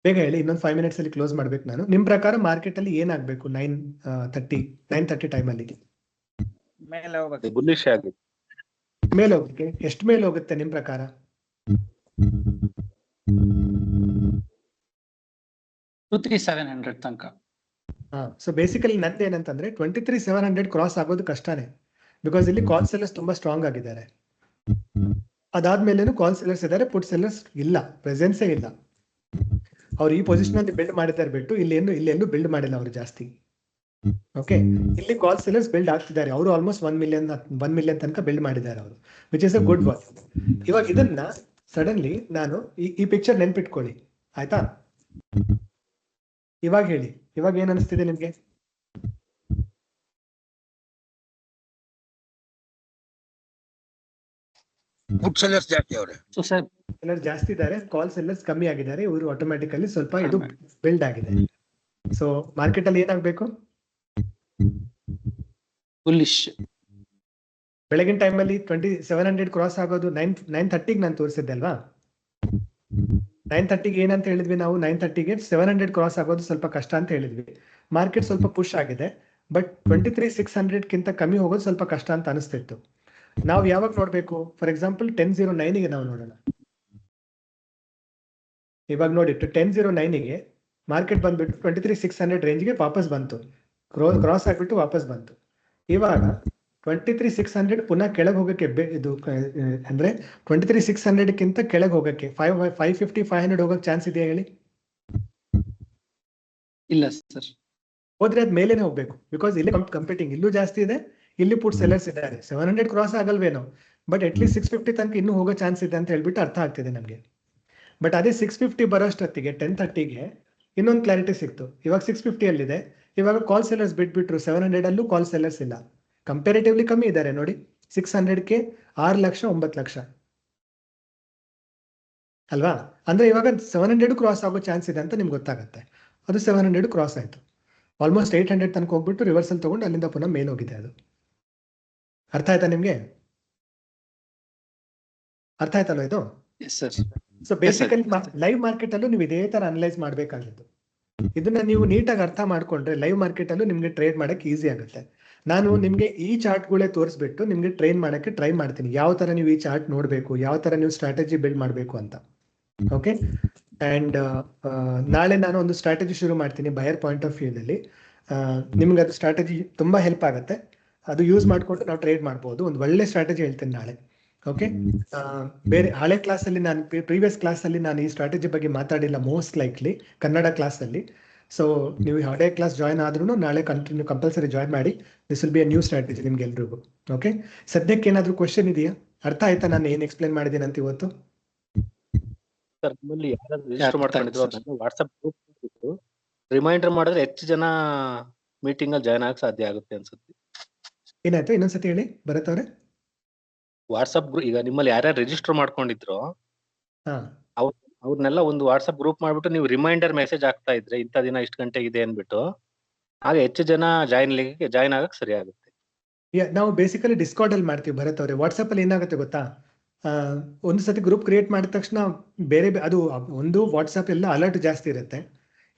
ಬೇಗ ಹೇಳಿ, ಇನ್ನೊಂದು 5 ಮಿನಿಟ್ಸ್ ಅಲ್ಲಿ ಕ್ಲೋಸ್ ಮಾಡ್ಬೇಕು ನಾನು. ನಿಮ್ ಪ್ರಕಾರ ಮಾರ್ಕೆಟ್ ಅಲ್ಲಿ ಏನಾಗಬೇಕು 9:30 ಟೈಮಲ್ಲಿ? ಮೇಲೆ ಹೋಗ್ಬೇಕು. ಬುಲ್ಲಿಶ್ ಆಗಿದೆ. ಮೇಲೆ ಹೋಗಕ್ಕೆ ಎಷ್ಟು ಮೇಲೆ ಹೋಗುತ್ತೆ ನಿಮ್ ಪ್ರಕಾರ? 23,700 ತನಕ. ಸೊ ಬೇಸಿಕಲಿ ನಂದು ಏನಂತಂದ್ರೆ 23,700 ಕ್ರಾಸ್ ಆಗೋದು ಕಷ್ಟನೇ, ಬಿಕಾಸ್ ಇಲ್ಲಿ ಕಾಲ್ ಸೆಲ್ಲರ್ಸ್ ತುಂಬಾ ಸ್ಟ್ರಾಂಗ್ ಆಗಿದ್ದಾರೆ. ಅದಾದ್ಮೇಲೆ ಕಾಲ್ ಸೆಲ್ಲರ್ಸ್ ಇದ್ದಾರೆ, ಪುಟ್ ಸೆಲ್ಲರ್ಸ್ ಇಲ್ಲ, ಪ್ರೆಸೆನ್ಸೇ ಇಲ್ಲ. ಅವ್ರು ಈ ಪೊಸಿಷನ್ ಅಲ್ಲಿ ಬಿಲ್ಡ್ ಮಾಡಿದ್ದಾರೆ ಬಿಟ್ಟು ಇಲ್ಲೆಲ್ಲೂ ಬಿಲ್ಡ್ ಮಾಡಿಲ್ಲ ಅವರು ಜಾಸ್ತಿ. ಓಕೆ, ಇಲ್ಲಿ ಕಾಲ್ ಸೆಲ್ಲರ್ಸ್ ಬಿಲ್ಡ್ ಆಗ್ತಿದ್ದಾರೆ. ಅವರು ಆಲ್ಮೋಸ್ಟ್ 1 ಮಿಲಿಯನ್ ತನಕ ಬಿಲ್ಡ್ ಮಾಡಿದ್ದಾರೆ ಅವರು, which is a good work. ಇವಾಗ ಇದನ್ನ ಸಡನ್ಲಿ ನಾನು ಈ ಪಿಕ್ಚರ್ ನೆನ್ಪಿಟ್ಕೊಳ್ಳಿ, ಆಯ್ತಾ? ಇವಾಗ ಹೇಳಿ, ಇವಾಗ ಏನ್ ಅನಿಸ್ತಿದೆ ನಿಮ್ಗೆ? ಪುಟ್ ಸೆಲ್ಲರ್ಸ್ ಜಾಸ್ತಿ ಅವರೇ. ಸೊ ಸರ್ ಸೆಲ್ಲರ್ಸ್ ಜಾಸ್ತಿ ಇದ್ದಾರೆ, ಕಾಲ್ ಸೆಲ್ಲರ್ಸ್ ಕಮ್ಮಿ ಆಗಿದ್ದಾರೆ. ಇವರು ಆಟೋಮ್ಯಾಟಿಕಲಿ ಸ್ವಲ್ಪ ಇದು ಬಿಲ್ಡ್ ಆಗಿದೆ. ಸೊ ಮಾರ್ಕೆಟ್ ಅಲ್ಲಿ ಏನಾಗಬೇಕು? ಬುಲ್ಲಿಶ್. ಬೆಳಗಿನ ಟೈಮ್ ಅಲ್ಲಿ 2700 ಕ್ರಾಸ್ ಆಗೋದು 9:30ಗೆ ನಾನು ತೋರಿಸಿದ್ದೆ ಅಲ್ವಾ? 9:30ಗೆ ಏನಂತ ಹೇಳಿದ್ವಿ ನಾವು? 9:30ಗೆ 700 ಕ್ರಾಸ್ ಆಗೋದು ಸ್ವಲ್ಪ ಕಷ್ಟ ಅಂತ ಹೇಳಿದ್ವಿ. ಮಾರ್ಕೆಟ್ ಸ್ವಲ್ಪ ಪುಷ್ ಆಗಿದೆ, ಬಟ್ 23,600ಗಿಂತ ಕಮ್ಮಿ ಹೋಗೋದು ಸ್ವಲ್ಪ ಕಷ್ಟ ಅಂತ ಅನಿಸ್ತಿತ್ತು. ನಾವು ಯಾವಾಗ ನೋಡ್ಬೇಕು? ಫಾರ್ ಎಕ್ಸಾಂಪಲ್ 10:09ಗೆ ನಾವು ನೋಡೋಣ. ಇವಾಗ ನೋಡಿ 10:09ಗೆ ಮಾರ್ಕೆಟ್ ಬಂದ್ಬಿಟ್ಟು 23,600 ರೇಂಜ್ಗೆ ವಾಪಸ್ ಬಂತು, ಕ್ರಾಸ್ ಆಗ್ಬಿಟ್ಟು ವಾಪಸ್ ಬಂತು. ಇವಾಗ 23,600 ಪುನಃ ಕೆಳಗೆ ಹೋಗಕ್ಕೆ ಇದು ಅಂದ್ರೆ 23,600ಗಿಂತ ಕೆಳಗೆ ಹೋಗಕ್ಕೆ 550, 500 ಹೋಗಕ್ಕೆ ಚಾನ್ಸ್ ಇದೆಯಾ ಹೇಳಿ? ಇಲ್ಲ ಸರ್. ಹೋದ್ರೆ ಅದ್ ಮೇಲೇನೆ ಹೋಗ್ಬೇಕು, ಬಿಕಾಸ್ ಇಲ್ಲಿ ಕಂಪೀಟಿಂಗ್ ಇಲ್ಲೂ ಜಾಸ್ತಿ ಇದೆ, ಇಲ್ಲಿ ಪುಟ್ ಸೆಲ್ಲರ್ಸ್ ಇದ್ದಾರೆ. 700 ಕ್ರಾಸ್ ಆಗಲ್ವೇನೋ, ಬಟ್ ಅಟ್ಲೀಸ್ಟ್ 650 ತನಕ ಇನ್ನೂ ಹೋಗೋ ಚಾನ್ಸ್ ಇದೆ ಅಂತ ಹೇಳ್ಬಿಟ್ಟು ಅರ್ಥ ಆಗ್ತಿದೆ ನಮಗೆ. ಬಟ್ ಅದೇ 650 ಬರೋಷ್ಟೊತ್ತಿಗೆ 10:30ಗೆ ಇನ್ನೊಂದು ಕ್ಲಾರಿಟಿ ಸಿಕ್ತು. ಇವಾಗ 650 ಅಲ್ಲಿದೆ, ಇವಾಗ ಕಾಲ್ ಸೆಲ್ಲರ್ಸ್ ಬಿಟ್ಬಿಟ್ರು. 700 ಅಲ್ಲೂ ಕಾಲ್ ಸೆಲ್ಲರ್ಸ್ ಇಲ್ಲ, ಕಂಪೇರಿಟಿವ್ಲಿ ಕಮ್ಮಿ ಇದ್ದಾರೆ ನೋಡಿ. 600ಕ್ಕೆ 6 ಲಕ್ಷ 9 ಲಕ್ಷ ಅಲ್ವಾ? ಅಂದ್ರೆ ಇವಾಗ 700 ಕ್ರಾಸ್ ಆಗೋ ಚಾನ್ಸ್ ಇದೆ ಅಂತ ನಿಮ್ಗೆ ಗೊತ್ತಾಗುತ್ತೆ. ಅದು 700 ಕ್ರಾಸ್ ಆಯ್ತು, ಆಲ್ಮೋಸ್ಟ್ 800 ತನಕ ಹೋಗ್ಬಿಟ್ಟು ರಿವರ್ಸಲ್ ತಗೊಂಡು ಅಲ್ಲಿಂದ ಪುನಃ ಮೇಲೆ ಹೋಗಿದೆ. ಅದು ಅರ್ಥ ಆಯ್ತಾ ನಿಮ್ಗೆ? ಅರ್ಥ ಆಯ್ತಲ್ವ ಇದು? Yes sir. So basically live market ಅಲ್ಲೂ ನೀವು ಇದೇ ತರ ಅನಲೈಸ್ ಮಾಡ್ಬೇಕಾಗಿತ್ತು. ಇದನ್ನ ನೀವು ನೀಟಾಗಿ ಅರ್ಥ ಮಾಡ್ಕೊಂಡ್ರೆ ಲೈವ್ ಮಾರ್ಕೆಟ್ ಅಲ್ಲೂ ನಿಮ್ಗೆ ಟ್ರೇಡ್ ಮಾಡಕ್ಕೆ ಈಸಿ ಆಗುತ್ತೆ. ನಾನು ನಿಮ್ಗೆ ಈ ಚಾರ್ಟ್ಗಳೇ ತೋರಿಸ್ಬಿಟ್ಟು ನಿಮ್ಗೆ ಟ್ರೈನ್ ಮಾಡಕ್ಕೆ ಟ್ರೈ ಮಾಡ್ತೀನಿ, ಯಾವ ತರ ನೀವು ಈ ಚಾರ್ಟ್ ನೋಡ್ಬೇಕು, ಯಾವ ತರ ನೀವು ಸ್ಟ್ರಾಟಜಿ ಬಿಲ್ಡ್ ಮಾಡಬೇಕು ಅಂತ. ಓಕೆ, ಅಂಡ್ ನಾಳೆ ನಾನು ಒಂದು ಸ್ಟ್ರಾಟಜಿ ಶುರು ಮಾಡ್ತೀನಿ ಬಯರ್ ಪಾಯಿಂಟ್ ಆಫ್ ವ್ಯೂ ನಲ್ಲಿ. ನಿಮ್ಗೆ ಅದು ಸ್ಟ್ರಾಟಜಿ ತುಂಬಾ ಹೆಲ್ಪ್ ಆಗುತ್ತೆ. ಅದು ಯೂಸ್ ಮಾಡ್ಕೊಂಡು ನಾವು ಟ್ರೇಡ್ ಮಾಡ್ಬೋದು. ಒಂದು ಒಳ್ಳೆ ಸ್ಟ್ರಾಟಜಿ ಹೇಳ್ತೀನಿ ನಾಳೆ. ಓಕೆ, ಬೇರೆ ಹಳೆ ಕ್ಲಾಸ್ ಅಲ್ಲಿ ನಾನು ಪ್ರೀವಿಯಸ್ ಕ್ಲಾಸ್ ಅಲ್ಲಿ ನಾನು ಈ ಸ್ಟ್ರಾಟಜಿ ಬಗ್ಗೆ ಮಾತಾಡಿಲ್ಲ, ಮೋಸ್ಟ್ ಲೈಕ್ಲಿ ಕನ್ನಡ ಕ್ಲಾಸ್ ಅಲ್ಲಿ. ಸೊ ನೀವು ಹಳೆ ಕ್ಲಾಸ್ ಜಾಯ್ನ್ ಆದ್ರೂ ನಾಳೆ ಕಂಪಲ್ಸರಿ ಜಾಯ್ನ್ ಮಾಡಿ. This will be a new strategy ನಿಮ್ಗೆ ಎಲ್ರಿಗೂ. ಓಕೆ, ಸದ್ಯಕ್ಕೆ ಏನಾದ್ರು ಕ್ವಶನ್ ಇದೆಯಾ? ಅರ್ಥ ಆಯ್ತಾ ನಾನು ಏನ್ ಎಕ್ಸ್ಪ್ಲೇನ್ ಮಾಡಿದ್ದೀನಿ ಅಂತ ಇವತ್ತು? ಸರ್ ನಿಮ್ಮಲ್ಲಿ ಯಾರು ರಿಜಿಸ್ಟರ್ ಮಾಡ್ಕೊಂಡಿದ್ರು ಅವ್ರನ್ನ ವಾಟ್ಸ್ಆಪ್ ಗ್ರೂಪ್ ರಿಮೈಂಡರ್ ಮಾಡಿದ್ರೆ ಹೆಚ್ಚು ಜನ ಮೀಟಿಂಗ್ ಅಲ್ಲಿ ಜಾಯ್ನ್ ಆಗಕ್ಕೆ ಸಾಧ್ಯ ಆಗುತ್ತೆ ಅನ್ಸುತ್ತೆ. ಏನಾಯ್ತು ಇನ್ನೊಂದ್ಸತಿ ಹೇಳಿ ಭರತ್ ಅವ್ರೆ. ವಾಟ್ಸ್ಆಪ್ ಗ್ರೂಪ್ ಈಗ ನಿಮ್ಮಲ್ಲಿ ಯಾರ್ಯಾರು ರಿಜಿಸ್ಟರ್ ಮಾಡ್ಕೊಂಡಿದ್ರು ಹಾ, ಅವ್ರನ್ನೆಲ್ಲ ಒಂದು ವಾಟ್ಸ್ಆಪ್ ಗ್ರೂಪ್ ಮಾಡ್ಬಿಟ್ಟು ನೀವು ರಿಮೈಂಡರ್ ಮೆಸೇಜ್ ಆಗ್ತಾ ಇದ್ರೆ ಇಂಥ ದಿನ ಇಷ್ಟು ಗಂಟೆಗೆ ಇದೆ ಅನ್ಬಿಟ್ಟು ಆಗ ಹೆಚ್ಚು ಜನ ಜಾಯ್ನ್ ಆಗಕ್ಕೆ ಸರಿ ಆಗುತ್ತೆ. ನಾವು ಬೇಸಿಕಲಿ ಡಿಸ್ಕಾರ್ಡ್ ಅಲ್ಲಿ ಮಾಡ್ತೀವಿ ಭರತ್ ಅವ್ರೆ. ವಾಟ್ಸ್ಆಪ್ ಅಲ್ಲಿ ಏನಾಗುತ್ತೆ ಗೊತ್ತಾ, ಒಂದು ಸತಿ ಗ್ರೂಪ್ ಕ್ರಿಯೇಟ್ ಮಾಡಿದ ತಕ್ಷಣ ಬೇರೆ ಅದು ಒಂದು ವಾಟ್ಸ್ಆಪ್ ಎಲ್ಲ ಅಲರ್ಟ್ ಜಾಸ್ತಿ ಇರುತ್ತೆ.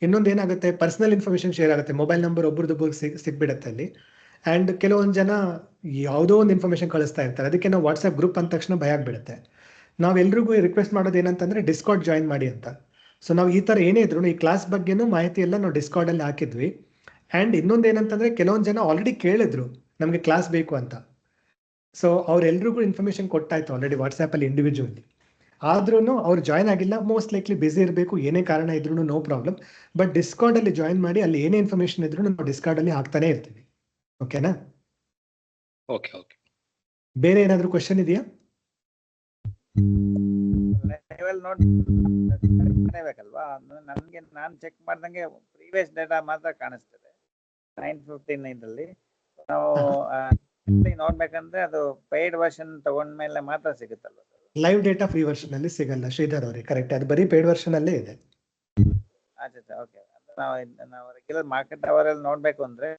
ಇನ್ನೊಂದು ಏನಾಗುತ್ತೆ, ಪರ್ಸನಲ್ ಇನ್ಫಾರ್ಮೇಶನ್ ಶೇರ್ ಆಗುತ್ತೆ, ಮೊಬೈಲ್ ನಂಬರ್ ಒಬ್ರದೊಬ್ಬರು ಸಿಕ್ಬಿಡುತ್ತೆ ಅಲ್ಲಿ. ಅಂಡ್ ಕೆಲವೊಂದು ಜನ ಯಾವುದೋ ಒಂದು ಇನ್ಫಾರ್ಮೇಶನ್ ಕಳಿಸ್ತಾ ಇರ್ತಾರೆ. ಅದಕ್ಕೆ ನಾವು ವಾಟ್ಸ್ಆಪ್ ಗ್ರೂಪ್ ಅಂದ ತಕ್ಷಣ ಭಯ ಆಗ್ಬಿಡುತ್ತೆ. ನಾವೆಲ್ರಿಗೂ ರಿಕ್ವೆಸ್ಟ್ ಮಾಡೋದು ಏನಂತಂದ್ರೆ ಡಿಸ್ಕಾರ್ಡ್ ಜಾಯಿನ್ ಮಾಡಿ ಅಂತ. ಸೊ ನಾವು ಈ ತರ ಏನೇ ಇದ್ರು ಈ ಕ್ಲಾಸ್ ಬಗ್ಗೆನೂ ಮಾಹಿತಿ ಎಲ್ಲ ನಾವು ಡಿಸ್ಕಾರ್ಡ್ ಅಲ್ಲಿ ಹಾಕಿದ್ವಿ. ಅಂಡ್ ಇನ್ನೊಂದು ಏನಂತಂದ್ರೆ ಕೆಲವೊಂದು ಜನ ಆಲ್ರೆಡಿ ಕೇಳಿದ್ರು ನಮ್ಗೆ ಕ್ಲಾಸ್ ಬೇಕು ಅಂತ. ಸೊ ಅವ್ರೆಲ್ರಿಗೂ ಇನ್ಫಾರ್ಮೇಶನ್ ಕೊಟ್ಟಾಯ್ತು ಆಲ್ರೆಡಿ ವಾಟ್ಸ್ಆಪ್ ಅಲ್ಲಿ ಇಂಡಿವಿಜುವಲಿ. ಆದ್ರೂ ಅವ್ರು ಜಾಯ್ನ್ ಆಗಿಲ್ಲ, ಮೋಸ್ಟ್ ಲೈಕ್ಲಿ ಬಿಸಿ ಇರಬೇಕು, ಏನೇ ಕಾರಣ ಇದ್ರು ನೋ ಪ್ರಾಬ್ಲಮ್. ಬಟ್ ಡಿಸ್ಕಾರ್ಡ್ ಅಲ್ಲಿ ಜಾಯಿನ್ ಮಾಡಿ, ಅಲ್ಲಿ ಏನೇ ಇನ್ಫಾರ್ಮೇಶನ್ ಇದ್ರು ನಾವು ಡಿಸ್ಕಾರ್ಡ್ ಅಲ್ಲಿ ಹಾಕ್ತಾನೆ ಇರ್ತೀವಿ. ಓಕೆನಾ? Okay okay. ಬೇರೆ ಏನಾದ್ರು ಕ್ವಶನ್ ಇದೆಯಾ? ಲೆವೆಲ್ ನೋಟ್ ಮಾಡಬೇಕಲ್ವಾ? ನನ್ಗೆ ನಾನು ಚೆಕ್ ಮಾಡ್ದಂಗೆ ಪ್ರೀವಿಯಸ್ ಡೇಟಾ ಮಾತ್ರ ಕಾಣಿಸ್ತದೆ 9:15 ಇದರಲ್ಲಿ. ನಾವು ನೋಡ್ಬೇಕಂದ್ರೆ ಅದು ಪೇಯ್ಡ್ ವರ್ಷನ್ ತಗೊಂಡ್ಮೇಲೆ ಮಾತ್ರ ಸಿಗುತ್ತಲ್ವ? ಲೈವ್ ಡೇಟಾ ಫ್ರೀ ವರ್ಷನ್ ಅಲ್ಲಿ ಸಿಗಲ್ಲ ಶ್ರೀಧರ್ ಅವರೇ. ಕರೆಕ್ಟ್, ಅದು ಬರೀ ಪೇಯ್ಡ್ ವರ್ಷನ್ ಅಲ್ಲೇ ಇದೆ. ಓಕೆ. ನಾವು ರೆಗ್ಯುಲರ್ ಮಾರ್ಕೆಟ್ ಅವರಲ್ಲಿ ನೋಡ್ಬೇಕು ಅಂದ್ರೆ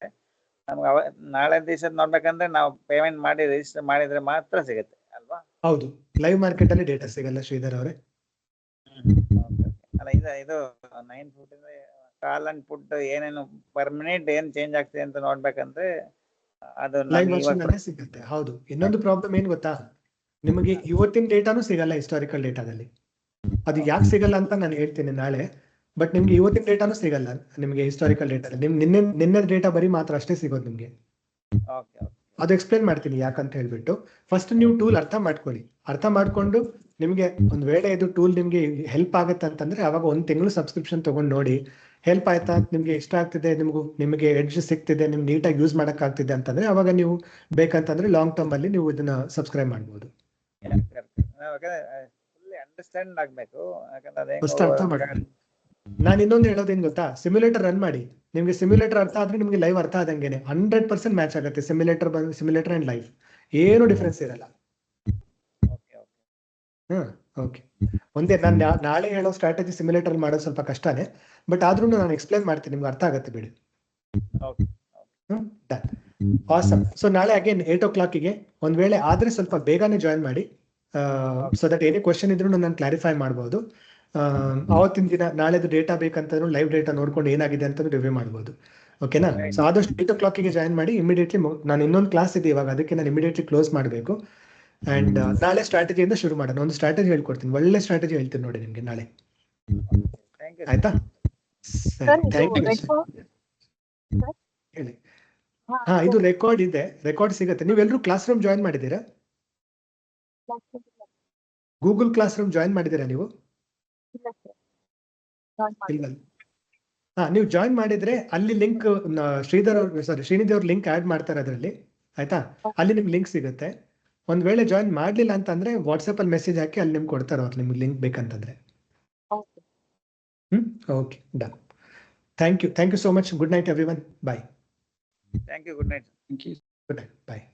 ನಮ್ಗೆ ನಾಳೆ ದಿವಸ ನೋಡ್ಬೇಕಂದ್ರೆ ನಾವು ಪೇಮೆಂಟ್ ಮಾಡಿ ರಿಜಿಸ್ಟರ್ ಮಾಡಿದ್ರೆ ಮಾತ್ರ ಸಿಗುತ್ತೆ ಅಲ್ವಾ? ಹೌದು, ಲೈವ್ ಮಾರ್ಕೆಟ್ ಅಲ್ಲಿ ಡೇಟಾ ಸಿಗಲ್ಲ ಶ್ರೀಧರ್ ಅವರೇ. ಅಲ್ಲ ಇದು 9:14 ಕಾಲ್ ಅಂಡ್ ಪುಟ್ ಏನೇನು ಪರ್ ಮಿನಿಟ್ ಏನ್ ಚೇಂಜ್ ಆಗ್ತಿದೆ ಅಂತ ನೋಡ್ಬೇಕಂದ್ರೆ ಅದು ಲೈವ್ ನಮ್ಗೆ ವರ್ಷನ್ ಇವಾಗ ಅಲ್ಲೇ ಸಿಗುತ್ತೆ. ಹೌದು, ಇನ್ನೊಂದು ಪ್ರಾಬ್ಲಮ್ ಏನ್ ಗೊತ್ತಾ, ನಿಮಗೆ ಇವತ್ತಿನ ಡೇಟಾನು ಸಿಗಲ್ಲ ಹಿಸ್ಟಾರಿಕಲ್ ಡೇಟಾದಲ್ಲಿ. ಅದು ಯಾಕೆ ಸಿಗಲ್ಲ ಅಂತ ನಾನು ಹೇಳ್ತೀನಿ ನಾಳೆ. ಬಟ್ ನಿಮ್ಗೆ ಇವತ್ತಿನ ಡೇಟಾನು ಸಿಗಲ್ಲ ನಿಮಗೆ ಹಿಸ್ಟಾರಿಕಲ್ ಡೇಟಾದಲ್ಲಿ. ನಿನ್ನೆ ಡೇಟಾ ಬರೀ ಮಾತ್ರ ಅಷ್ಟೇ ಸಿಗೋದು ನಿಮ್ಗೆ. ಓಕೆ ಅದು ಎಕ್ಸ್ಪ್ಲೇನ್ ಮಾಡ್ತೀನಿ ಯಾಕಂತ ಹೇಳ್ಬಿಟ್ಟು. ಫಸ್ಟ್ ನೀವು ಟೂಲ್ ಅರ್ಥ ಮಾಡ್ಕೊಳ್ಳಿ. ಅರ್ಥ ಮಾಡ್ಕೊಂಡು ನಿಮಗೆ ಒಂದ್ ವೇಳೆ ಇದು ಟೂಲ್ ನಿಮ್ಗೆ ಹೆಲ್ಪ್ ಆಗುತ್ತೆ ಅಂತಂದ್ರೆ ಅವಾಗ 1 ತಿಂಗಳು ಸಬ್ಸ್ಕ್ರಿಪ್ಷನ್ ತಗೊಂಡು ನೋಡಿ. ಹೆಲ್ಪ್ ಆಯ್ತಾ, ನಿಮ್ಗೆ ಇಷ್ಟ ಆಗ್ತಿದೆ, ನಿಮಗೆ ಎಡ್ಜ್ ಸಿಗ್ತಿದೆ, ನಿಮ್ಗೆ ನೀಟಾಗಿ ಯೂಸ್ ಮಾಡಕ್ ಆಗ್ತಿದೆ ಅಂತಂದ್ರೆ ಅವಾಗ ನೀವು ಬೇಕಂತಂದ್ರೆ ಲಾಂಗ್ ಟರ್ಮ್ ಅಲ್ಲಿ ನೀವು ಇದನ್ನ ಸಬ್ಸ್ಕ್ರೈಬ್ ಮಾಡ್ಬೋದು. ಫುಲ್ಲಿ ಅಂಡರ್ಸ್ಟ್ಯಾಂಡ್ ಆಗ್ಬೇಕು. ಯಾಕಂದ್ರೆ ಫಸ್ಟ್ ಅರ್ಥ ಮಾಡ್ಕೊಳ್ಳಿ. ನಾನು ಇನ್ನೊಂದು ಹೇಳೋದೇನ್ ಗೊತ್ತಾ, ಸಿಮ್ಯುಲೇಟರ್ ರನ್ ಮಾಡಿ. ನಿಮ್ಗೆ ಸಿಮ್ಯುಲೇಟರ್ ಅರ್ಥ ಆದ್ರೆ ನಿಮ್ಗೆ ಲೈವ್ ಅರ್ಥ ಆದಂಗೆನೆ 100% ಮ್ಯಾಚ್ ಆಗುತ್ತೆ. ಸಿಮ್ಯುಲೇಟರ್ ಅಂಡ್ ಲೈವ್ ಏನು ಡಿಫ್ರೆನ್ಸ್ ಇರಲ್ಲ. ಓಕೆ. ಒಂದೇ ನಾನು ನಾಳೆ ಹೇಳೋ ಸ್ಟ್ರಾಟಜಿ ಸಿಮ್ಯುಲೇಟರ್ ಮಾಡೋದು ಸ್ವಲ್ಪ ಕಷ್ಟನೇ, ಬಟ್ ಆದ್ರೂ ನಾನು ಎಕ್ಸ್ಪ್ಲೈನ್ ಮಾಡ್ತೀನಿ, ನಿಮ್ಗೆ ಅರ್ಥ ಆಗುತ್ತೆ ಬಿಡಿ. ಆಸಮ್. ಸೊ ನಾಳೆ ಅಗೇನ್ 8 o'clock ಒಂದ್ ವೇಳೆ ಆದ್ರೆ ಸ್ವಲ್ಪ ಬೇಗನೆ ಜಾಯಿನ್ ಮಾಡಿ, ಸೊ ದಟ್ ಏನೇ ಕ್ವಶನ್ ಇದ್ರೂ ನಾನು ಕ್ಲಾರಿಫೈ ಮಾಡ್ಬೋದು. ಅವತ್ತಿನ ದಿನ ನಾಳೆದು ಡೇಟಾ ಬೇಕಂತಂದ್ರೂ ಲೈವ್ ಡೇಟಾ ನೋಡ್ಕೊಂಡು ಏನಾಗಿದೆ ಅಂತ ರಿವ್ಯೂ ಮಾಡ್ಬೋದು. ಓಕೆನಾ? ಸೊ ಆದಷ್ಟು 8 o'clock ಜಾಯಿನ್ ಮಾಡಿ. ಇಮಿಡಿಯೇಟ್ಲಿ ನಾನು ಇನ್ನೊಂದು ಕ್ಲಾಸ್ ಇದೆ ಇವಾಗ, ಅದಕ್ಕೆ ನಾನು ಇಮಿಡಿಯೇಟ್ಲಿ ಕ್ಲೋಸ್ ಮಾಡಬೇಕು. ಅಂಡ್ ನಾಳೆ ಸ್ಟ್ರಾಟಜಿಯಿಂದ ಶುರು ಮಾಡೋಣ. ಒಂದು ಸ್ಟ್ರಾಟಜಿ ಹೇಳ್ಕೊಡ್ತೀನಿ, ಒಳ್ಳೆ ಸ್ಟ್ರಾಟಜಿ ಹೇಳ್ತೀನಿ ನೋಡಿ ನಿಮ್ಗೆ ನಾಳೆ. ಆಯ್ತಾ? Thank you. ಹೇಳಿ. ಇದು ರೆಕಾರ್ಡ್ ಇದೆ, ರೆಕಾರ್ಡ್ ಸಿಗುತ್ತೆ. ನೀವೆಲ್ಲರೂ ಕ್ಲಾಸ್ ರೂಮ್ ಜಾಯಿನ್ ಮಾಡಿದ್ದೀರಾ? ಗೂಗಲ್ ಕ್ಲಾಸ್ ರೂಮ್ ಜಾಯಿನ್ ಮಾಡಿದ್ದೀರಾ ನೀವು? ಇಲ್ಲ. ನೀವು ಜಾಯಿನ್ ಮಾಡಿದ್ರೆ ಅಲ್ಲಿ ಲಿಂಕ್ ಶ್ರೀನಿಧಿ ಅವ್ರ ಲಿಂಕ್ ಆಡ್ ಮಾಡ್ತಾರೆ ಅದರಲ್ಲಿ. ಆಯ್ತಾ? ಅಲ್ಲಿ ನಿಮ್ಗೆ ಲಿಂಕ್ ಸಿಗುತ್ತೆ. ಒಂದ್ ವೇಳೆ ಜಾಯಿನ್ ಮಾಡ್ಲಿಲ್ಲ ಅಂತಂದ್ರೆ ವಾಟ್ಸ್ಆಪ್ ಅಲ್ಲಿ ಮೆಸೇಜ್ ಹಾಕಿ ಅಲ್ಲಿ ನಿಮ್ಗೆ ಕೊಡ್ತಾರೆ ಅವ್ರು, ನಿಮ್ಗೆ ಲಿಂಕ್ ಬೇಕಂತಂದ್ರೆ. Okay, done. Thank you so much. Good night everyone. Bye. Thank you. Good night. Thank you. Good night. Bye.